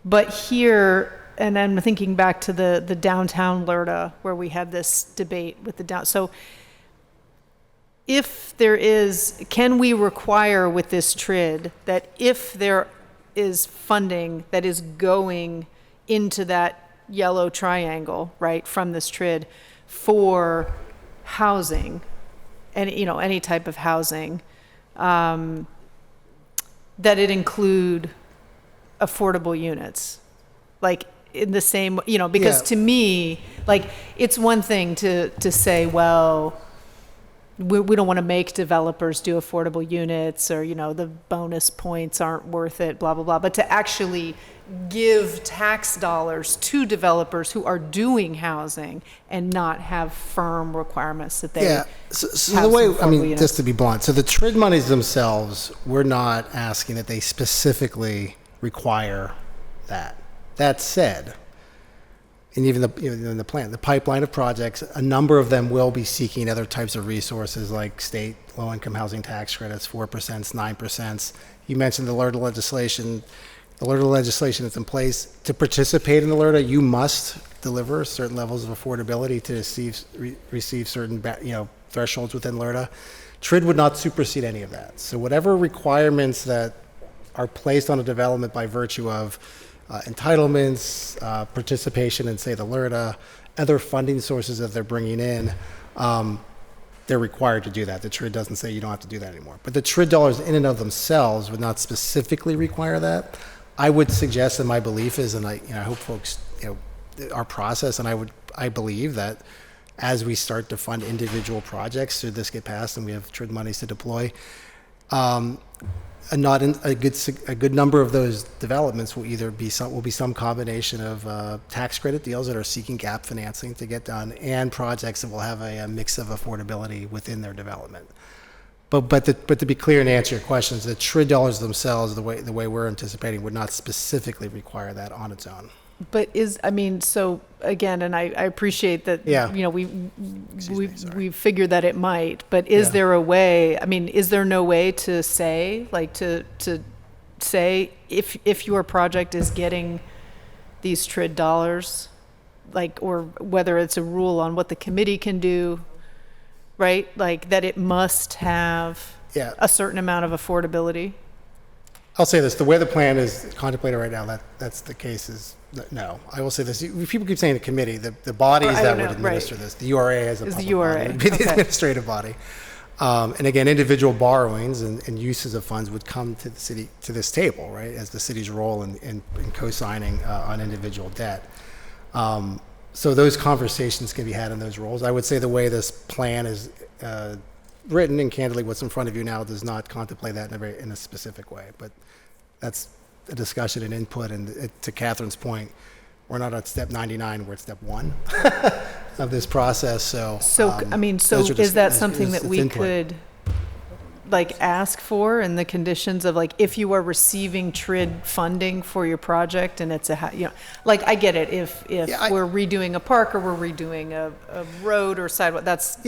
But here, and I'm thinking back to the downtown LERTA where we had this debate with the so if there is, can we require with this TRID that if there is funding that is going into that yellow triangle, right, from this TRID for housing, and any type of housing, that it include affordable units, like in the same, because to me, like it's one thing to say, well, we don't want to make developers do affordable units, or the bonus points aren't worth it, blah blah blah, but to actually give tax dollars to developers who are doing housing and not have firm requirements that they so the way units. Just to be blunt, so the TRID monies themselves, we're not asking that they specifically require that. That said, and even in the plan, the pipeline of projects, a number of them will be seeking other types of resources like state low-income housing tax credits, 4%, 9%. You mentioned the LERTA legislation. The LRTA legislation that's in place, to participate in the LRTA, you must deliver certain levels of affordability to receive certain thresholds within LRTA. TRID would not supersede any of that. So whatever requirements that are placed on a development by virtue of entitlements, participation in, say, the LRTA, other funding sources that they're bringing in, they're required to do that. The TRID doesn't say you don't have to do that anymore. But the TRID dollars in and of themselves would not specifically require that. I would suggest, and my belief is, and I hope folks, our process, and I believe that as we start to fund individual projects, should this get passed and we have TRID monies to deploy, a good number of those developments will either be some combination of tax credit deals that are seeking gap financing to get done, and projects that will have a mix of affordability within their development. But to be clear and answer your questions, the TRID dollars themselves, the way we're anticipating, would not specifically require that on its own. But so again, and I appreciate that, we figured that it might, but is there a way, is there no way to say, to say if your project is getting these TRID dollars, or whether it's a rule on what the committee can do, right? That it must have a certain amount of affordability? I'll say this, the way the plan is contemplated right now, that's the case is, no. I will say this, people keep saying the committee, the bodies that would administer this, the URA as a public body would be the administrative body. And again, individual borrowings and uses of funds would come to the city, to this table, right, as the city's role in co-signing on individual debt. So those conversations can be had in those roles. I would say the way this plan is written, and candidly what's in front of you now, does not contemplate that in a specific way, but that's a discussion and input. And to Catherine's point, we're not at step 99, we're at step 1 of this process. So is that something that we could ask for in the conditions of if you are receiving TRID funding for your project, and it's I get it, if we're redoing a park or we're redoing a road or sidewalk, those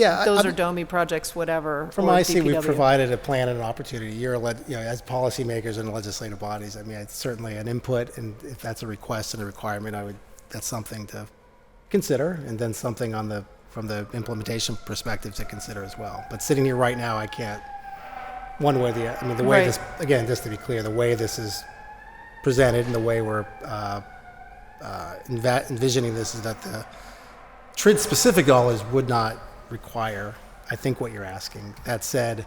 are DOMI projects, whatever. From my seat, we've provided a plan and an opportunity. As policymakers and legislative bodies, it's certainly an input, and if that's a request and a requirement, that's something to consider, and then something from the implementation perspective to consider as well. But sitting here right now, I can't one way or the other. The way this, again, just to be clear, the way this is presented and the way we're envisioning this is that the TRID specific dollars would not require, I think, what you're asking. That said,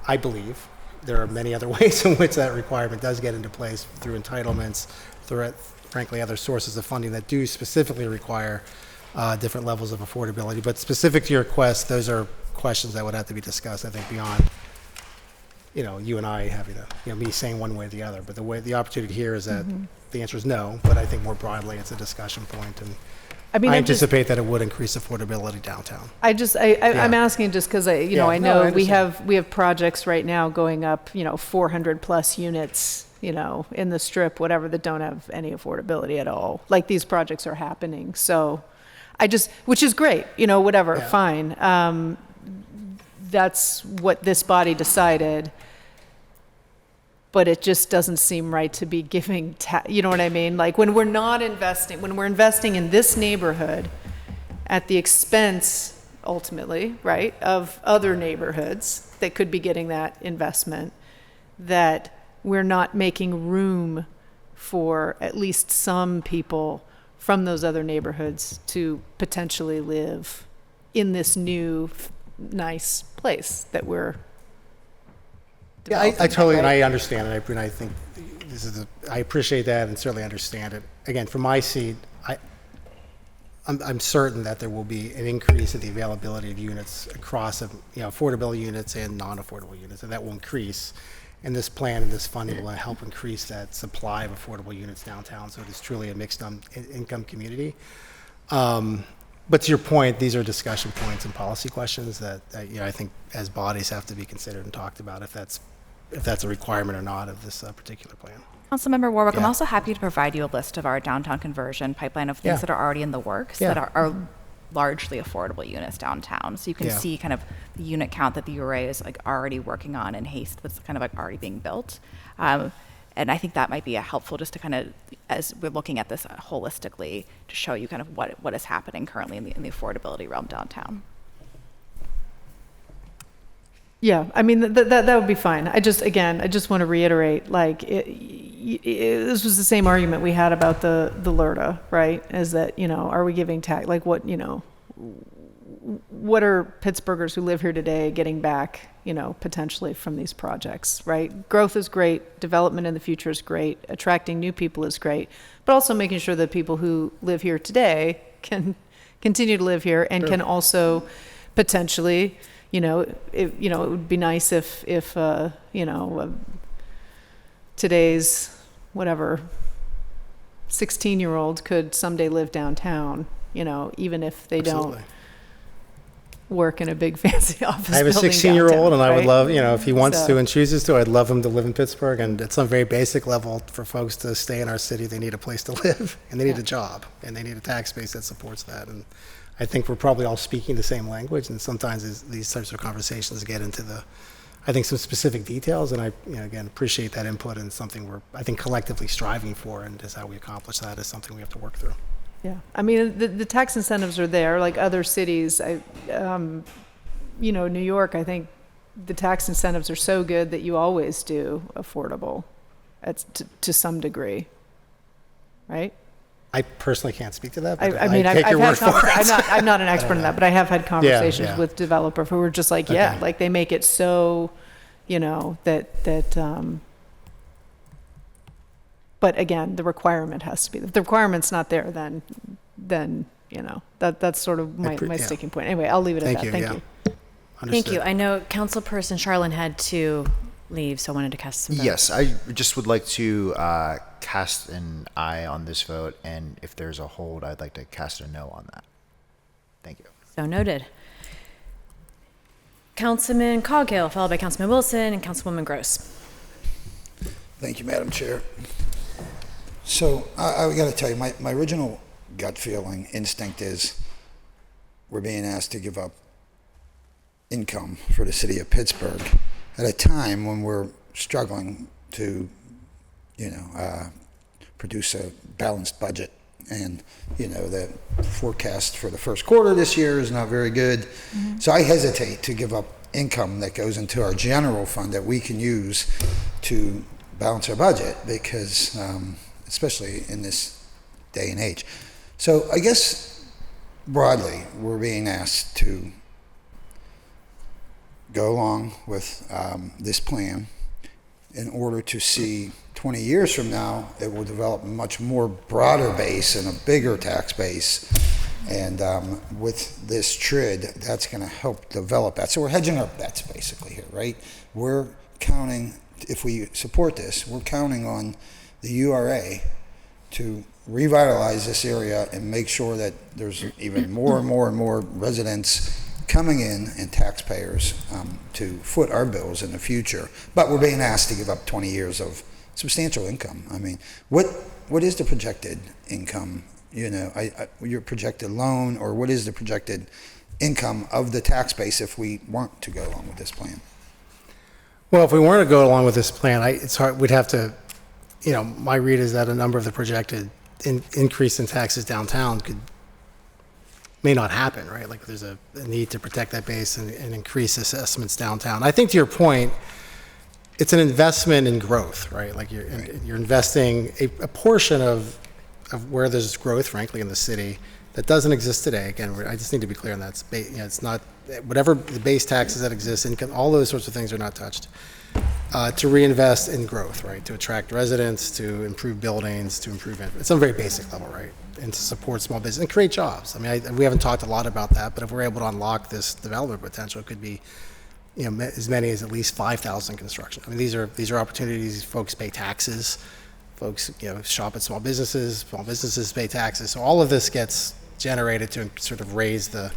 I believe there are many other ways in which that requirement does get into place through entitlements, through, frankly, other sources of funding that do specifically require different levels of affordability. But specific to your request, those are questions that would have to be discussed, I think, beyond you and I having to, me saying one way or the other. But the opportunity here is that the answer is no, but I think more broadly it's a discussion point, and I anticipate that it would increase affordability downtown. I'm asking just because I know we have projects right now going up 400 plus units in the strip, whatever, that don't have any affordability at all. These projects are happening, so which is great, whatever, fine. That's what this body decided, but it just doesn't seem right to be giving, you know what I mean? When we're not investing, when we're investing in this neighborhood at the expense, ultimately, right, of other neighborhoods that could be getting that investment, that we're not making room for at least some people from those other neighborhoods to potentially live in this new nice place that we're I totally, and I understand it, and I think I appreciate that and certainly understand it. Again, from my seat, I'm certain that there will be an increase in the availability of units across affordable units and non-affordable units, and that will increase. And this plan and this funding will help increase that supply of affordable units downtown, so it is truly a mixed income community. But to your point, these are discussion points and policy questions that I think as bodies have to be considered and talked about if that's a requirement or not of this particular plan. Councilmember Warwick, I'm also happy to provide you a list of our downtown conversion pipeline of things that are already in the works that are largely affordable units downtown. So you can see kind of the unit count that the URA is already working on in haste that's kind of already being built. And I think that might be a helpful just to kind of, as we're looking at this holistically, to show you kind of what is happening currently in the affordability realm downtown. Yeah, I mean, that would be fine. I just want to reiterate, like, this was the same argument we had about the LRTA, right? Is that, are we giving tax, like what are Pittsburghers who live here today getting back, potentially from these projects, right? Growth is great, development in the future is great, attracting new people is great, but also making sure that people who live here today can continue to live here and can also potentially, it would be nice if today's, 16-year-old could someday live downtown, even if they don't work in a big fancy office building. I have a downtown, 16-year-old, and I would right? love, if he wants So- to and chooses to, I'd love him to live in Pittsburgh. And at some very basic level, for folks to stay in our city, they need a place to live, and they need a job, and they need a tax base that supports that. And I think we're probably all speaking the same language, and sometimes these types of conversations get into some specific details, and I, again, appreciate that input, and something we're, I think, collectively striving for, and just how we accomplish that is something we have to work through. Yeah, I mean, the tax incentives are there, like other cities. New York, I think the tax incentives are so good that you always do affordable to some degree, right? I personally can't speak to that, but I mean, take your word for it. I'm not an expert in that, but I have had conversations yeah. with developers who were just like, Okay. like they make it so, but again, the requirement has to be, if the requirement's not there, then that's sort of my sticking point. Anyway, I'll leave it at that. Thank you. Thank you. I know Councilperson Charlin had to leave, so I wanted to cast some votes. Yes, I just would like to cast an aye on this vote, and if there's a hold, I'd like to cast a no on that. Thank you. So noted. Councilman Coghill, followed by Councilman Wilson and Councilwoman Gross. Thank you, Madam Chair. So I got to tell you, my original gut feeling, instinct is we're being asked to give up income for the city of Pittsburgh at a time when we're struggling to, produce a balanced budget. And, the forecast for the first quarter this year is not very good. Mm-hmm. So I hesitate to give up income that goes into our general fund that we can use to balance our budget because, especially in this day and age. So I guess broadly, we're being asked to go along with this plan in order to see 20 years from now, it will develop a much more broader base and a bigger tax base. And with this TRID, that's going to help develop that. So we're hedging our bets basically here, right? We're counting, if we support this, we're counting on the URA to revitalize this area and make sure that there's even more and more and more residents coming in and taxpayers to foot our bills in the future. But we're being asked to give up 20 years of substantial income. I mean, what is the projected income? Your projected loan, or what is the projected income of the tax base if we want to go along with this plan? Well, if we weren't to go along with this plan, it's hard. We'd have to, my read is that a number of the projected increase in taxes downtown may not happen, right? Like there's a need to protect that base and increase assessments downtown. I think to your point, it's an investment in growth, right? Like you're investing a portion of where there's growth, frankly, in the city that doesn't exist today. Again, I just need to be clear on that. It's not whatever the base taxes that exist, income, all those sorts of things are not touched. To reinvest in growth, right? To attract residents, to improve buildings, to improve at some very basic level, right? And to support small business and create jobs. I mean, we haven't talked a lot about that, but if we're able to unlock this development potential, it could be, as many as at least 5,000 construction. I mean, these are opportunities. Folks pay taxes. Folks, shop at small businesses pay taxes. So all of this gets generated to sort of raise the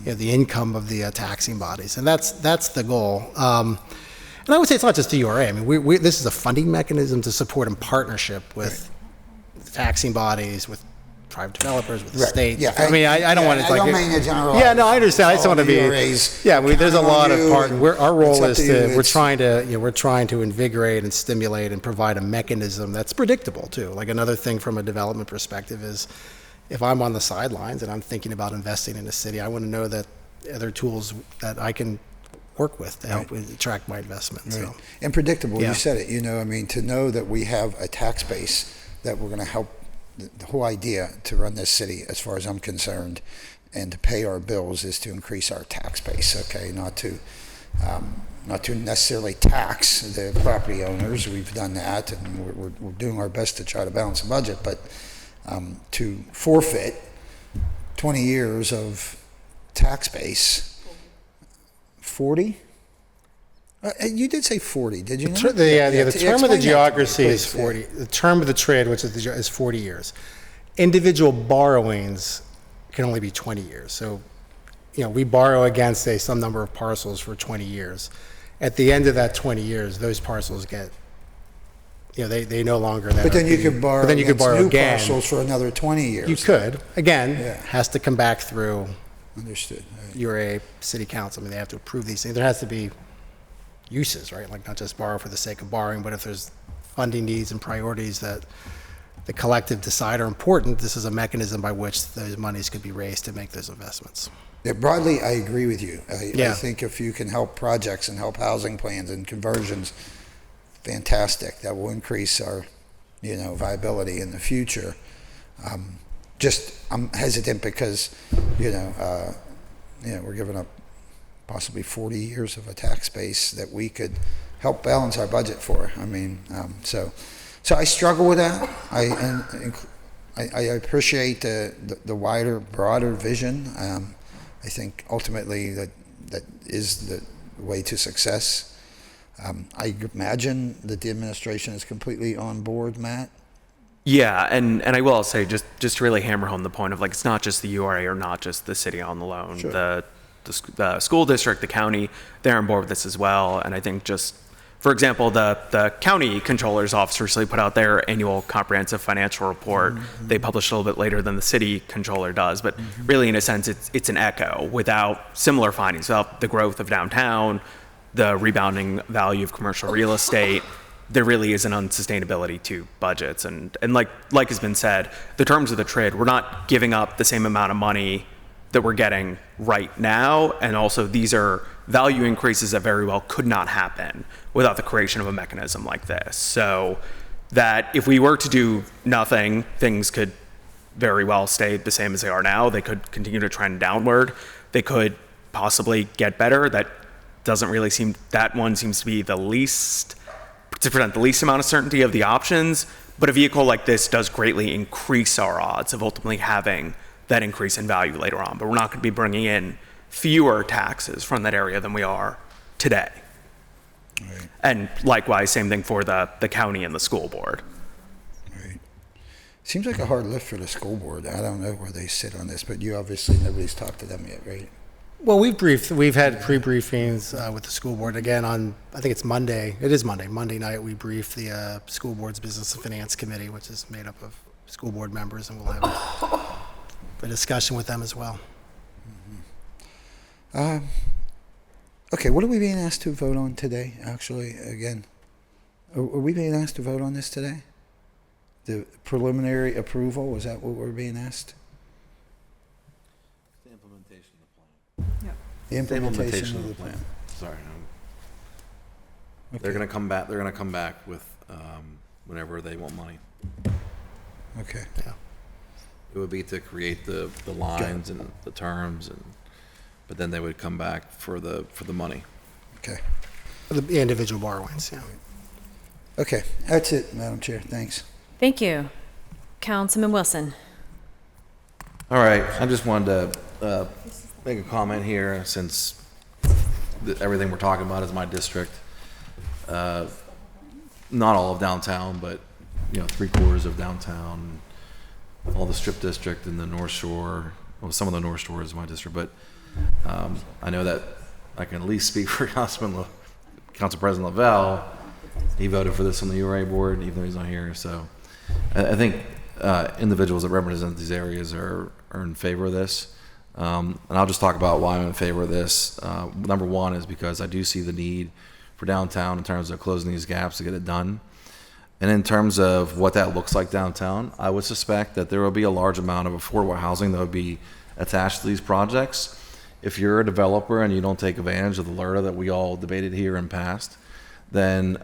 income of the taxing bodies, and that's the goal. And I would say it's not just the URA. I mean, this is a funding mechanism to support in partnership with taxing bodies, with private developers, with the Right. state. Yeah, I mean, I don't want to I like. don't mean to generalize. Yeah, no, I understand. I just All want to the be. URAs Yeah, there's a counting lot on of you, part. and Our role it's up is to you. we're It's- trying to, we're trying to invigorate and stimulate and provide a mechanism that's predictable too. Like another thing from a development perspective is, if I'm on the sidelines and I'm thinking about investing in a city, I want to know that other tools that I can work with to help attract my investment. Right. So. And predictable, Yeah. you said it, I mean, to know that we have a tax base that we're going to help, the whole idea to run this city, as far as I'm concerned, and to pay our bills is to increase our tax base, okay? Not to necessarily tax the property owners. We've done that, and we're doing our best to try to balance the budget, but to forfeit 20 years of tax base, 40? You did say 40, did you not? The term of the Explain that to me, geography is please. 40. The term of the trade, which is 40 years. Individual borrowings can only be 20 years. So, we borrow against, say, some number of parcels for 20 years. At the end of that 20 years, those parcels get, they no longer. But then you could borrow new again. parcels for another 20 years. You could. Again, Yeah. has to come back through. Understood. Right. URA, city council. I mean, they have to approve these things. There has to be uses, right? Like not just borrow for the sake of borrowing, but if there's funding needs and priorities that the collective decide are important, this is a mechanism by which those monies could be raised to make those investments. Yeah, broadly, I agree with you. I Yeah. think if you can help projects and help housing plans and conversions, fantastic. That will increase our, viability in the future. I'm hesitant because, we're giving up possibly 40 years of a tax base that we could help balance our budget for. I mean, so I struggle with that. I appreciate the wider, broader vision. I think ultimately that is the way to success. I imagine that the administration is completely on board, Matt. Yeah, and I will say, just to really hammer home the point of, like, it's not just the URA or not just the city on the loan. Sure. The school district, the county, they're on board with this as well. And I think just, for example, the county controller's office recently put out their annual comprehensive financial report. Mm-hmm. They publish a little bit later than the city controller does, but really, in a sense, it's an echo. Without similar findings, without the growth of downtown, the rebounding value of commercial real estate, there really is an unsustainability to budgets. And like has been said, the terms of the trade, we're not giving up the same amount of money that we're getting right now. And also, these are value increases that very well could not happen without the creation of a mechanism like this. So that if we were to do nothing, things could very well stay the same as they are now. They could continue to trend downward. They could possibly get better. That one seems to be to present the least amount of certainty of the options. But a vehicle like this does greatly increase our odds of ultimately having that increase in value later on. But we're not going to be bringing in fewer taxes from that area than we are today. Right. And likewise, same thing for the county and the school board. Right. Seems like a hard lift for the school board. I don't know where they sit on this, but nobody's talked to them yet, right? Well, we've had pre-briefings with the school board again on, I think it's Monday. It is Monday. Monday night we brief the school board's business and finance committee, which is made up of school board members, and we'll have a discussion with them as well. Okay, what are we being asked to vote on today, actually, again? Are we being asked to vote on this today? The preliminary approval, is that what we're being asked? The implementation of the plan. The implementation of the plan. Sorry. Okay. They're going to come back. They're going to come back with whenever they want money. Okay. Yeah. It would be to create the lines and the terms, but then they would come back for the money. Okay. The individual borrowings, yeah. Okay, that's it, Madam Chair. Thanks. Thank you. Councilman Wilson. All right. I just wanted to make a comment here, since everything we're talking about is my district. Not all of downtown, but 3/4 of downtown, all the Strip District and the North Shore. Well, some of the North Shore is my district, but I know that I can at least speak for Council President Lavelle. He voted for this on the URA board, even though he's not here. So I think individuals that represent these areas are in favor of this. And I'll just talk about why I'm in favor of this. Number one is because I do see the need for downtown in terms of closing these gaps to get it done. And in terms of what that looks like downtown, I would suspect that there will be a large amount of affordable housing that would be attached to these projects. If you're a developer and you don't take advantage of the LRTA that we all debated here and passed, then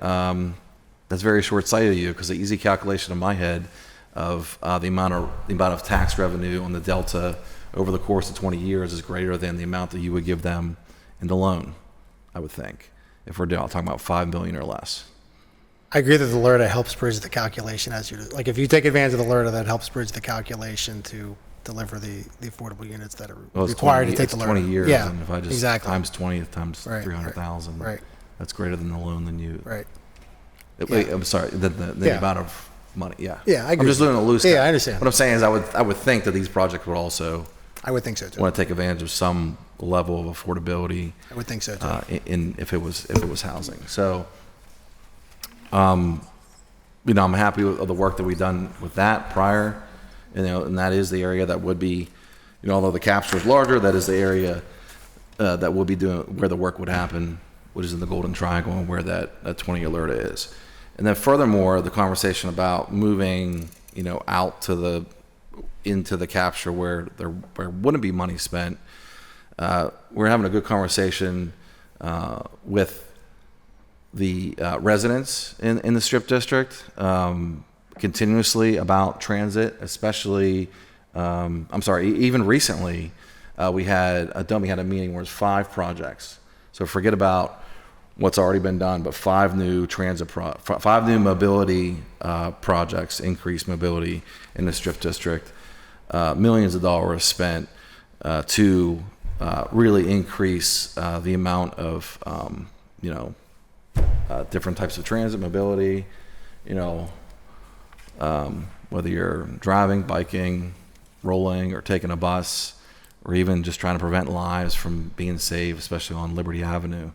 that's very short-sighted of you, because the easy calculation in my head of the amount of tax revenue on the delta over the course of 20 years is greater than the amount that you would give them in the loan, I would think, if we're talking about $5 million or less. I agree that the LRTA helps bridge the calculation like if you take advantage of the LRTA, that helps bridge the calculation to deliver the affordable units that are required to take the LRTA. 20 years, yeah, and if I just exactly. times 20 times Right, 300,000, right. That's greater than the loan than you. Right. Wait, I'm sorry, the Yeah. amount of money, yeah. Yeah, I agree. I'm just doing a loose. Yeah, I understand. What I'm saying is I would think that these projects would also. I would think so too. Want to take advantage of some level of affordability. I would think so too. If it was housing. So, I'm happy with the work that we've done with that prior, and that is the area that would be, although the capture is larger, that is the area that we'll be doing where the work would happen, which is in the Golden Triangle and where that 20-year LRTA is. And then furthermore, the conversation about moving, out to into the capture where there wouldn't be money spent. We're having a good conversation with the residents in the Strip District continuously about transit, especially, even recently we had a meeting where it's 5 projects. So forget about what's already been done, but 5 new five new mobility projects, increased mobility in the Strip District. Millions of dollars spent to really increase the amount of different types of transit mobility, whether you're driving, biking, rolling, or taking a bus, or even just trying to prevent lives from being saved, especially on Liberty Avenue.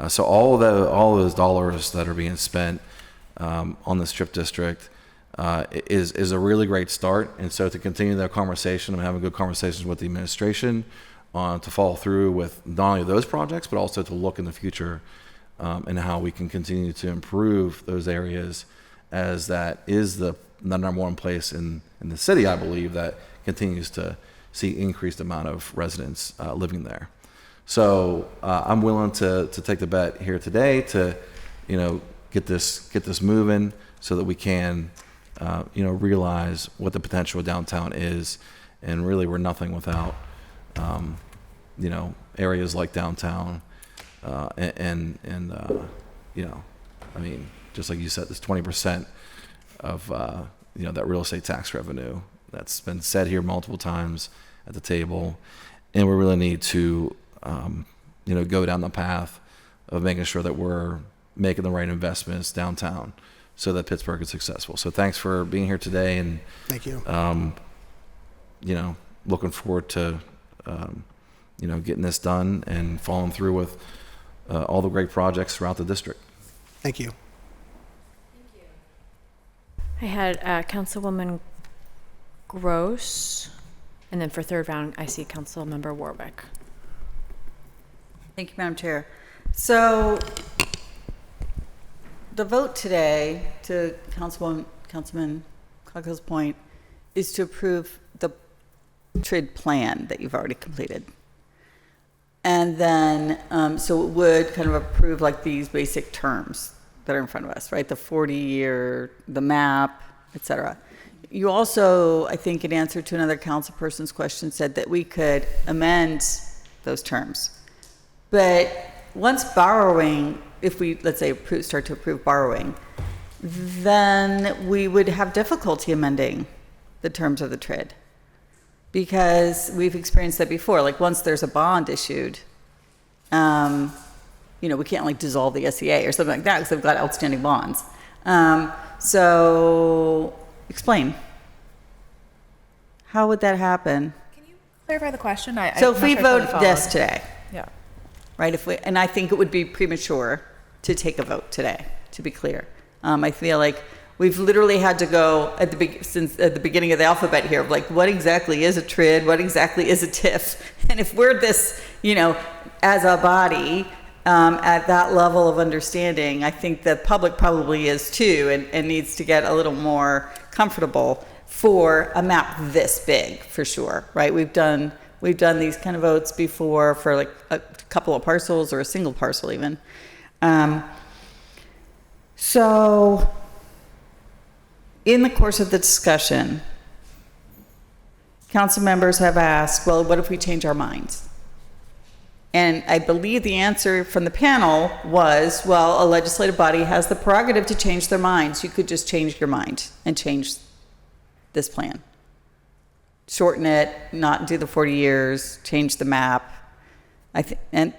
So all those dollars that are being spent on the Strip District is a really great start. And so to continue that conversation, I'm having good conversations with the administration to follow through with not only those projects, but also to look in the future and how we can continue to improve those areas, as that is the number one place in the city, I believe, that continues to see increased amount of residents living there. So I'm willing to take the bet here today to, get this moving so that we can, realize what the potential of downtown is. And really, we're nothing without, areas like downtown. Just like you said, this 20% of, that real estate tax revenue that's been said here multiple times at the table. And we really need to, go down the path of making sure that we're making the right investments downtown so that Pittsburgh is successful. So thanks for being here today. And thank you. Looking forward to, getting this done and following through with all the great projects throughout the district. Thank you. I had Councilwoman Gross, and then for third round, I see Councilmember Warwick. Thank you, Madam Chair. So the vote today, to Councilman Cockle's point, is to approve the TRID plan that you've already completed. And then, so it would kind of approve like these basic terms that are in front of us, right? The 40-year, the map, et cetera. You also, I think in answer to another council person's question, said that we could amend those terms. But once borrowing, if we, let's say, start to approve borrowing, then we would have difficulty amending the terms of the TRID. Because we've experienced that before. Like once there's a bond issued, we can't like dissolve the SEA or something like that because they've got outstanding bonds. So explain. How would that happen? Clarify the question. So if we vote yes today, yeah, right? And I think it would be premature to take a vote today, to be clear. I feel like We've literally had to go since at the beginning of the alphabet here, like what exactly is a TRID, what exactly is a TIF, and if we're this, as a body at that level of understanding, I think the public probably is too, and needs to get a little more comfortable for a map this big, for sure, right? We've done these kind of votes before for like a couple of parcels or a single parcel even. So in the course of the discussion, council members have asked, well, what if we change our minds? And I believe the answer from the panel was, well, a legislative body has the prerogative to change their minds. You could just change your mind and change this plan. Shorten it, not do the 40 years, change the map. And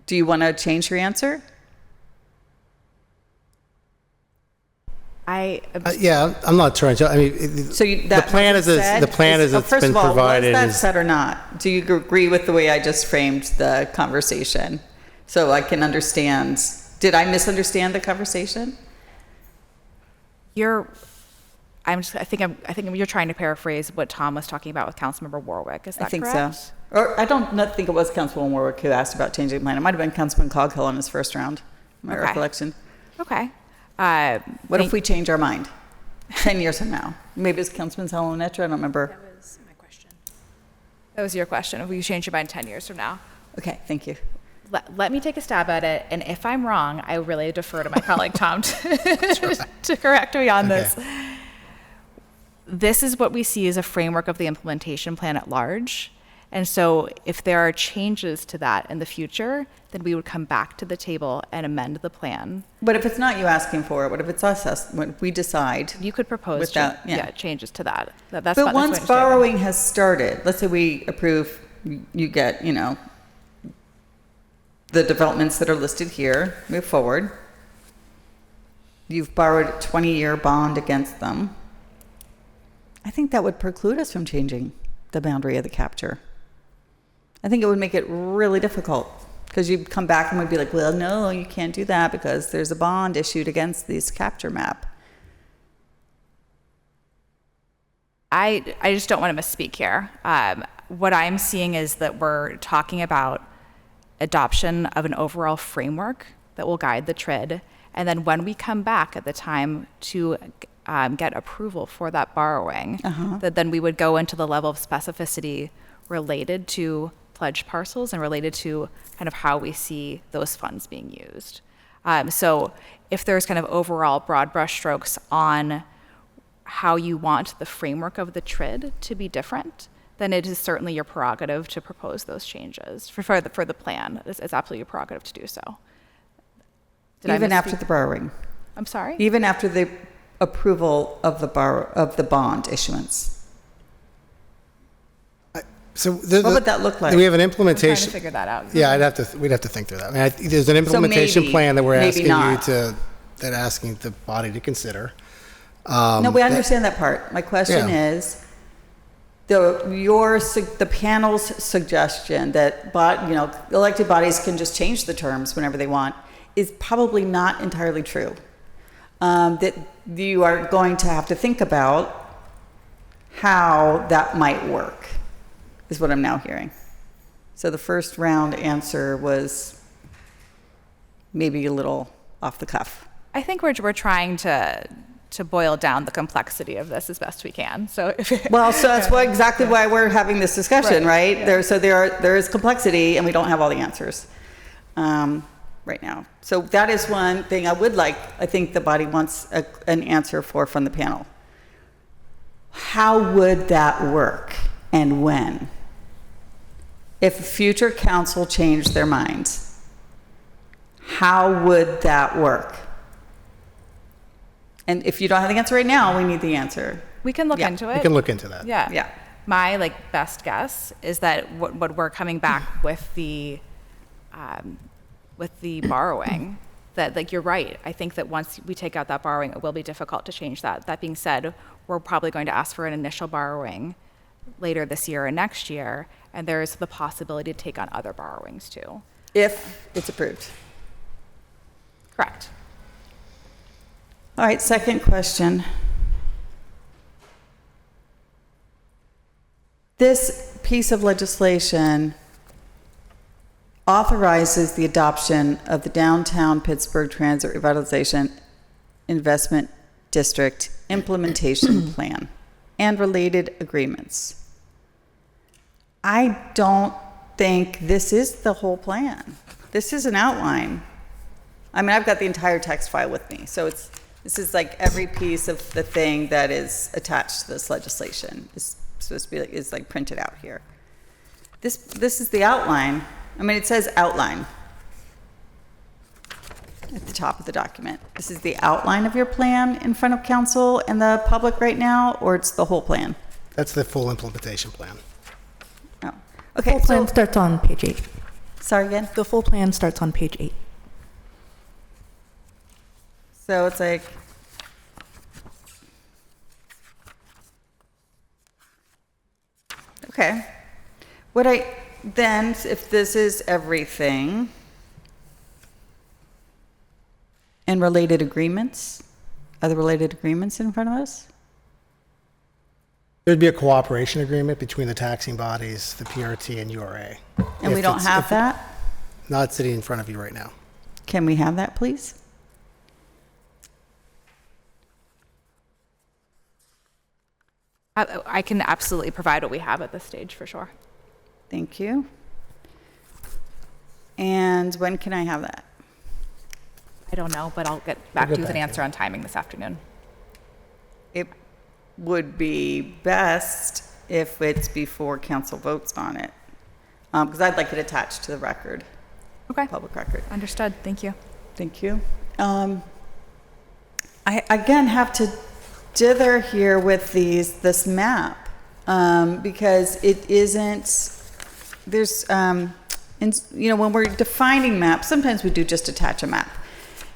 do you want to change your answer? Yeah, I'm not trying to. I mean, so the plan is it's been provided. Was that said or not? Do you agree with the way I just framed the conversation, so I can understand? Did I misunderstand the conversation? I think you're trying to paraphrase what Tom was talking about with Councilmember Warwick. Is that correct? I think so. Or I don't think it was Councilwoman Warwick who asked about changing the plan. It might have been Councilman Coghill in his first round, my recollection. Okay. What if we change our mind 10 years from now? Maybe it's Councilman Salonetra, I don't remember. That was my question. That was your question. If we change your mind 10 years from now. Okay, thank you. Let me take a stab at it, and if I'm wrong, I really defer to my colleague Tom to correct me on this. This is what we see as a framework of the implementation plan at large. And so if there are changes to that in the future, then we would come back to the table and amend the plan. But if it's not you asking for it, what if it's us, when we decide? You could propose changes to that. That's but once borrowing has started, let's say we approve, you get, the developments that are listed here, move forward. You've borrowed a 20-year bond against them. I think that would preclude us from changing the boundary of the capture. I think it would make it really difficult because you'd come back and would be like, well, no, you can't do that because there's a bond issued against this capture map. I just don't want to misspeak here. What I'm seeing is that we're talking about adoption of an overall framework that will guide the TRID. And then when we come back at the time to get approval for that borrowing, that then we would go into the level of specificity related to pledged parcels and related to kind of how we see those funds being used. So if there's kind of overall broad brush strokes on how you want the framework of the TRID to be different, then it is certainly your prerogative to propose those changes for the plan. It's absolutely your prerogative to do so. Even after the borrowing? I'm sorry? Even after the approval of the bond issuance? So what would that look like? We have an implementation. I'm trying to figure that out. Yeah, we'd have to think through that. I mean, there's an implementation plan that we're asking asking the body to consider. No, we understand that part. My question is, the panel's suggestion that elected bodies can just change the terms whenever they want is probably not entirely true. That you are going to have to think about how that might work, is what I'm now hearing. So the first round answer was maybe a little off the cuff. I think we're trying to boil down the complexity of this as best we can. So that's exactly why we're having this discussion, right? Yeah. There is complexity, and we don't have all the answers right now. So that is one thing I would like. I think the body wants an answer from the panel. How would that work, and when? If future council changed their minds, how would that work? And if you don't have the answer right now, we need the answer. We can look into it. We can look into that. Yeah. My best guess is that what we're coming back with the borrowing, that you're right. I think that once we take out that borrowing, it will be difficult to change that. That being said, we're probably going to ask for an initial borrowing later this year and next year, and there's the possibility to take on other borrowings too. If it's approved. Correct. All right, second question. This piece of legislation authorizes the adoption of the Downtown Pittsburgh Transit Revitalization Investment District Implementation Plan and related agreements. I don't think this is the whole plan. This is an outline. I mean, I've got the entire text file with me, so this is like every piece of the thing that is attached to this legislation is supposed to be is like printed out here. This is the outline. I mean, it says outline at the top of the document. This is the outline of your plan in front of council and the public right now, or it's the whole plan? That's the full implementation plan. Oh, okay. The full plan starts on page 8. Sorry again? The full plan starts on page 8. So it's like, okay. Then, if this is everything, and related agreements, are the related agreements in front of us? There'd be a cooperation agreement between the taxing bodies, the PRT, and URA. And we don't have that? Not sitting in front of you right now. Can we have that, please? I can absolutely provide what we have at this stage for sure. Thank you. And when can I have that? I don't know, but I'll get back to you with an answer on timing this afternoon. It would be best if it's before council votes on it, because I'd like it attached to the record. Okay. Public record. Understood. Thank you. Thank you. I again have to dither here with this map because it isn't. There's when we're defining maps, sometimes we do just attach a map,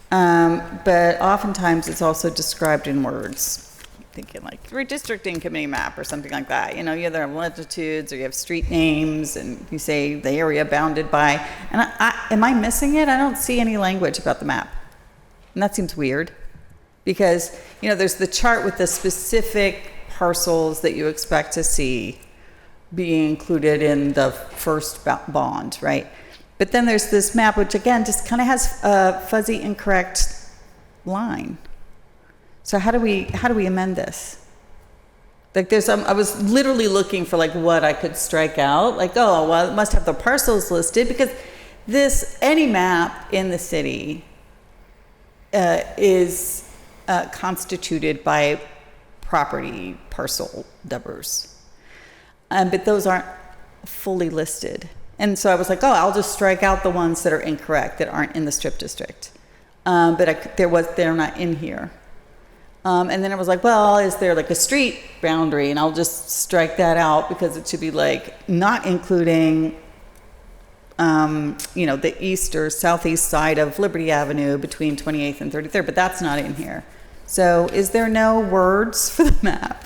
but oftentimes it's also described in words. Thinking like redistricting committee map or something like that. You either have latitudes or you have street names and you say the area bounded by. And am I missing it? I don't see any language about the map. And that seems weird because, there's the chart with the specific parcels that you expect to see being included in the first bond, right? But then there's this map, which again, just kind of has a fuzzy, incorrect line. So how do we amend this? Like I was literally looking for like what I could strike out. Like, oh, well, it must have the parcels listed because any map in the city is constituted by property parcel numbers. But those aren't fully listed. And so I was like, oh, I'll just strike out the ones that are incorrect, that aren't in the strip district. But they're not in here. And then I was like, well, is there like a street boundary? And I'll just strike that out because it should be like not including, the east or southeast side of Liberty Avenue between 28th and 33rd, but that's not in here. So is there no words for the map?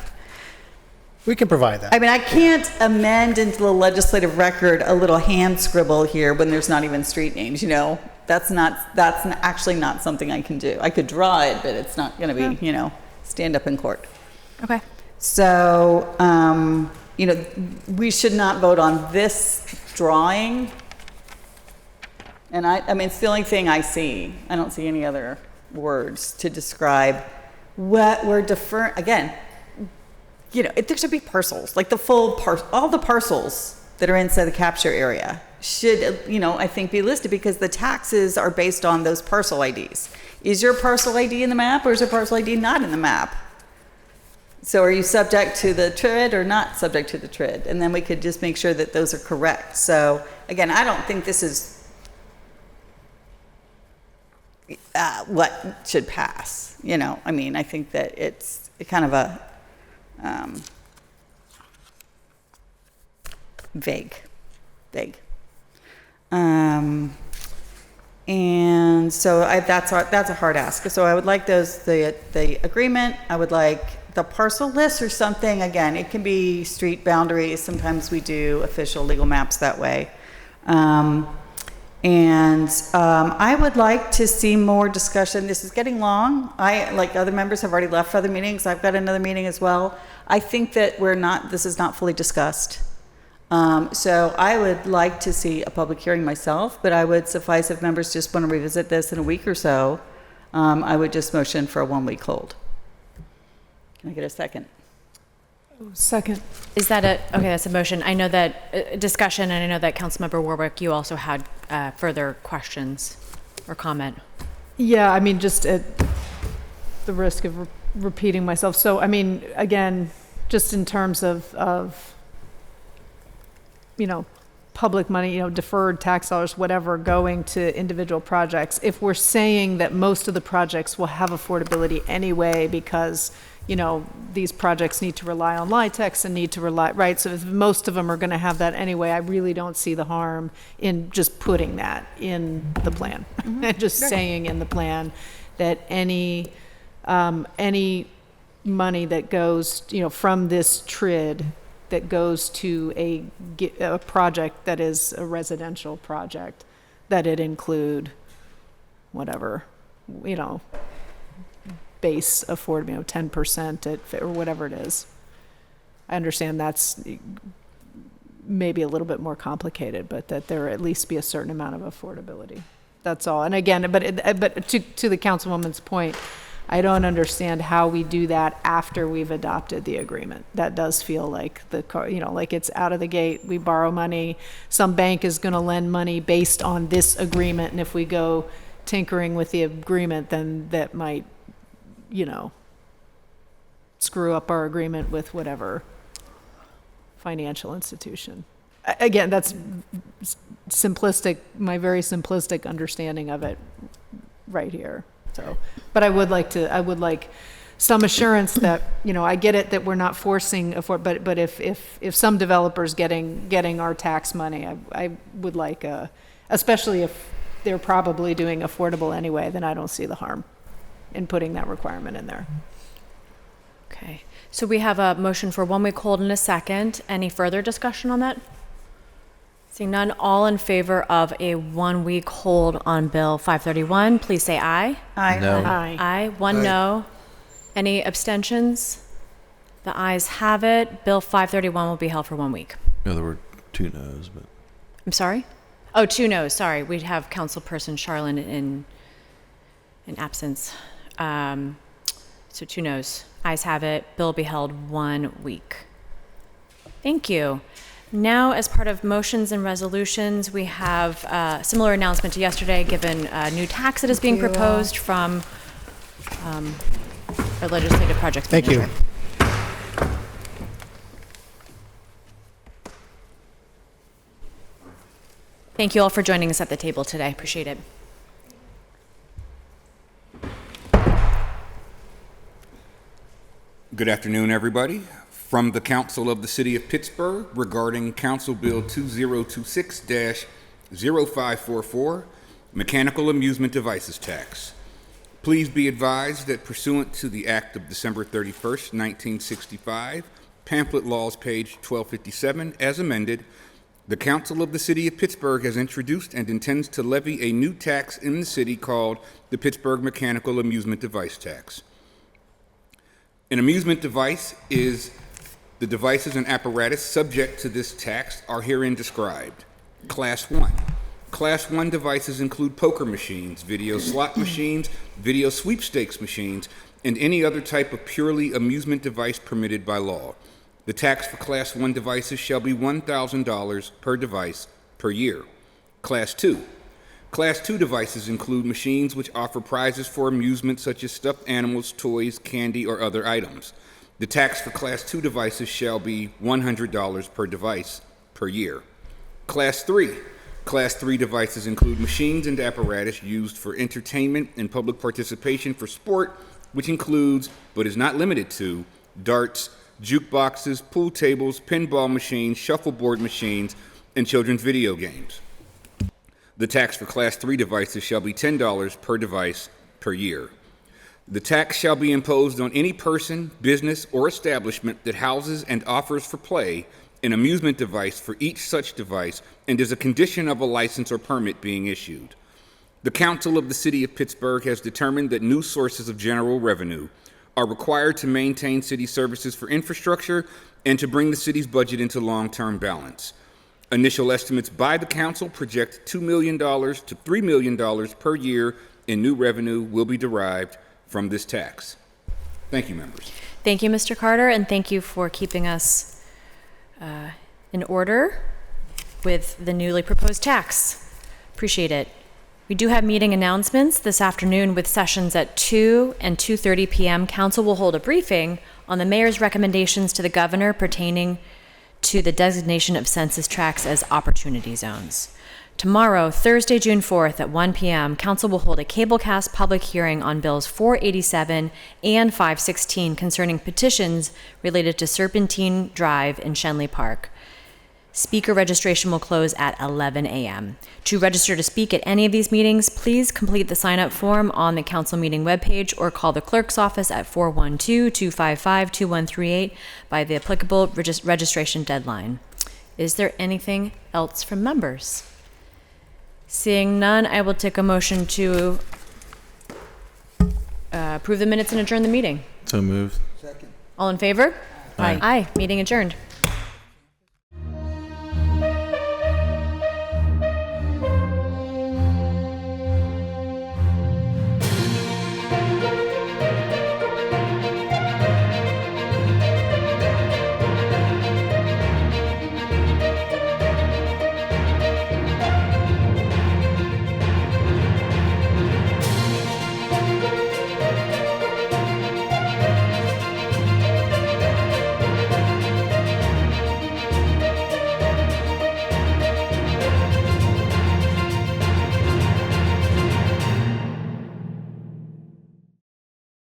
We can provide that. I mean, I can't amend into the legislative record a little hand scribble here when there's not even street names, That's actually not something I can do. I could draw it, but it's not going to be, stand up in court. Okay. So, we should not vote on this drawing. And I mean, it's the only thing I see. I don't see any other words to describe what we're deferring. Again, there should be parcels, like all the parcels that are inside the capture area should, I think be listed because the taxes are based on those parcel IDs. Is your parcel ID in the map or is your parcel ID not in the map? So are you subject to the TRID or not subject to the TRID? And then we could just make sure that those are correct. So again, I don't think this is what should pass. I mean, I think that it's kind of a vague. And so that's a hard ask. So I would like the agreement. I would like the parcel list or something. Again, it can be street boundaries. Sometimes we do official legal maps that way. And I would like to see more discussion. This is getting long. Like other members have already left for other meetings. I've got another meeting as well. I think that this is not fully discussed. So I would like to see a public hearing myself, but I would suffice if members just want to revisit this in a week or so. I would just motion for a 1-week hold. Can I get a second? Second. Is that okay, that's a motion. I know that discussion, and I know that Councilmember Warwick, you also had further questions or comment. Yeah, I mean, just at the risk of repeating myself. So, I mean, again, just in terms of public money, deferred tax dollars, whatever, going to individual projects, if we're saying that most of the projects will have affordability anyway because these projects need to rely on LIHTC and need to rely, right? So if most of them are going to have that anyway, I really don't see the harm in just putting that in the plan. And just saying in the plan that any money that goes, from this TRID that goes to a project that is a residential project, that it include whatever, base afford 10% or whatever it is. I understand that's maybe a little bit more complicated, but that there at least be a certain amount of affordability. That's all. And again, but to the councilwoman's point, I don't understand how we do that after we've adopted the agreement. That does feel like like it's out of the gate. We borrow money. Some bank is going to lend money based on this agreement, and if we go tinkering with the agreement, then that might screw up our agreement with whatever financial institution. Again, that's simplistic, my very simplistic understanding of it right here. So, but I would like some assurance that, I get it that we're not forcing but if some developer's getting our tax money, I would like especially if they're probably doing affordable anyway, then I don't see the harm in putting that requirement in there. Okay, so we have a motion for 1-week hold in a second. Any further discussion on that? Seeing none, all in favor of a 1-week hold on Bill 531, please say aye. Aye. No. Aye. Aye. One no. Any abstentions? The ayes have it. Bill 531 will be held for 1 week. No, there were 2 no's, but. I'm sorry? Oh, 2 no's. Sorry. We'd have Councilperson Charlin in absence. So 2 no's. Ayes have it. Bill will be held 1 week. Thank you. Now, as part of motions and resolutions, we have a similar announcement to yesterday, given a new tax that is being proposed from our legislative projects manager. Thank you. Thank you all for joining us at the table today. Appreciate it. Good afternoon, everybody. From the Council of the City of Pittsburgh regarding Council Bill 2026-0544, Mechanical Amusement Devices Tax. Please be advised that pursuant to the Act of December 31st, 1965, Pamphlet Laws, page 1257, as amended, the Council of the City of Pittsburgh has introduced and intends to levy a new tax in the city called the Pittsburgh Mechanical Amusement Device Tax. An amusement device is the devices and apparatus subject to this tax are herein described. Class 1. Class 1 devices include poker machines, video slot machines, video sweepstakes machines, and any other type of purely amusement device permitted by law. The tax for Class 1 devices shall be $1,000 per device per year. Class 2. Class 2 devices include machines which offer prizes for amusement such as stuffed animals, toys, candy, or other items. The tax for Class 2 devices shall be $100 per device per year. Class 3. Class 3 devices include machines and apparatus used for entertainment and public participation for sport, which includes, but is not limited to, darts, jukeboxes, pool tables, pinball machines, shuffleboard machines, and children's video games. The tax for Class 3 devices shall be $10 per device per year. The tax shall be imposed on any person, business, or establishment that houses and offers for play an amusement device for each such device and is a condition of a license or permit being issued. The Council of the City of Pittsburgh has determined that new sources of general revenue are required to maintain city services for infrastructure and to bring the city's budget into long-term balance. Initial estimates by the council project $2 million to $3 million per year in new revenue will be derived from this tax. Thank you, members. Thank you, Mr. Carter, and thank you for keeping us in order with the newly proposed tax. Appreciate it. We do have meeting announcements this afternoon with sessions at 2 and 2:30 p.m. Council will hold a briefing on the mayor's recommendations to the governor pertaining to the designation of census tracts as opportunity zones. Tomorrow, Thursday, June 4th at 1 p.m., Council will hold a cablecast public hearing on Bills 487 and 516 concerning petitions related to Serpentine Drive in Shenley Park. Speaker registration will close at 11 a.m. To register to speak at any of these meetings, please complete the sign-up form on the council meeting webpage or call the clerk's office at 412-255-2138 by the applicable registration deadline. Is there anything else from members? Seeing none, I will take a motion to approve the minutes and adjourn the meeting. So moved. Second. All in favor? Aye. Aye. Meeting adjourned.